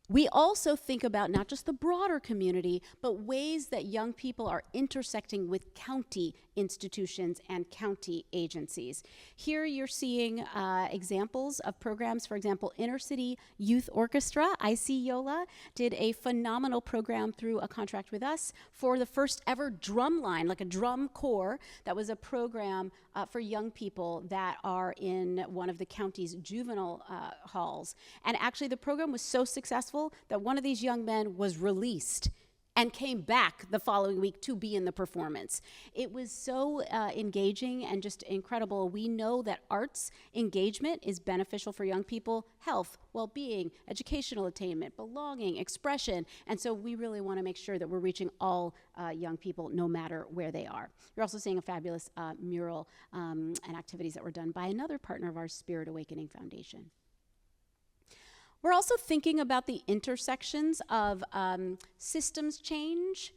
We also think about not just the broader community, but ways that young people are intersecting with county institutions, and county agencies. Here you're seeing examples of programs. For example, Inner City Youth Orchestra, IC Yola, did a phenomenal program through a contract with us for the first ever drum line, like a drum corps. That was a program for young people that are in one of the county's juvenile halls. And actually the program was so successful that one of these young men was released and came back the following week to be in the performance. It was so engaging and just incredible. We know that arts engagement is beneficial for young people: health, well-being, educational attainment, belonging, expression. And so we really want to make sure that we're reaching all young people no matter where they are. You're also seeing a fabulous mural and activities that were done by another partner of ours, Spirit Awakening Foundation. We're also thinking about the intersections of systems change,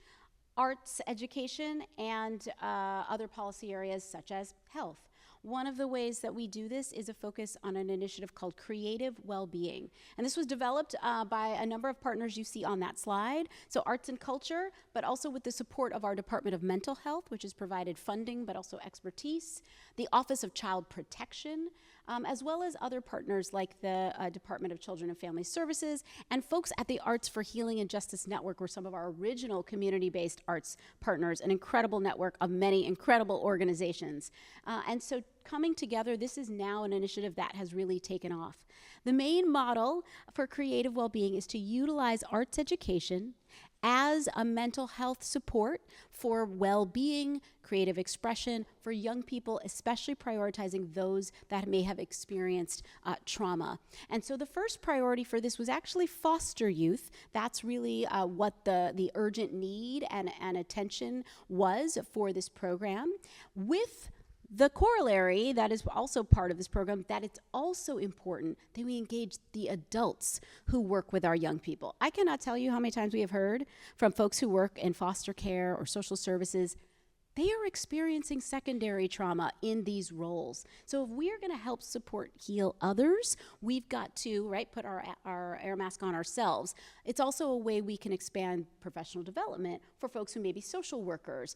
arts education, and other policy areas such as health. One of the ways that we do this is a focus on an initiative called Creative Wellbeing. And this was developed by a number of partners you see on that slide. So arts and culture, but also with the support of our Department of Mental Health, which has provided funding, but also expertise, the Office of Child Protection, as well as other partners like the Department of Children and Family Services, and folks at the Arts for Healing and Justice Network were some of our original community-based arts partners, an incredible network of many incredible organizations. And so coming together, this is now an initiative that has really taken off. The main model for creative well-being is to utilize arts education as a mental health support for well-being, creative expression for young people, especially prioritizing those that may have experienced trauma. And so the first priority for this was actually foster youth. That's really what the urgent need and attention was for this program, with the corollary that is also part of this program, that it's also important that we engage the adults who work with our young people. I cannot tell you how many times we have heard from folks who work in foster care or social services, they are experiencing secondary trauma in these roles. So if we are going to help support heal others, we've got to, right, put our air mask on ourselves. It's also a way we can expand professional development for folks who may be social workers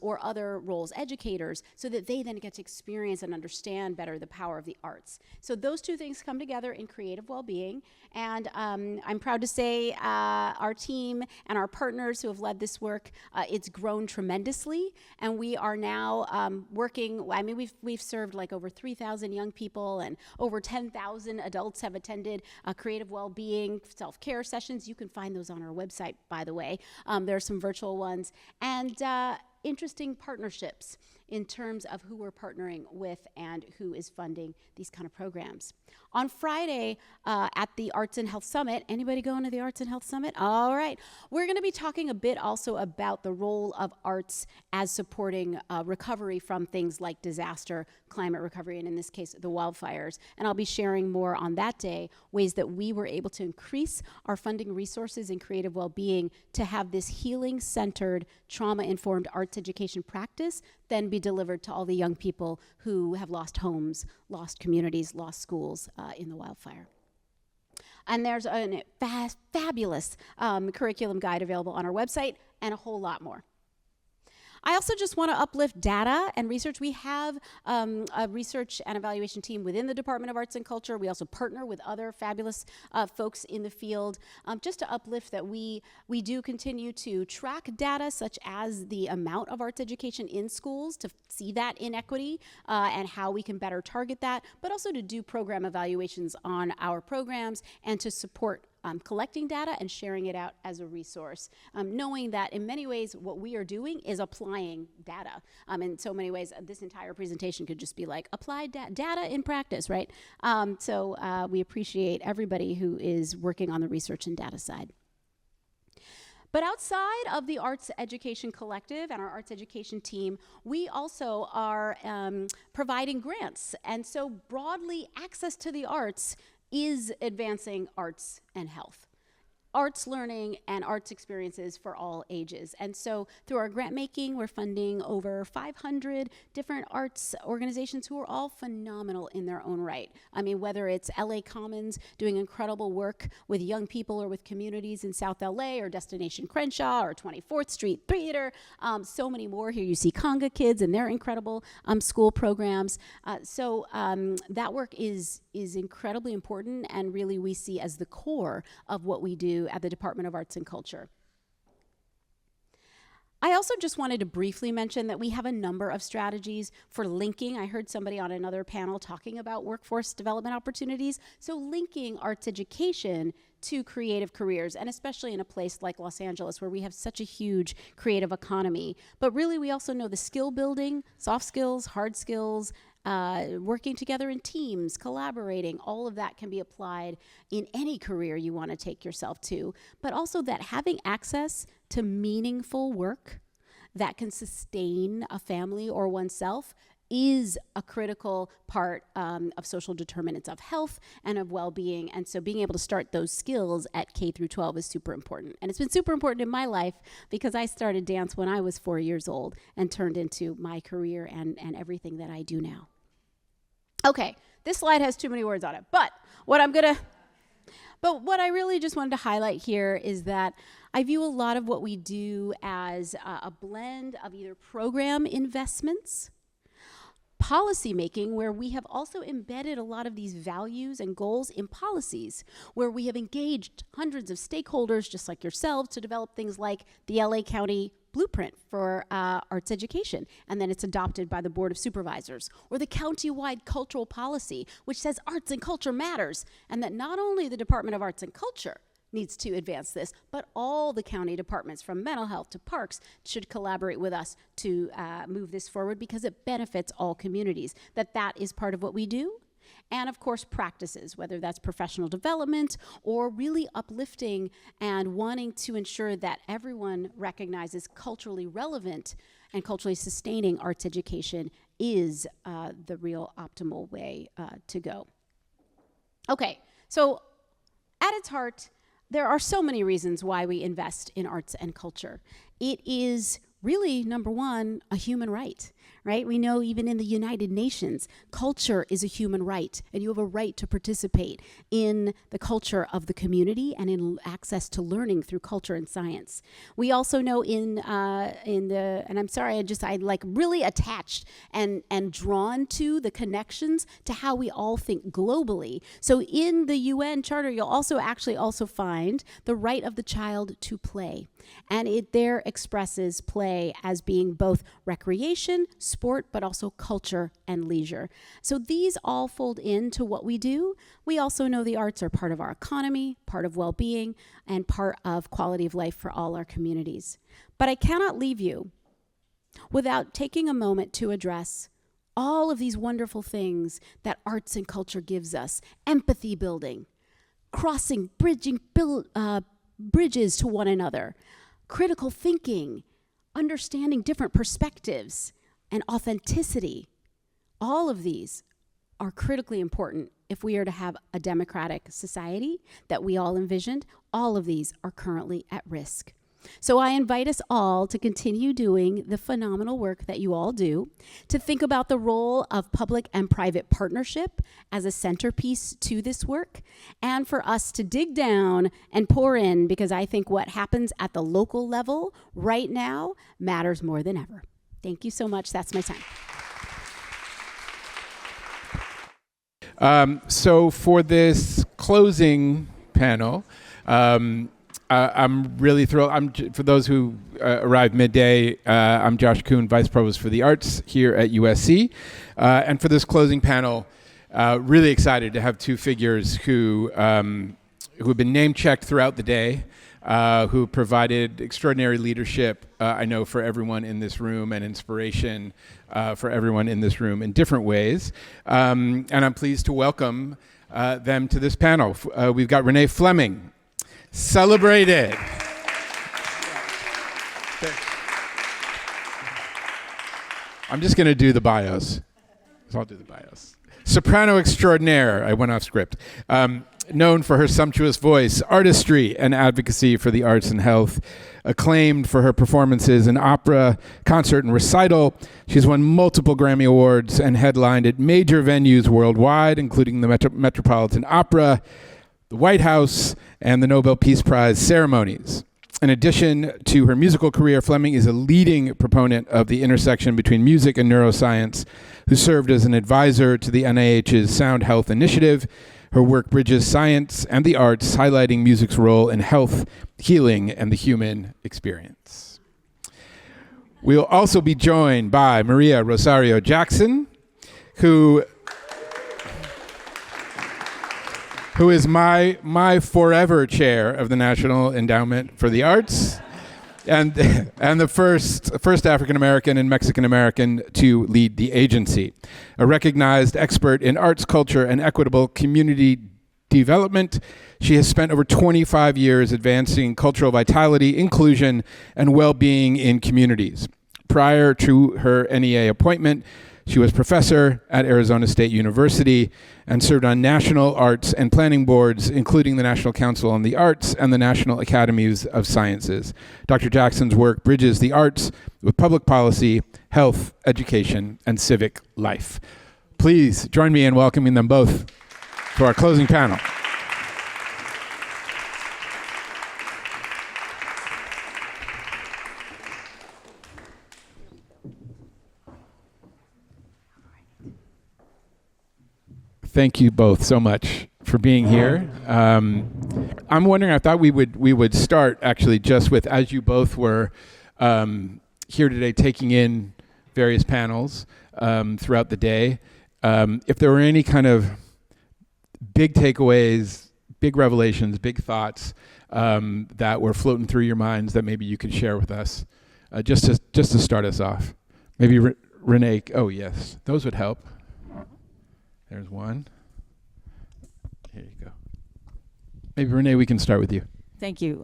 or other roles, educators, so that they then get to experience and understand better the power of the arts. So those two things come together in creative well-being. And I'm proud to say our team and our partners who have led this work, it's grown tremendously. And we are now working, I mean, we've served like over 3,000 young people, and over 10,000 adults have attended creative well-being, self-care sessions. You can find those on our website, by the way. There are some virtual ones. And interesting partnerships in terms of who we're partnering with and who is funding these kind of programs. On Friday at the Arts and Health Summit, anybody going to the Arts and Health Summit? All right. We're going to be talking a bit also about the role of arts as supporting recovery from things like disaster, climate recovery, and in this case, the wildfires. And I'll be sharing more on that day, ways that we were able to increase our funding resources in creative well-being to have this healing-centered, trauma-informed arts education practice then be delivered to all the young people who have lost homes, lost communities, lost schools in the wildfire. And there's a fabulous curriculum guide available on our website, and a whole lot more. I also just want to uplift data and research. We have a research and evaluation team within the Department of Arts and Culture. We also partner with other fabulous folks in the field just to uplift that we do continue to track data such as the amount of arts education in schools to see that inequity and how we can better target that, but also to do program evaluations on our programs and to support collecting data and sharing it out as a resource, knowing that in many ways what we are doing is applying data. In so many ways, this entire presentation could just be like applied data in practice, right? So we appreciate everybody who is working on the research and data side. But outside of the Arts Education Collective and our arts education team, we also are providing grants. And so broadly, access to the arts is advancing arts and health. arts learning and arts experiences for all ages. And so through our grant making, we're funding over 500 different arts organizations who are all phenomenal in their own right. I mean, whether it's LA Commons doing incredible work with young people or with communities in South LA, or Destination Crenshaw, or 24th Street Theater, so many more. Here you see Conga Kids and their incredible school programs. So that work is incredibly important, and really we see as the core of what we do at the Department of Arts and Culture. I also just wanted to briefly mention that we have a number of strategies for linking. I heard somebody on another panel talking about workforce development opportunities. So linking arts education to creative careers, and especially in a place like Los Angeles where we have such a huge creative economy. But really we also know the skill building, soft skills, hard skills, working together in teams, collaborating, all of that can be applied in any career you want to take yourself to. But also that having access to meaningful work that can sustain a family or oneself is a critical part of social determinants of health and of well-being. And so being able to start those skills at K through 12 is super important. And it's been super important in my life because I started dance when I was 4 years old and turned into my career and everything that I do now. Okay, this slide has too many words on it, but what I really just wanted to highlight here is that I view a lot of what we do as a blend of either program investments, policy making, where we have also embedded a lot of these values and goals in policies, where we have engaged hundreds of stakeholders just like yourselves to develop things like the LA County Blueprint for arts education, and then it's adopted by the Board of Supervisors, or the county-wide cultural policy, which says arts and culture matters, and that not only the Department of Arts and Culture needs to advance this, but all the county departments from mental health to parks should collaborate with us to move this forward because it benefits all communities, that is part of what we do. And of course, practices, whether that's professional development or really uplifting and wanting to ensure that everyone recognizes culturally relevant and culturally sustaining arts education is the real optimal way to go. Okay, so at its heart, there are so many reasons why we invest in arts and culture. It is really, number one, a human right, right? We know even in the United Nations, culture is a human right, and you have a right to participate in the culture of the community and in access to learning through culture and science. We also know and I'm sorry, I like really attached and drawn to the connections to how we all think globally. So in the UN Charter, you'll also find the right of the child to play, and it there expresses play as being both recreation, sport, but also culture and leisure. So these all fold into what we do. We also know the arts are part of our economy, part of well-being, and part of quality of life for all our communities. But I cannot leave you without taking a moment to address all of these wonderful things that arts and culture gives us. Empathy building, bridging bridges to one another, critical thinking, understanding different perspectives, and authenticity. All of these are critically important if we are to have a democratic society that we all envisioned. All of these are currently at risk. So I invite us all to continue doing the phenomenal work that you all do, to think about the role of public and private partnership as a centerpiece to this work, and for us to dig down and pour in, because I think what happens at the local level right now matters more than ever. Thank you so much. That's my time. So for this closing panel, I'm really thrilled. For those who arrived midday, I'm Josh Kuhn, Vice Provost for the Arts here at USC. And for this closing panel, really excited to have two figures who have been name-checked throughout the day, who provided extraordinary leadership, I know, for everyone in this room, and inspiration for everyone in this room in different ways. And I'm pleased to welcome them to this panel. We've got Renée Fleming. Celebrated. I'm just going to do the bios. So I'll do the bios. Soprano extraordinaire. I went off script. Known for her sumptuous voice, artistry, and advocacy for the arts and health. Acclaimed for her performances in opera, concert, and recital. She's won multiple Grammy Awards and headlined at major venues worldwide, including the Metropolitan Opera, the White House, and the Nobel Peace Prize ceremonies. In addition to her musical career, Fleming is a leading proponent of the intersection between music and neuroscience, who served as an advisor to the NIH's Sound Health Initiative. Her work bridges science and the arts, highlighting music's role in health, healing, and the human experience. We'll also be joined by Maria Rosario Jackson, who is my forever chair of the National Endowment for the Arts, and the first African American and Mexican American to lead the agency. A recognized expert in arts, culture, and equitable community development, she has spent over 25 years advancing cultural vitality, inclusion, and well-being in communities. Prior to her NEA appointment, she was professor at Arizona State University and served on national arts and planning boards, including the National Council on the Arts and the National Academies of Sciences. Dr. Jackson's work bridges the arts with public policy, health, education, and civic life. Please join me in welcoming them both to our closing panel. Thank you both so much for being here. I'm wondering, I thought we would start actually just with, as you both were here today taking in various panels throughout the day, if there were any kind of big takeaways, big revelations, big thoughts that were floating through your minds that maybe you could share with us, just to start us off. Maybe Renée, oh yes, those would help. There's one. Here you go. Maybe Renée, we can start with you. Thank you.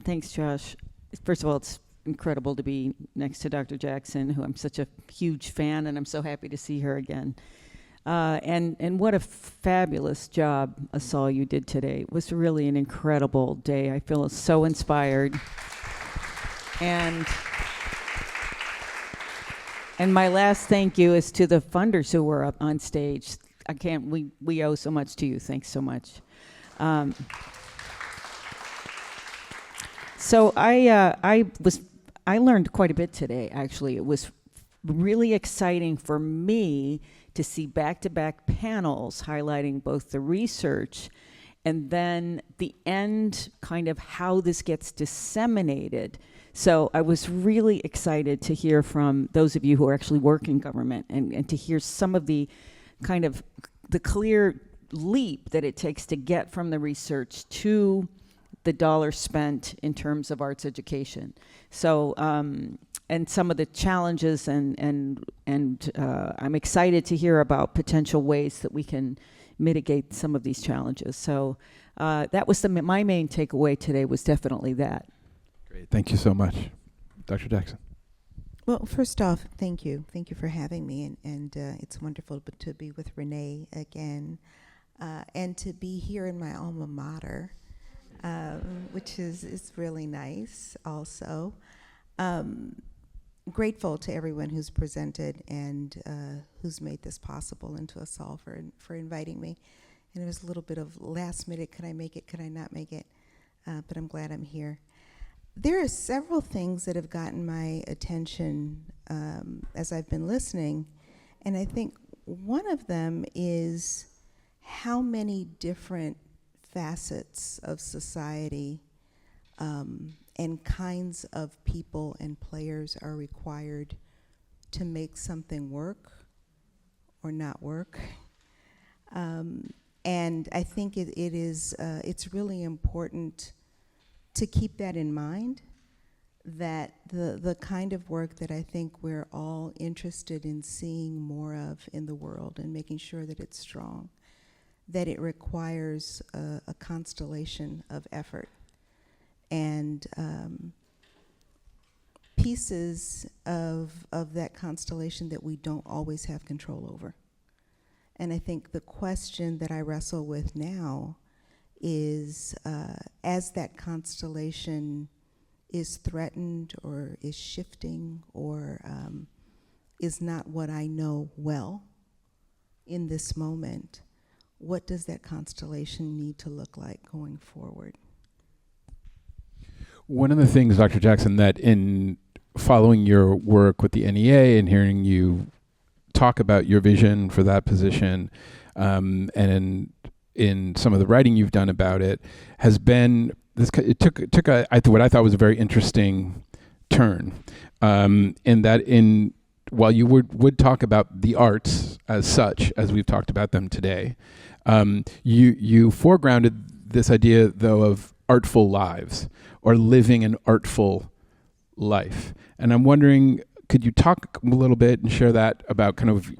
Thanks, Josh. First of all, it's incredible to be next to Dr. Jackson, who I'm such a huge fan, and I'm so happy to see her again. And what a fabulous job, Asal, you did today. It was really an incredible day. I feel so inspired. And my last thank you is to the funders who were up on stage. We owe so much to you. Thanks so much. So I learned quite a bit today, actually. It was really exciting for me to see back-to-back panels highlighting both the research and then the end, kind of how this gets disseminated. So I was really excited to hear from those of you who are actually work in government and to hear some of the kind of the clear leap that it takes to get from the research to the dollar spent in terms of arts education. So, and some of the challenges and I'm excited to hear about potential ways that we can mitigate some of these challenges. So that was my main takeaway today, was definitely that. Great, thank you so much. Dr. Jackson. Well, first off, thank you. Thank you for having me, and it's wonderful to be with Renée again, and to be here in my alma mater, which is really nice also. Grateful to everyone who's presented and who's made this possible, and to us all for inviting me. And it was a little bit of last minute, could I make it, could I not make it? But I'm glad I'm here. There are several things that have gotten my attention as I've been listening, and I think one of them is how many different facets of society and kinds of people and players are required to make something work or not work. And I think it's really important to keep that in mind, that the kind of work that I think we're all interested in seeing more of in the world and making sure that it's strong, that it requires a constellation of effort and pieces of that constellation that we don't always have control over. And I think the question that I wrestle with now is, as that constellation is threatened or is shifting or is not what I know well in this moment, what does that constellation need to look like going forward? One of the things, Dr. Jackson, that in following your work with the NEA and hearing you talk about your vision for that position, and in some of the writing you've done about it, has been this. It took what I thought was a very interesting turn, in that while you would talk about the arts as such, as we've talked about them today, you foregrounded this idea, though, of artful lives or living an artful life. And I'm wondering, could you talk a little bit and share that about kind of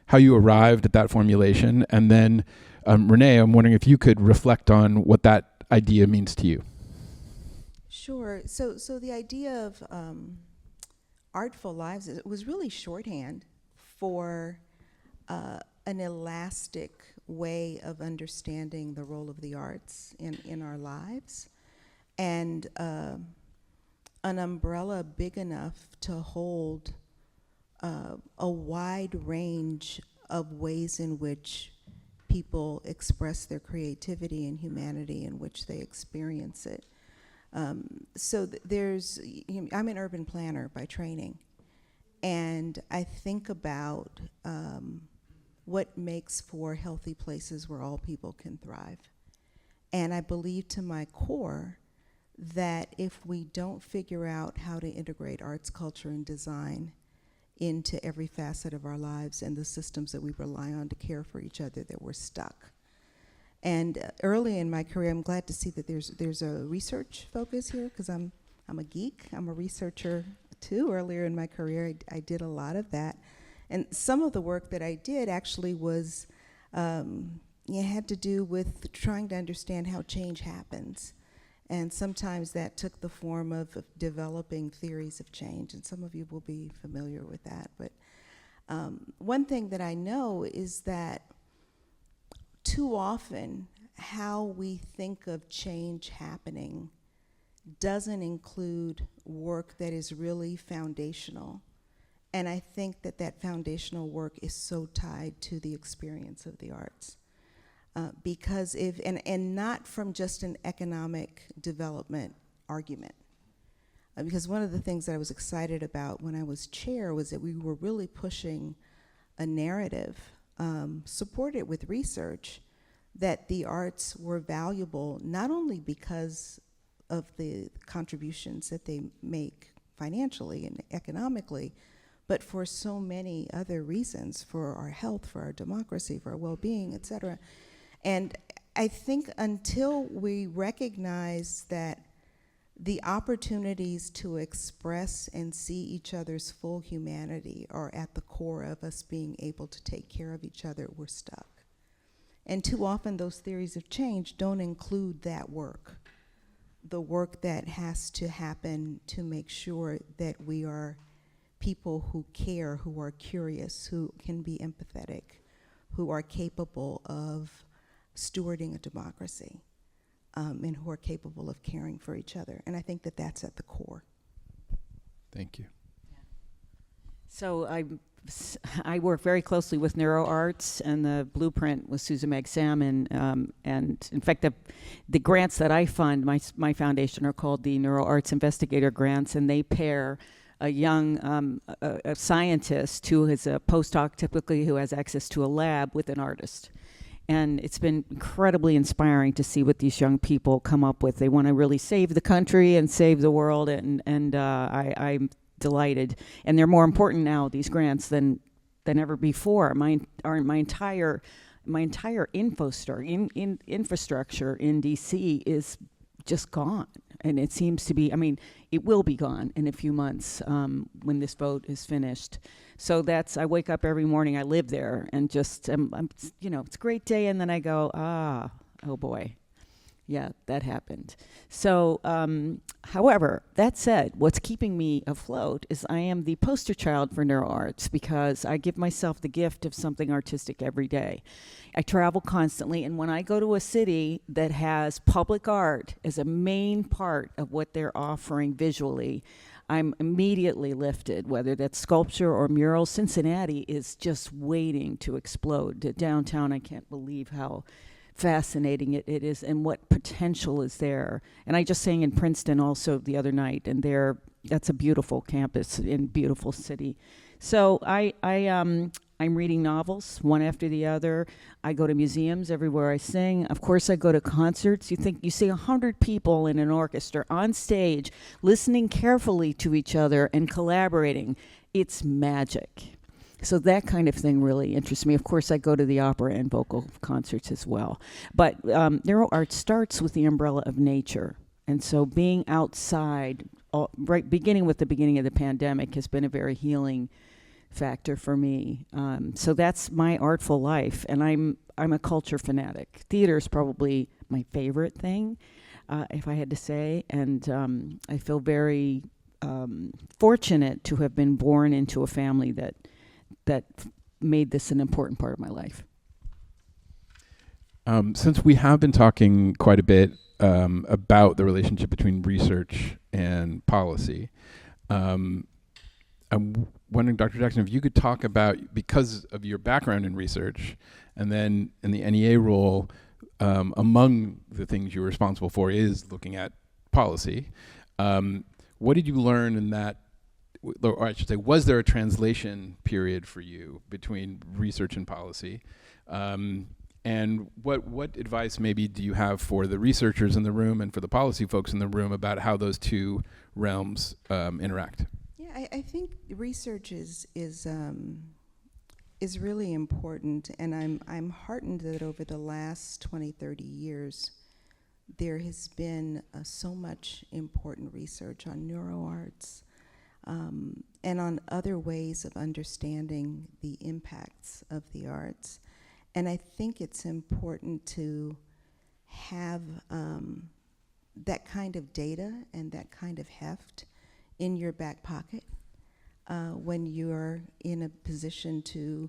how you arrived at that formulation? And then, Renée, I'm wondering if you could reflect on what that idea means to you. Sure. So the idea of artful lives, it was really shorthand for an elastic way of understanding the role of the arts in our lives, and an umbrella big enough to hold a wide range of ways in which people express their creativity and humanity in which they experience it. So I'm an urban planner by training, and I think about what makes for healthy places where all people can thrive. And I believe to my core that if we don't figure out how to integrate arts, culture, and design into every facet of our lives and the systems that we rely on to care for each other, that we're stuck. And early in my career, I'm glad to see that there's a research focus here, because I'm a geek. I'm a researcher too. Earlier in my career, I did a lot of that. And some of the work that I did actually was, had to do with trying to understand how change happens. And sometimes that took the form of developing theories of change, and some of you will be familiar with that. But one thing that I know is that too often how we think of change happening doesn't include work that is really foundational. And I think that that foundational work is so tied to the experience of the arts. Because and not from just an economic development argument. Because one of the things that I was excited about when I was chair was that we were really pushing a narrative, supported with research, that the arts were valuable not only because of the contributions that they make financially and economically, but for so many other reasons, for our health, for our democracy, for our well-being, et cetera. And I think until we recognize that the opportunities to express and see each other's full humanity are at the core of us being able to take care of each other, we're stuck. And too often those theories of change don't include that work, the work that has to happen to make sure that we are people who care, who are curious, who can be empathetic, who are capable of stewarding a democracy, and who are capable of caring for each other. And I think that that's at the core. Thank you. So I work very closely with NeuroArts, and the blueprint was Susan Meg Salmon. And in fact, the grants that I fund, my foundation, are called the NeuroArts Investigator Grants, and they pair a young a scientist who is a postdoc, typically, who has access to a lab, with an artist. And it's been incredibly inspiring to see what these young people come up with. They want to really save the country and save the world, and I'm delighted. And they're more important now, these grants, than ever before. My entire infrastructure in DC is just gone. And it seems to be, it will be gone in a few months when this vote is finished. So I wake up every morning, I live there, and just, it's a great day, and then I go, oh boy. Yeah, that happened. So, however, that said, what's keeping me afloat is I am the poster child for neuroarts because I give myself the gift of something artistic every day. I travel constantly, and when I go to a city that has public art as a main part of what they're offering visually, I'm immediately lifted, whether that's sculpture or murals. Cincinnati is just waiting to explode. Downtown, I can't believe how fascinating it is and what potential is there. And I just sang in Princeton also the other night, and that's a beautiful campus in beautiful city. So I'm reading novels one after the other. I go to museums everywhere I sing. Of course, I go to concerts. You see 100 people in an orchestra on stage listening carefully to each other and collaborating. It's magic. So that kind of thing really interests me. Of course, I go to the opera and vocal concerts as well. But neuroart starts with the umbrella of nature. And so being outside, beginning with the beginning of the pandemic, has been a very healing factor for me. So that's my artful life. And I'm a culture fanatic. Theater is probably my favorite thing, if I had to say. And I feel very fortunate to have been born into a family that made this an important part of my life. Since we have been talking quite a bit about the relationship between research and policy, I'm wondering, Dr. Jackson, if you could talk about, because of your background in research, and then in the NEA role, among the things you're responsible for is looking at policy. What did you learn in that? Or I should say, was there a translation period for you between research and policy? And what advice maybe do you have for the researchers in the room and for the policy folks in the room about how those two realms interact? Yeah, I think research is really important, and I'm heartened that over the last 20, 30 years, there has been so much important research on neuroarts, and on other ways of understanding the impacts of the arts. And I think it's important to have that kind of data and that kind of heft in your back pocket when you're in a position to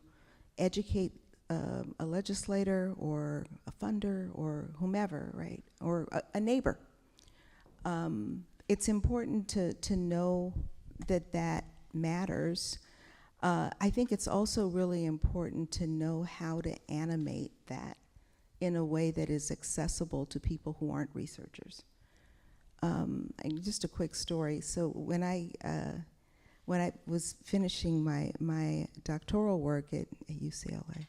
educate a legislator or a funder or whomever, right, or a neighbor. It's important to know that matters. I think it's also really important to know how to animate that in a way that is accessible to people who aren't researchers. And just a quick story. So when I was finishing my doctoral work at UCLA,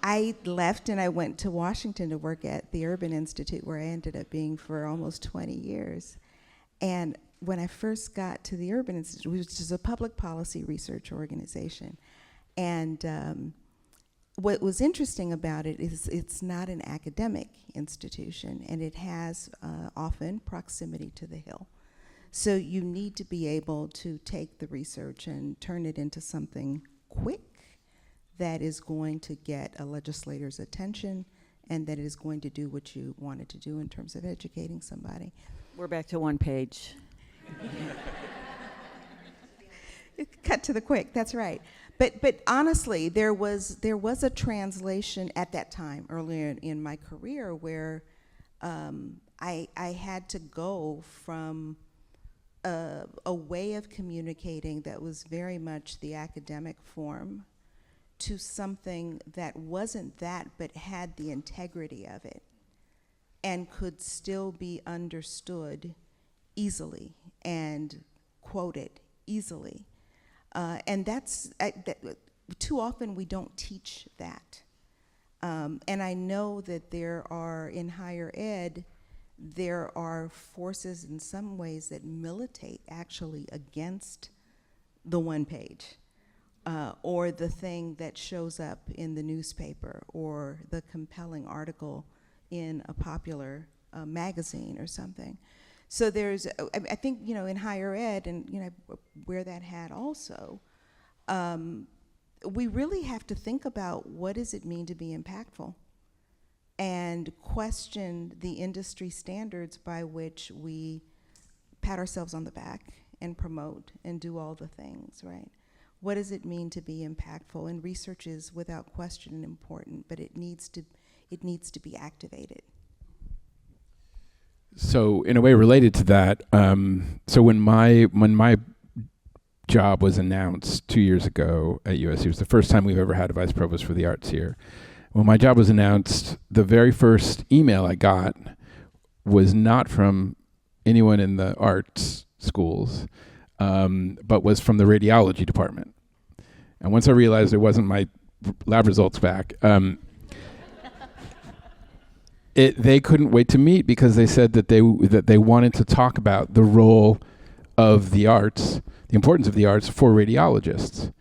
I left and I went to Washington to work at the Urban Institute, where I ended up being for almost 20 years. And when I first got to the Urban Institute, which is a public policy research organization, and what was interesting about it is it's not an academic institution, and it has often proximity to the Hill. So you need to be able to take the research and turn it into something quick that is going to get a legislator's attention and that is going to do what you want it to do in terms of educating somebody. We're back to one page. Cut to the quick, that's right. But honestly, there was a translation at that time, earlier in my career, where I had to go from a way of communicating that was very much the academic form to something that wasn't that, but had the integrity of it and could still be understood easily and quoted easily. And that's, too often we don't teach that. And I know that there are, in higher ed, there are forces in some ways that militate actually against the one page. Or the thing that shows up in the newspaper, or the compelling article in a popular magazine or something. So there's, I think, in higher ed, and wear that hat also, we really have to think about what does it mean to be impactful. and question the industry standards by which we pat ourselves on the back and promote and do all the things, right? What does it mean to be impactful? And research is without question important, but it needs to be activated. So in a way related to that, so when my job was announced 2 years ago at USC, it was the first time we've ever had a vice provost for the arts here. When my job was announced, the very first email I got was not from anyone in the arts schools, but was from the radiology department. And once I realized it wasn't my lab results back, they couldn't wait to meet because they said that they wanted to talk about the role of the arts, the importance of the arts for radiologists.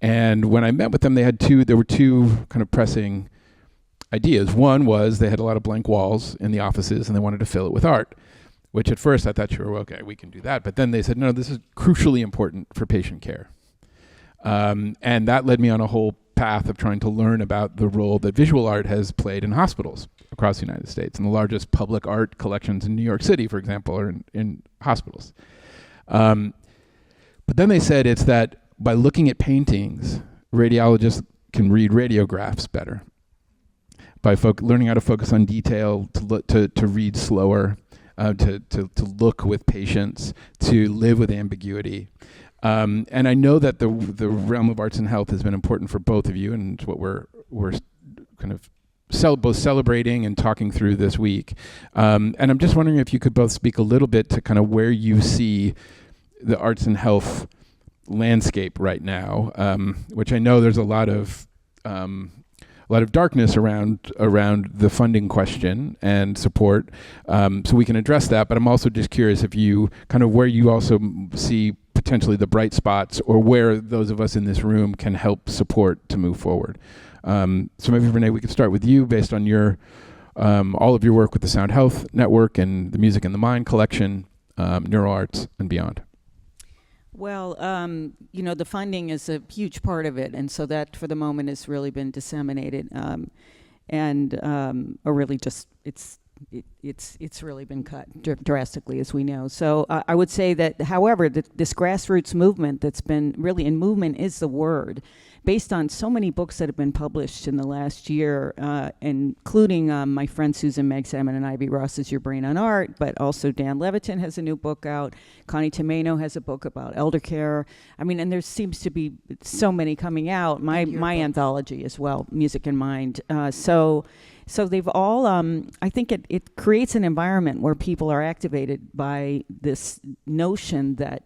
And when I met with them, there were two kind of pressing ideas. One was they had a lot of blank walls in the offices and they wanted to fill it with art, which at first I thought, sure, okay, we can do that. But then they said, no, this is crucially important for patient care. And that led me on a whole path of trying to learn about the role that visual art has played in hospitals across the United States. And the largest public art collections in New York City, for example, are in hospitals. But then they said it's that by looking at paintings, radiologists can read radiographs better. By learning how to focus on detail, to read slower, to look with patience, to live with ambiguity. And I know that the realm of arts and health has been important for both of you, and it's what we're kind of both celebrating and talking through this week. And I'm just wondering if you could both speak a little bit to kind of where you see the arts and health landscape right now, which I know there's a lot of darkness around the funding question and support. So we can address that, but I'm also just curious if you kind of where you also see potentially the bright spots or where those of us in this room can help support to move forward. So maybe Renée, we could start with you based on your all of your work with the Sound Health Network and the Music in the Mind collection, Neural Arts and beyond. Well, the funding is a huge part of it, and so that for the moment has really been disseminated, or really just it's really been cut drastically, as we know. So I would say that, however, this grassroots movement that's been really, and movement is the word, based on so many books that have been published in the last year, including my friend Susan Meg Salmon and Ivy Ross's Your Brain on Art, but also Dan Levitin has a new book out. Connie Tomeno has a book about elder care. I mean, and there seems to be so many coming out. My anthology as well, Music in Mind. So they've all, I think it creates an environment where people are activated by this notion that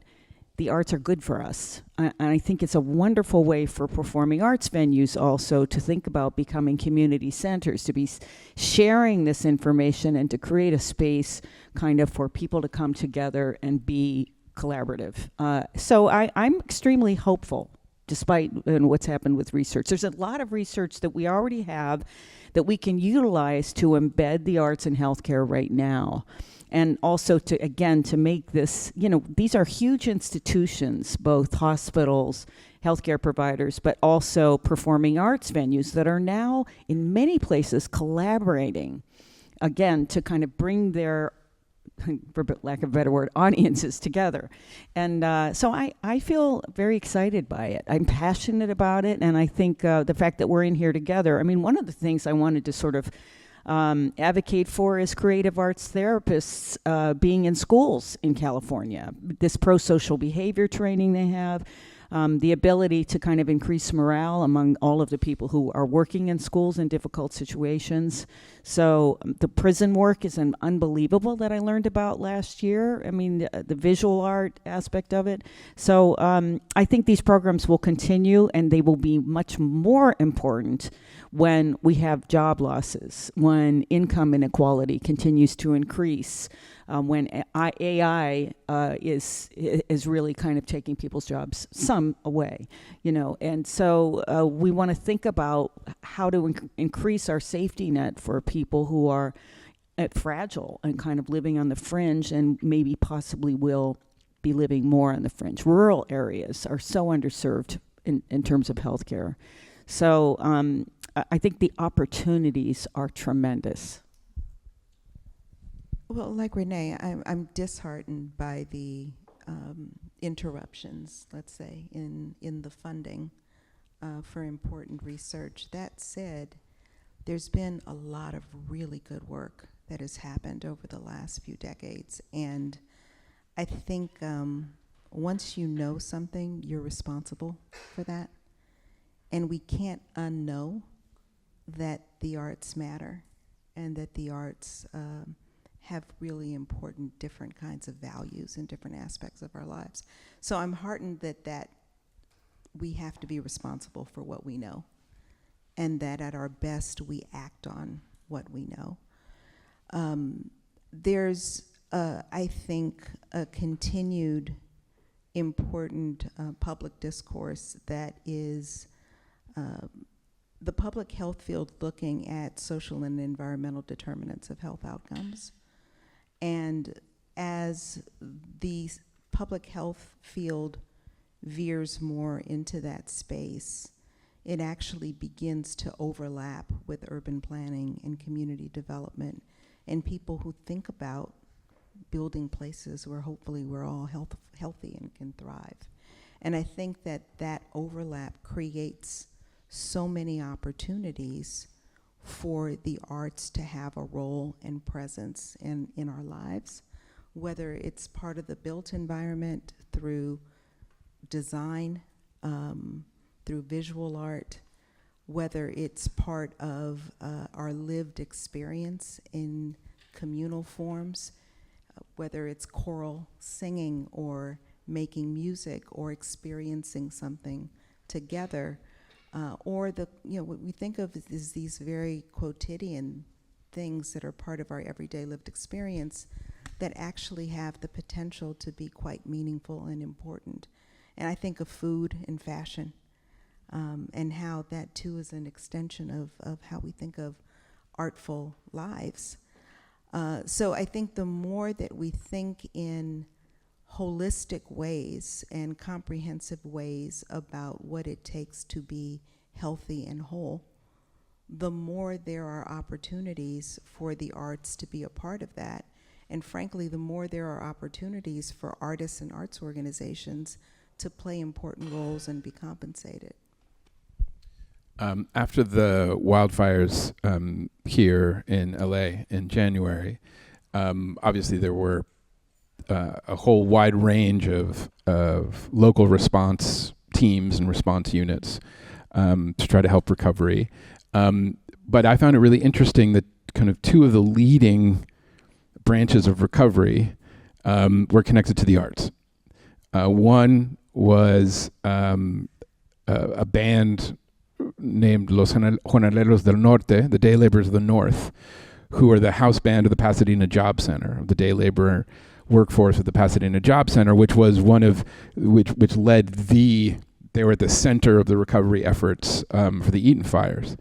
the arts are good for us. And I think it's a wonderful way for performing arts venues also to think about becoming community centers, to be sharing this information and to create a space kind of for people to come together and be collaborative. So I'm extremely hopeful, despite what's happened with research. There's a lot of research that we already have that we can utilize to embed the arts in healthcare right now. And also to make this, these are huge institutions, both hospitals, healthcare providers, but also performing arts venues that are now in many places collaborating, again, to kind of bring their, for lack of a better word, audiences together. And so I feel very excited by it. I'm passionate about it. And I think the fact that we're in here together, I mean, one of the things I wanted to sort of advocate for is creative arts therapists being in schools in California. This pro-social behavior training they have, the ability to kind of increase morale among all of the people who are working in schools in difficult situations. So the prison work is unbelievable that I learned about last year. I mean, the visual art aspect of it. So I think these programs will continue, and they will be much more important when we have job losses, when income inequality continues to increase, when AI is really kind of taking people's jobs, some away, And so we want to think about how to increase our safety net for people who are fragile and kind of living on the fringe, and maybe possibly will be living more on the fringe. Rural areas are so underserved in terms of healthcare. So I think the opportunities are tremendous. Well, like Renee, I'm disheartened by the interruptions, let's say, in the funding for important research. That said, there's been a lot of really good work that has happened over the last few decades. And I think once you know something, you're responsible for that. And we can't unknow that the arts matter and that the arts have really important different kinds of values in different aspects of our lives. So I'm heartened that we have to be responsible for what we know, and that at our best we act on what we know. There's, I think, a continued important public discourse that is the public health field looking at social and environmental determinants of health outcomes. And as the public health field veers more into that space, it actually begins to overlap with urban planning and community development and people who think about building places where hopefully we're all healthy and can thrive. And I think that overlap creates so many opportunities for the arts to have a role and presence in our lives, whether it's part of the built environment through design, through visual art, whether it's part of our lived experience in communal forms, whether it's choral singing or making music or experiencing something together, or what we think of is these very quotidian things that are part of our everyday lived experience that actually have the potential to be quite meaningful and important. And I think of food and fashion, and how that too is an extension of how we think of artful lives. So I think the more that we think in holistic ways and comprehensive ways about what it takes to be healthy and whole, the more there are opportunities for the arts to be a part of that. And frankly, the more there are opportunities for artists and arts organizations to play important roles and be compensated. After the wildfires here in LA in January, obviously there were a whole wide range of local response teams and response units to try to help recovery. But I found it really interesting that kind of two of the leading branches of recovery were connected to the arts. One was a band named Los Jornaleros del Norte, the Day Laborers of the North, who are the house band of the Pasadena Job Center, the day laborer workforce of the Pasadena Job Center, which was which led they were at the center of the recovery efforts for the Eaton fires,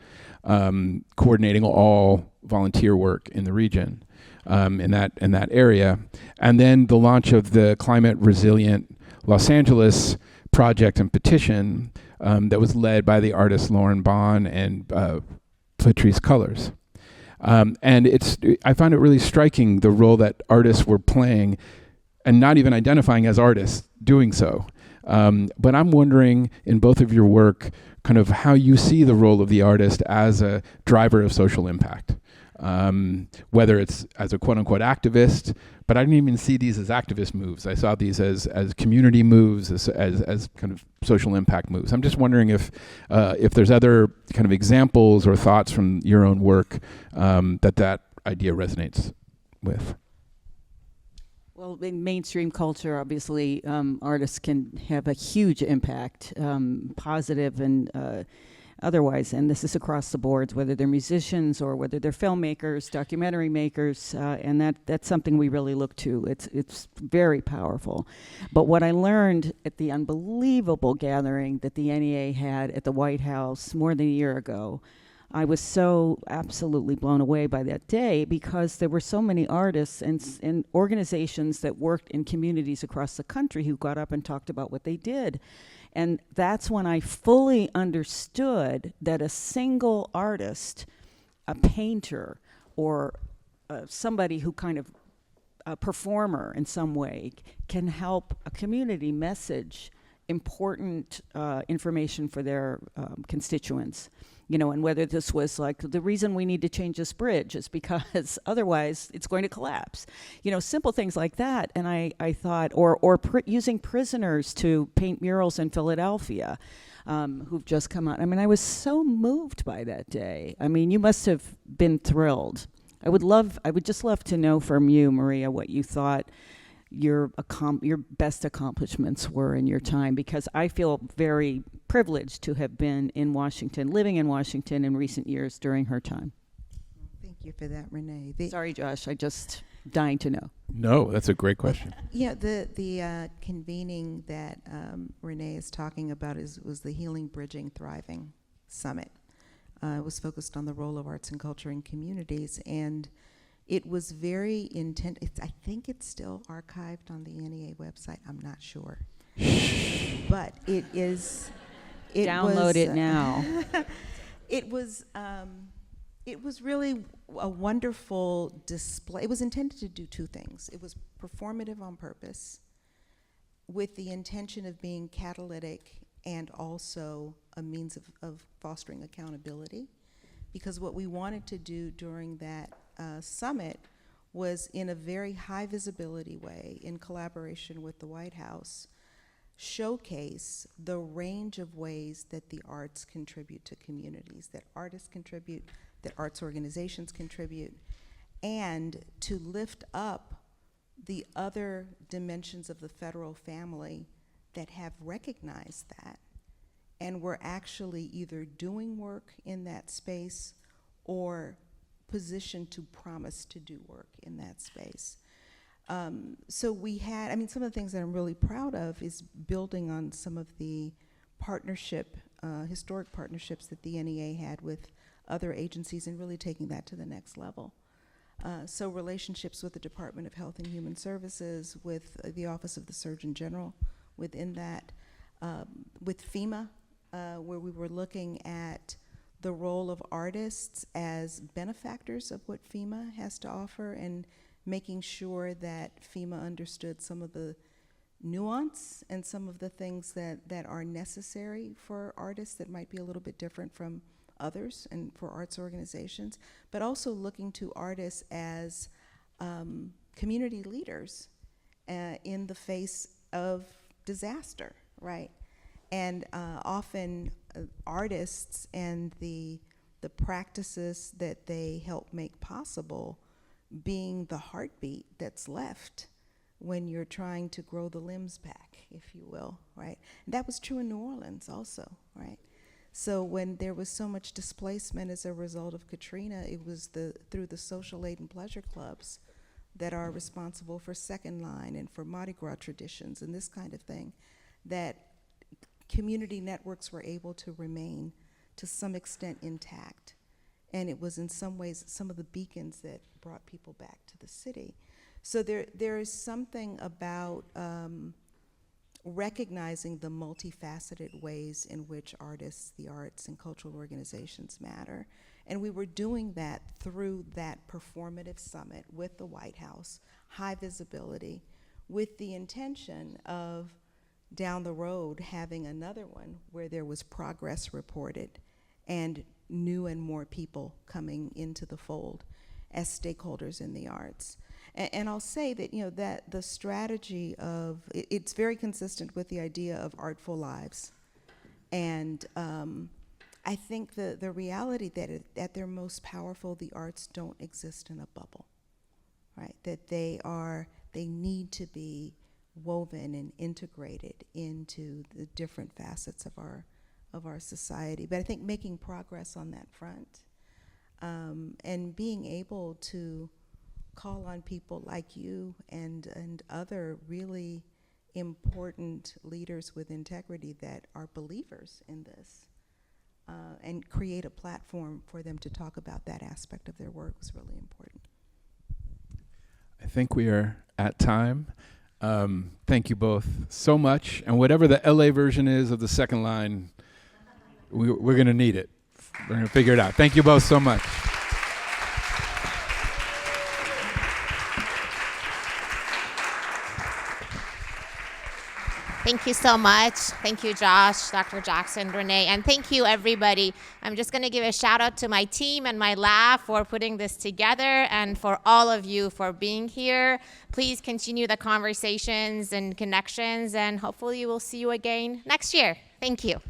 coordinating all volunteer work in the region, in that area. And then the launch of the Climate Resilient Los Angeles project and petition that was led by the artists Lauren Bond and Patrice Cullors. And I found it really striking the role that artists were playing and not even identifying as artists doing so. But I'm wondering in both of your work kind of how you see the role of the artist as a driver of social impact, whether it's as a quote unquote activist, but I didn't even see these as activist moves. I saw these as community moves, as kind of social impact moves. I'm just wondering if there's other kind of examples or thoughts from your own work that idea resonates with. Well, in mainstream culture, obviously, artists can have a huge impact, positive and otherwise, and this is across the boards, whether they're musicians or whether they're filmmakers, documentary makers, and that's something we really look to. It's very powerful. But what I learned at the unbelievable gathering that the NEA had at the White House more than a year ago, I was so absolutely blown away by that day because there were so many artists and organizations that worked in communities across the country who got up and talked about what they did. And that's when I fully understood that a single artist, a painter, or somebody who kind of a performer in some way can help a community message important information for their constituents. You know, and whether this was like, the reason we need to change this bridge is because otherwise it's going to collapse. You know, simple things like that. And I thought, or using prisoners to paint murals in Philadelphia, who've just come out. I mean, I was so moved by that day. I mean, you must have been thrilled. I would just love to know from you, Maria, what you thought your best accomplishments were in your time, because I feel very privileged to have been in Washington, living in Washington in recent years during her time. Thank you for that, Renee. Sorry, Josh, I just dying to know. No, that's a great question. Yeah, the convening that Renee is talking about was the Healing, Bridging, Thriving Summit. It was focused on the role of arts and culture in communities, and it was very intent. I think it's still archived on the NEA website. I'm not sure, but it is. Download it now. It was really a wonderful display. It was intended to do two things. It was performative on purpose, with the intention of being catalytic and also a means of fostering accountability. Because what we wanted to do during that summit was, in a very high visibility way, in collaboration with the White House, showcase the range of ways that the arts contribute to communities, that artists contribute, that arts organizations contribute, and to lift up the other dimensions of the federal family that have recognized that and were actually either doing work in that space or positioned to promise to do work in that space. So we had, I mean, some of the things that I'm really proud of is building on some of the historic partnerships that the NEA had with other agencies and really taking that to the next level. So relationships with the Department of Health and Human Services, with the Office of the Surgeon General within that, with FEMA, where we were looking at the role of artists as benefactors of what FEMA has to offer, and making sure that FEMA understood some of the nuance and some of the things that are necessary for artists that might be a little bit different from others and for arts organizations, but also looking to artists as community leaders in the face of disaster, right? And often artists and the practices that they help make possible being the heartbeat that's left when you're trying to grow the limbs back, if you will, right? And that was true in New Orleans also, right? So when there was so much displacement as a result of Katrina, it was through the social aid and pleasure clubs that are responsible for Second Line and for Mardi Gras traditions and this kind of thing, that community networks were able to remain to some extent intact. And it was in some ways some of the beacons that brought people back to the city. So there is something about recognizing the multifaceted ways in which artists, the arts, and cultural organizations matter. And we were doing that through that performative summit with the White House, high visibility, with the intention of down the road having another one where there was progress reported and new and more people coming into the fold as stakeholders in the arts. And I'll say that, you know, that the strategy of, it's very consistent with the idea of artful lives. And I think the reality that at their most powerful, the arts don't exist in a bubble, right? That they need to be woven and integrated into the different facets of our society. But I think making progress on that front and being able to call on people like you and other really important leaders with integrity that are believers in this and create a platform for them to talk about that aspect of their work was really important. I think we are at time. Thank you both so much. And whatever the LA version is of the second line, we're going to need it. We're going to figure it out. Thank you both so much. Thank you so much. Thank you, Josh, Dr. Jackson, Renee, and thank you, everybody. I'm just going to give a shout out to my team and my lab for putting this together and for all of you for being here. Please continue the conversations and connections, and hopefully we'll see you again next year. Thank you.